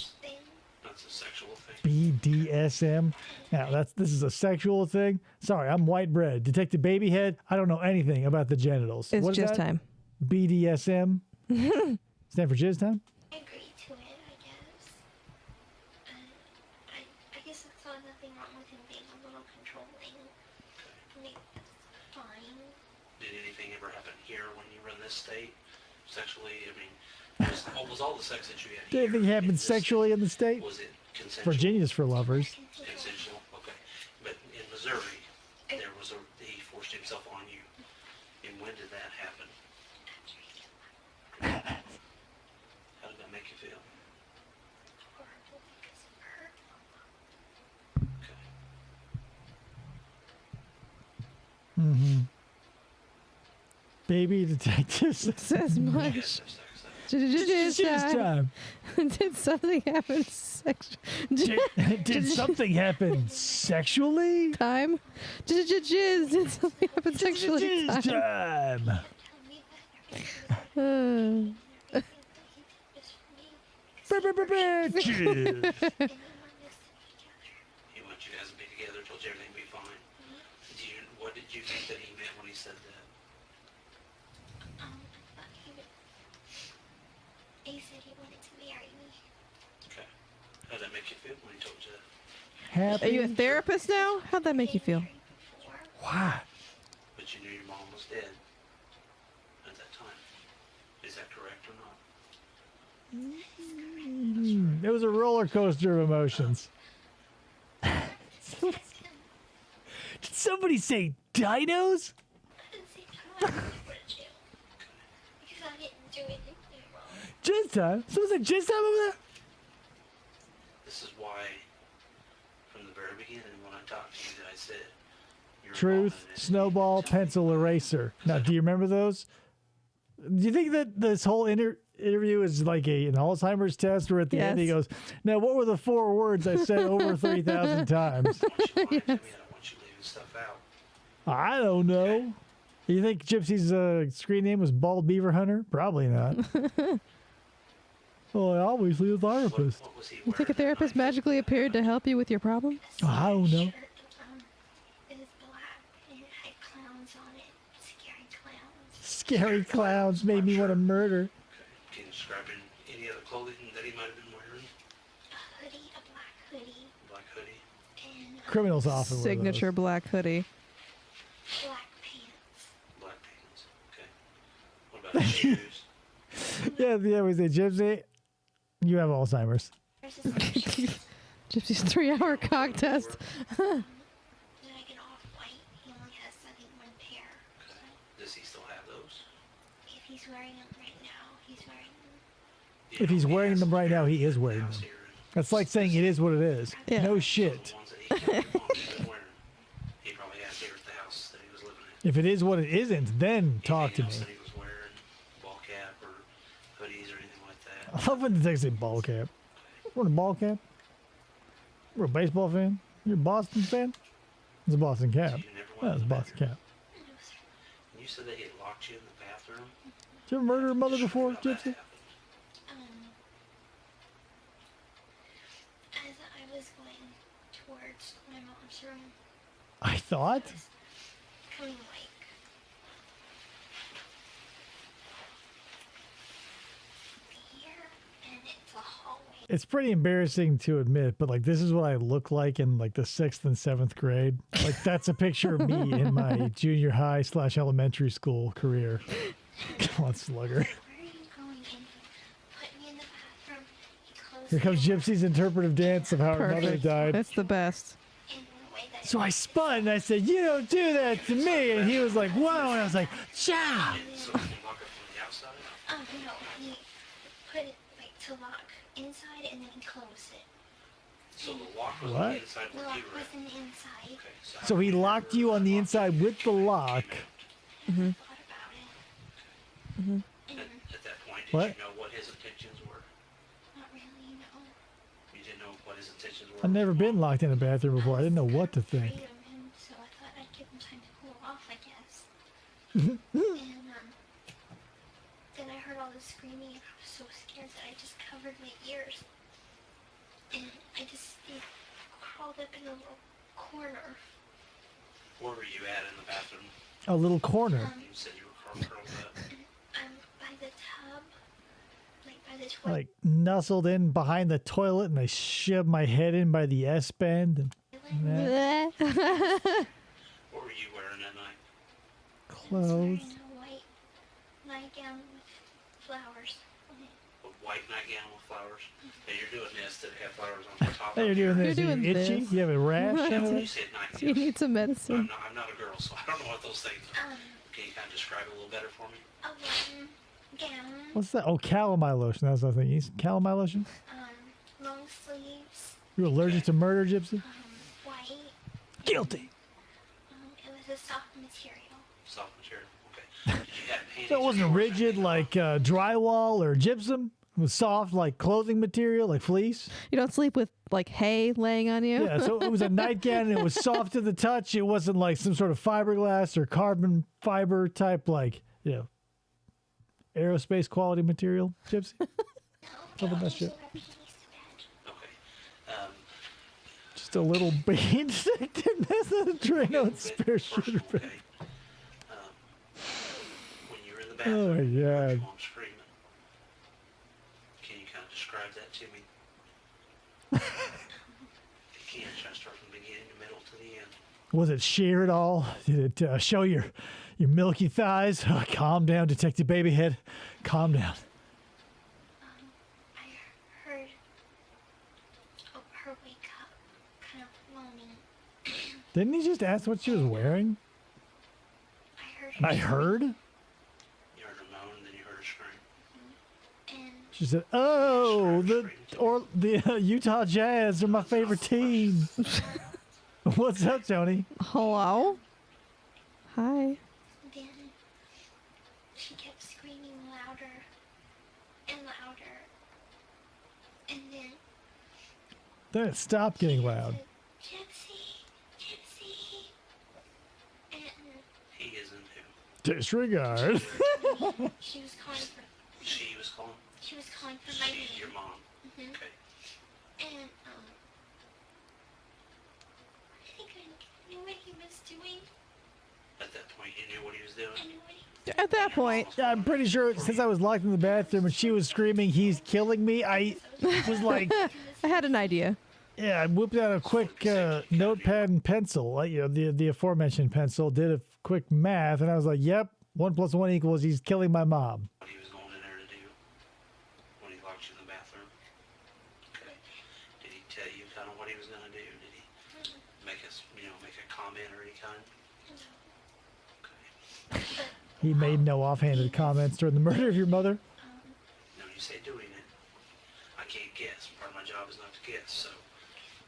That's a sexual thing. BDSM. Now, this is a sexual thing. Sorry, I'm white bread. Detective Babyhead, I don't know anything about the genitals. It's What is just that? time. BDSM. Stand for jizz time? I agree to it, I guess. I guess I saw nothing wrong with him being a little controlling. I mean, that's fine. Did anything ever happen here when you were in this state? Sexually, I mean, was all the sex that you had Did anything happen sexually in the state? Was it consensual? Virginia's for lovers. Consensual, okay. But in Missouri, he forced himself on you. And when did that happen? How did that make you feel? Horrible because it hurt. Okay. Mm-hmm. Baby detectives. Says much. Yes, sex. Jizz time. Did something happen sexually? Did something happen sexually? Time? Jizz. Did something happen sexually? Jizz Time. time. Jizz. He wants you guys to be together, told you everything would be fine. What did you think that he meant when he said that? He said he wanted to marry me. Okay. How did that make you feel when he told you that? Are you a Happy? therapist now? How'd that make you feel? Why? But you knew your mom was dead at that time. Is that correct or not? It was a roller coaster of emotions. Did somebody say dinos? Because I didn't do anything wrong. Jizz time? Someone said jizz time over there? This is why, from the very beginning, when I talked to you, that I said, you're Truth, involved in it. snowball, pencil, eraser. Now, do you remember those? Do you think that this whole interview is like an Alzheimer's test where at the end he Yes. goes, now what were the 4 words I said over 3,000 times? I want you lying to me. I don't want you leaving stuff out. I don't know. You think Gypsy's screen name was Bald Beaver Hunter? Probably not. Well, I obviously a therapist. What was he You wearing? think a therapist magically appeared to help you with your problem? I don't know. It was black and it had clowns on it. Scary clowns. Scary clowns made me want to murder. Okay. Can you describe any other clothing that he might have been wearing? A hoodie, a black hoodie, Black hoodie? and Criminals often wear Signature black hoodie. black pants. Black pants. Okay. What about his shoes? those. Yeah, we say, Gypsy, you have Alzheimer's. There's this other shirt. Gypsy's 3-hour cock test. Then I get off white. He only has, I think, one pair. Okay. Does he still have those? If he's wearing them right now, he's wearing them. You If know, he's he wearing has them right now, he is in the wearing house them. here. That's like saying it is what it is. Yeah. No So shit. the ones that he kept your mom's been wearing, he probably has here at the house that he was living in. If it is what it isn't, then talk to Anything me. else that he was wearing, ball cap or hoodies or anything like that? I love when the text say ball cap. We're a ball cap. We're a baseball fan. You're a Boston fan? It's a Boston cap. So you never Yeah, went it's a in the Boston bedroom? cap. You said that he had locked you in the bathroom? Did you ever murder a mother Sure before, how that Gypsy? happened. As I was going towards my mom's room, I thought. I was coming like here, and it's a hallway. It's pretty embarrassing to admit, but like this is what I look like in like the 6th and 7th grade. Like that's a picture of me in my junior high / elementary school career. Come on, slugger. Where are you going in? Put me in the Here comes Gypsy's interpretive dance of how her mother Perfect. died. That's the best. in a way that So I spun and I said, "You don't do that to me." And he was like, "Whoa!" And I was like, "Chow." So you lock it from the outside? no, he put it like to lock inside and then he closed it. So the lock was What? on the inside The where lock you were was at. in the inside. Okay, so, So he locked you on the inside with the lock. I thought about it. And at that point, did What? you know what his intentions were? not really, no. You didn't know what his intentions were? I've never been locked in a bathroom before. I didn't know what to think. Afraid of him, so I thought I'd give him time to cool off, I guess. and then I heard all this screaming and I was so scared that I just covered my ears. And I just crawled up in a little corner. Where were you at in the bathroom? A little corner. You said you were curled up. By the tub, like by the toilet. Like nestled in behind the toilet, and I shoved my head in by the S bend. And that What were you wearing that night? I was clothes. wearing a white nightgown with flowers on it. A white nightgown with flowers. And you're doing this to have flowers on the top Hey, you're of doing your- this. You're Are you doing itchy? this. You have a rash Yeah, under when you it? said night You need some I'm medicine. not a girl, so I don't know what those things are. Can you kind of describe it a little better for me? A Latin gown, What's that? Oh, calamine lotion. That was the thing. You use calamine lotion? long sleeves, You allergic to murder, Gypsy? white. Guilty. It was a soft material. Soft material. Okay. Did you have panties So it or wasn't shorts rigid underneath? like drywall or gypsum. It was soft like clothing material, like fleece. You don't sleep with like hay laying on you. Yeah, so it was a nightgown and it was soft to the touch. It wasn't like some sort of fiberglass or carbon fiber type, like, aerospace quality material, Gypsy. Love that shit. Okay. Just a little bean stick. That's not a Drano and spare shooter. Okay. When you were in the Oh bathroom, my you heard your God. mom screaming. Can you kind of describe that to me? Can you try to start from the beginning, the middle to the end? Was it sheer at all? Did it show your milky thighs? Oh, calm down, Detective Babyhead. Calm down. I heard her wake up, kind of moaning. Didn't he just ask what she was wearing? I heard her I heard. You heard her moan, and then you heard her scream. and She said, "Oh, the Utah Jazz are my favorite team." What's up, Tony? Hello? Hi. then she kept screaming louder and louder. And then Then it stopped getting loud. said, Gypsy, Gypsy. And He is in who? Disregard. she was calling for She was calling? my She, name. your mom. Mhm. Okay. And I think I knew what he was doing. At that point, you knew what he was doing? I knew what he At that point, Yeah, I'm pretty sure since I was locked in the bathroom and she was screaming, "He's killing me," I was like, I had an idea. yeah, I whipped out a quick notepad and pencil, like, the aforementioned pencil, did a quick math, and I was like, "Yep, 1 + 1 = he's killing my mom." What he was going in there to do when he locked you in the bathroom? Okay. Did he tell you kind of what he was going to do? Did he make us, make a comment or any kind? Okay. He made no offhanded comments during the murder of your mother. No, you say doing it. I can't guess. Part of my job is not to guess, so,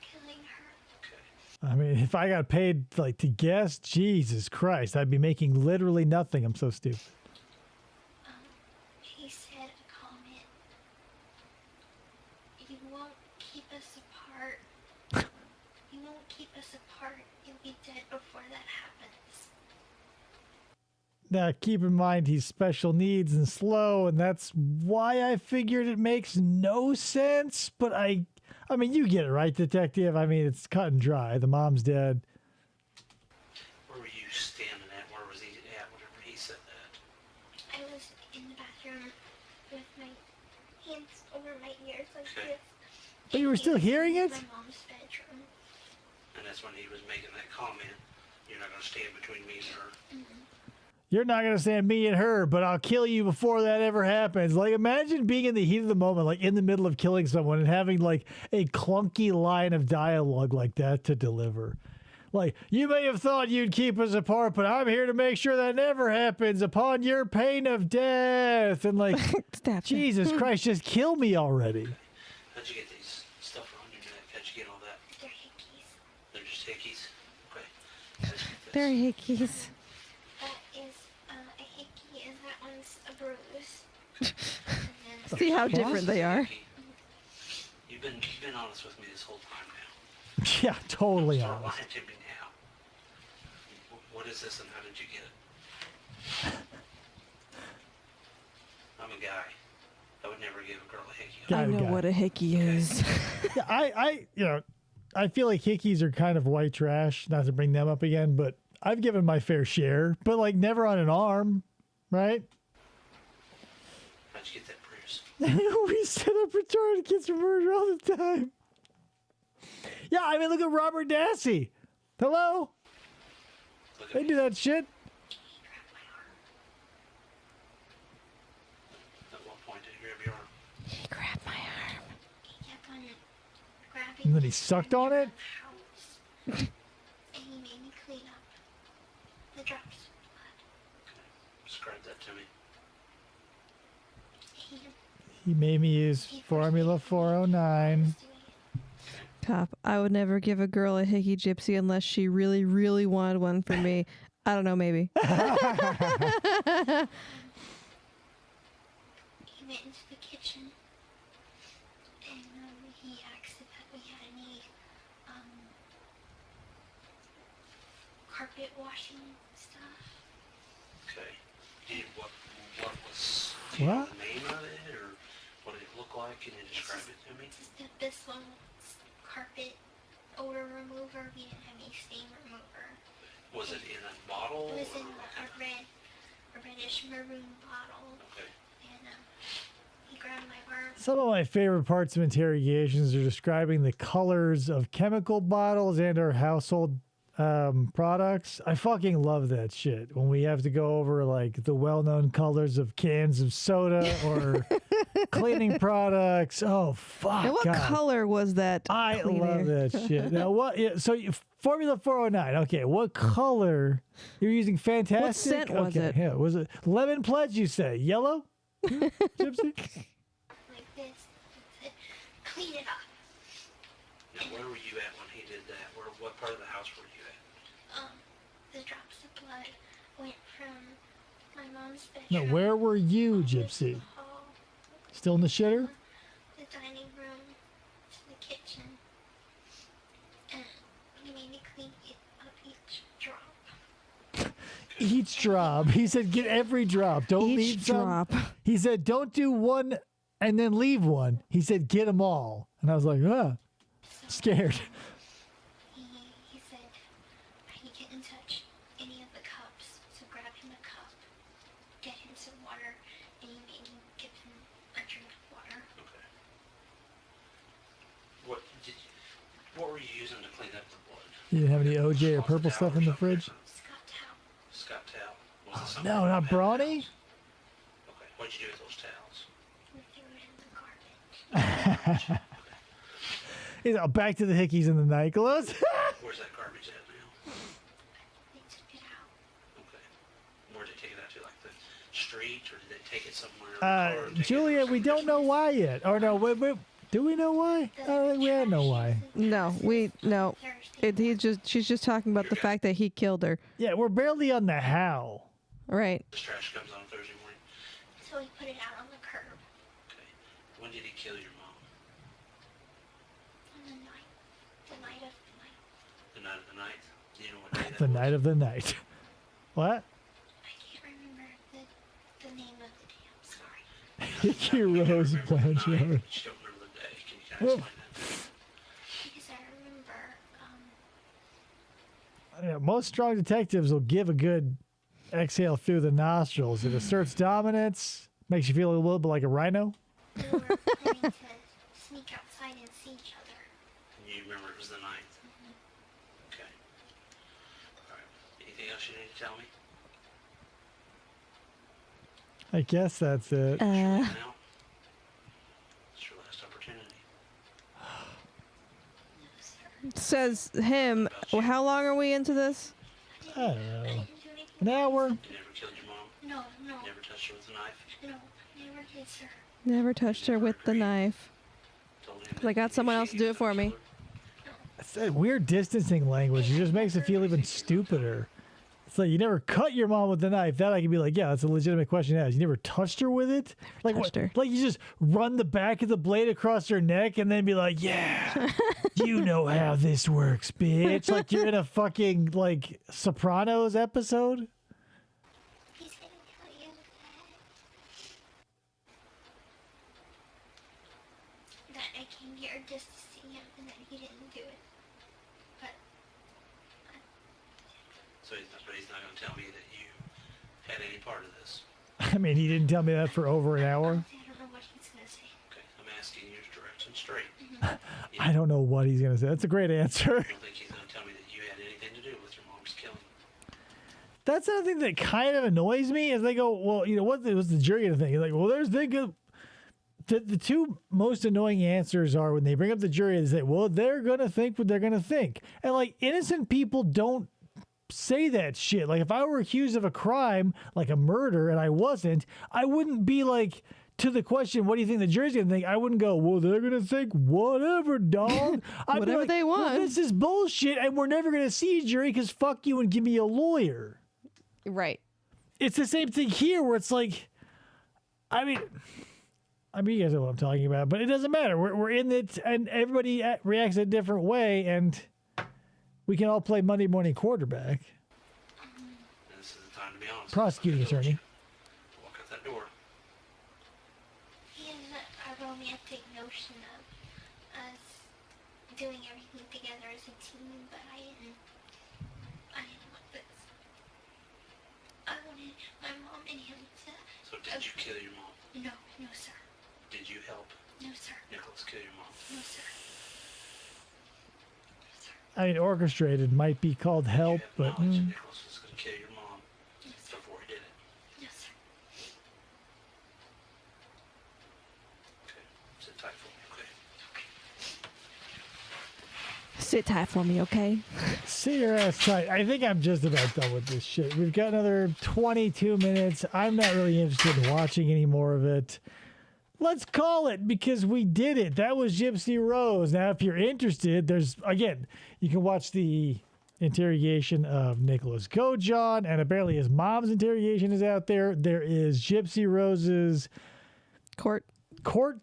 killing her. okay. I mean, if I got paid like to guess, Jesus Christ, I'd be making literally nothing. I'm so stupid. He said a comment. You won't keep us apart. You won't keep us apart. You'll be dead before that happens. Now, keep in mind he's special needs and slow, and that's why I figured it makes no sense. But I mean, you get it, right, Detective? I mean, it's cut and dry. The mom's dead. Where were you standing at? Where was he at whenever he said that? I was in the bathroom with my hands over my ears like Okay. this. But you were still hearing it? My mom's bedroom. And that's when he was making that comment. You're not going to stand between me and her. You're not going to stand me and her, but I'll kill you before that ever happens. Like, imagine being in the heat of the moment, like in the middle of killing someone and having like a clunky line of dialogue like that to deliver. Like, you may have thought you'd keep us apart, but I'm here to make sure that never happens upon your pain of death. And like, Jesus Christ, just kill me already. How'd you get these stuff around your neck? How'd you get all that? They're hickeys. They're just hickeys? Okay. They're hickeys. That is a hickey, and that one's a bruise. And then See how different they are. You've been honest with me this whole time now. Yeah, totally Start honest. lying to me now. What is this and how did you get it? I'm a guy. I would never give a girl a hickey. I know what a hickey is. Yeah, I feel like hickeys are kind of white trash, not to bring them up again, but I've given my fair share, but like never on an arm, right? How'd you get that bruise? We set up retarded kids for murder all the time. Yeah, I mean, look at Robert Dassey. Hello? They do that shit. At what point did he grab your arm? He grabbed my arm. he kept on grabbing And then he me sucked on it? the house. And he made me clean up the drops of blood. Describe that to me. He made me use Formula 409. Cop, I would never give a girl a hickey gypsy unless she really, really wanted one for me. I don't know, maybe. He went into the kitchen and he asked if we had any carpet washing stuff. Okay. What was do you know the name of it or what did it look like? Can you describe it to me? This one was carpet odor remover. We didn't have any stain remover. Was it in a bottle? It was in or- a reddish maroon bottle. Okay. And he grabbed my arm. Some of my favorite parts of interrogations are describing the colors of chemical bottles and or household products. I fucking love that shit. When we have to go over like the well-known colors of cans of soda or cleaning products. Oh fuck! And what God. color was that? I cleaner? love that shit. Now what? Yeah, so Formula 409. Okay, what color? You're using Fantastic. What scent was it? Yeah, was it lemon pledge? You say yellow? Gypsy. Like this. Said, clean it up. Now, where were you at when he did that? What part of the house were you at? The drops of blood went from my mom's No, bedroom. where were you, all the way to Gypsy? the hall, Still in the shitter? the dining room, to the kitchen. And he made me clean up each drop. Each drop. He said, get every drop. Don't Each leave some. drop. He said, don't do one and then leave one. He said, get them all. And I was like, scared. He said, I need to get in touch any of the cups. So grab him a cup, get him some water, and he made me give him a drink of water. Okay. What were you using to clean up the blood? You didn't have any OJ or purple Towel stuff in the something fridge? different? Scott towel. Scott towel. Was it Oh, something no, you not had in the brawny? house? Okay. What'd you do with those towels? We threw it in the garbage. He's all back to the hickeys and the night gloves. Where's that garbage at now? They took it out. Okay. Where did they take it out to? Like the street, or did they take it somewhere? in the car and take it Julia, to we some don't know distance? why yet. Or no, wait. Do we know why? I don't think we had no why. No, no. She's just talking about the fact that he killed her. Yeah, we're barely on the how. Right. This trash comes on Thursday morning. So we put it out on the curb Okay. When did he kill your mom? on the night. The night of the night. The night of the night? Do you know what day that The was? night of the night. What? I can't remember the name of the day. I'm sorry. Hickey You don't Rose remember the night, Blanchard. but you don't remember the day. Can you kind of explain that to me? Because I remember, Yeah, most strong detectives will give a good exhale through the nostrils. It asserts dominance, makes you feel a little bit like a rhino. we were planning to sneak outside and see each other. And you remember it was the ninth? Okay. All right. Anything else you need to tell me? I guess that's it. Now, it's your last opportunity. Says him. Well, how long are we into this? I don't know. I didn't do anything. An hour? You never killed your mom? No, no, Never touched her with a knife? no. Never did, sir. Never touched her with the knife. Told him I got that someone she else to do it was for a me. killer? It's that weird distancing language. It just makes it feel even stupider. It's like you never cut your mom with a knife. That I can be like, yeah, that's a legitimate question to ask. You never touched her with it? Like touched her. Like you just run the back of the blade across her neck and then be like, yeah, you know how this works, bitch. Like you're in a fucking like Sopranos episode. He's gonna tell you that I came here just to see him and that he didn't do it. But So he's not going to tell me that you had any part of this. I mean, he didn't tell me that for over an hour. I don't know what he's gonna say. Okay, I'm asking you direct and straight. I don't know what he's going to say. That's a great answer. I don't think he's going to tell me that you had anything to do with your mom's killing. That's another thing that kind of annoys me is they go, well, you know, what was the jury going to think? You're like, well, there's the two most annoying answers are when they bring up the jury and say, well, they're going to think what they're going to think. And like innocent people don't say that shit. Like if I were accused of a crime, like a murder, and I wasn't, I wouldn't be like, to the question, what do you think the jury's going to think? I wouldn't go, well, they're going to think whatever, dog. I'd be Whatever like, they well, want. this is bullshit, and we're never going to see a jury because fuck you and give me a lawyer. Right. It's the same thing here where it's like, I mean, you guys know what I'm talking about, but it doesn't matter. We're in it, and everybody reacts a different way, and we can all play Monday morning quarterback. And this is the time to be honest. Prosecuting attorney. Walk out that door. He has a romantic notion of us doing everything together as a team, but I didn't want this. I wanted my mom and him to. So did you kill your mom? No, no, sir. Did you help No, sir. Nicholas kill your mom? No, sir. I mean, orchestrated might be called help, You have but knowledge that Nicholas was going to kill your mom before he did it. No, sir. Okay. Sit tight for me, okay? Sit tight for me, okay? sit your ass tight. I think I'm just about done with this shit. We've got another 22 minutes. I'm not really interested in watching any more of it. Let's call it because we did it. That was Gypsy Rose. Now, if you're interested, there's, again, you can watch the interrogation of Nicholas Godejohn, and apparently his mom's interrogation is out there. There is Gypsy Rose's court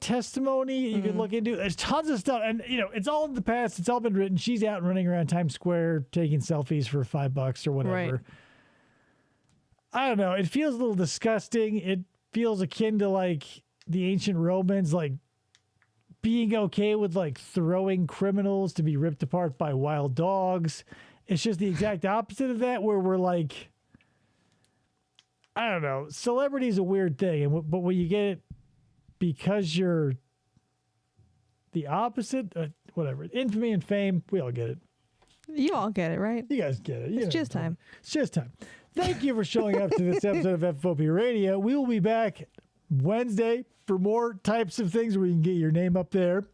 testimony you can look into. There's tons of stuff, and you know it's all in the past. It's all been written. She's out and running around Times Square taking selfies for $5 or whatever. Right. I don't know. It feels a little disgusting. It feels akin to like the ancient Romans, like being okay with like throwing criminals to be ripped apart by wild dogs. It's just the exact opposite of that, where we're like, I don't know. Celebrity is a weird thing, but when you get it because you're the opposite, whatever. Infamy and fame, we all get it. You all get it, right? You guys get it. You It's know just what I'm time. talking- It's just time. Thank you for showing up to this episode of FFOP Radio. We will be back Wednesday for more types of things where you can get your name up there.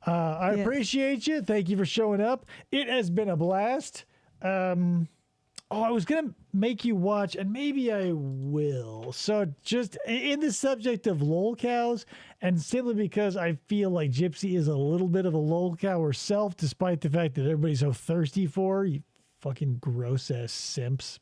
I appreciate you. Thank you for showing up. It has been a blast. I was going to make you watch, and maybe I will. So just in the subject of lol cows, and simply because I feel like Gypsy is a little bit of a lol cow herself, despite the fact that everybody's so thirsty for her, you fucking gross ass simps.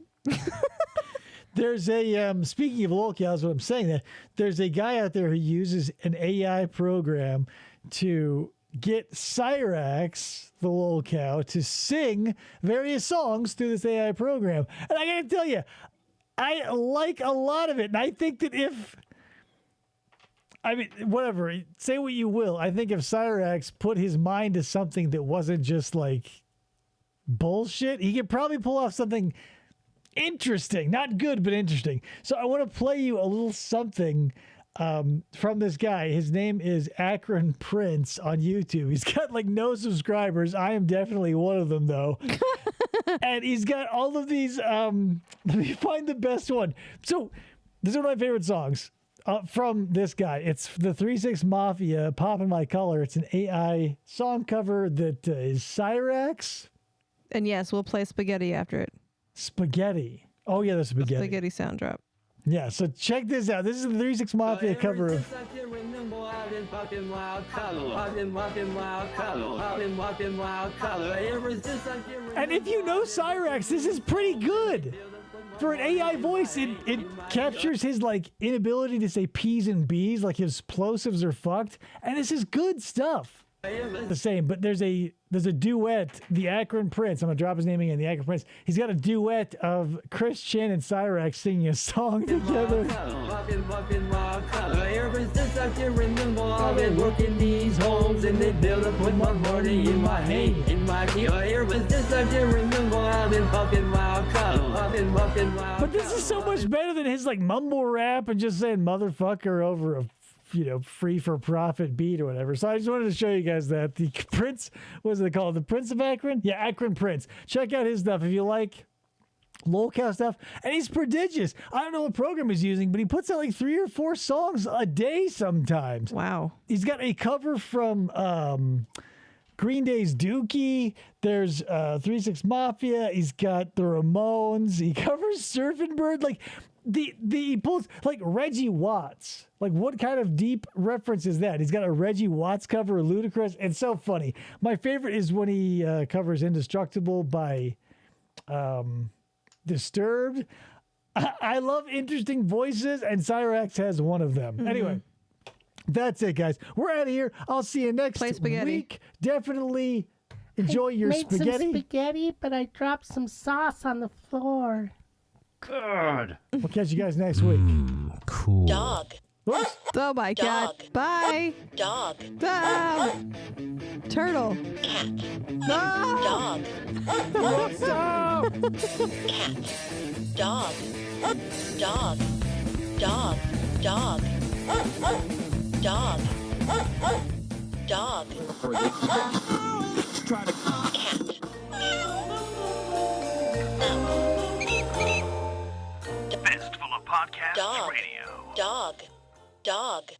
There's a, speaking of lol cows, what I'm saying, that there's a guy out there who uses an AI program to get Cyrax, the lol cow, to sing various songs through this AI program. And I gotta tell you, I like a lot of it. And I think that whatever, say what you will, I think if Cyrax put his mind to something that wasn't just like bullshit, he could probably pull off something interesting. Not good, but interesting. So I want to play you a little something from this guy. His name is Akron Prince on YouTube. He's got like no subscribers. I am definitely one of them though. And he's got all of these, let me find the best one. So This is one of my favorite songs from this guy. It's the 3-6 Mafia, Poppin' My Color. It's an AI song cover that is Cyrax. And yes, we'll play Spaghetti after it. Spaghetti. Oh, yeah, the Spaghetti. The Spaghetti sound drop. Yeah, so check this out. This is the 3-6 Mafia cover of... And if you know Cyrax, this is pretty good. For an AI voice, it captures his like inability to say P's and B's, like his plosives are fucked, and this is good stuff. The same, but there's a duet, the Akron Prince. I'm gonna drop his name again, the Akron Prince. He's got a duet of Chris Chin and Cyrax singing a song together. Ever since I can remember, I've been working these homes and they build up with my money in my hand, in my ear. Ever since I can remember, I've been fucking wild color. I've been fucking wild. But this is so much better than his like mumble rap and just saying motherfucker over a free for profit beat or whatever. So I just wanted to show you guys that the Prince, what is it called? The Prince of Akron? Yeah, Akron Prince. Check out his stuff if you like lolcow stuff. And he's prodigious. I don't know what program he's using, but he puts out like 3 or 4 songs a day sometimes. Wow. He's got a cover from Green Day's Dookie. There's 3-6 Mafia. He's got the Ramones. He covers Surfing Bird. Like he pulls like Reggie Watts. Like what kind of deep reference is that? He's got a Reggie Watts cover, Ludacris. It's so funny. My favorite is when he covers Indestructible by Disturbed. I love interesting voices, and Cyrax has one of them. Anyway, that's it, guys. We're out of here. I'll see you next week. Definitely enjoy your made spaghetti. Some spaghetti, but I dropped some sauce on the floor. Good. We'll catch you guys next week. Cool. Dog. Oops. Oh my God. Bye. Dog. Turtle. Cat. No. Dog. Stop. Cat. Dog. Dog. Dog. Dog. Dog. Dog. Cat. Fistful of Podcast Dog. Radio. Dog. Dog.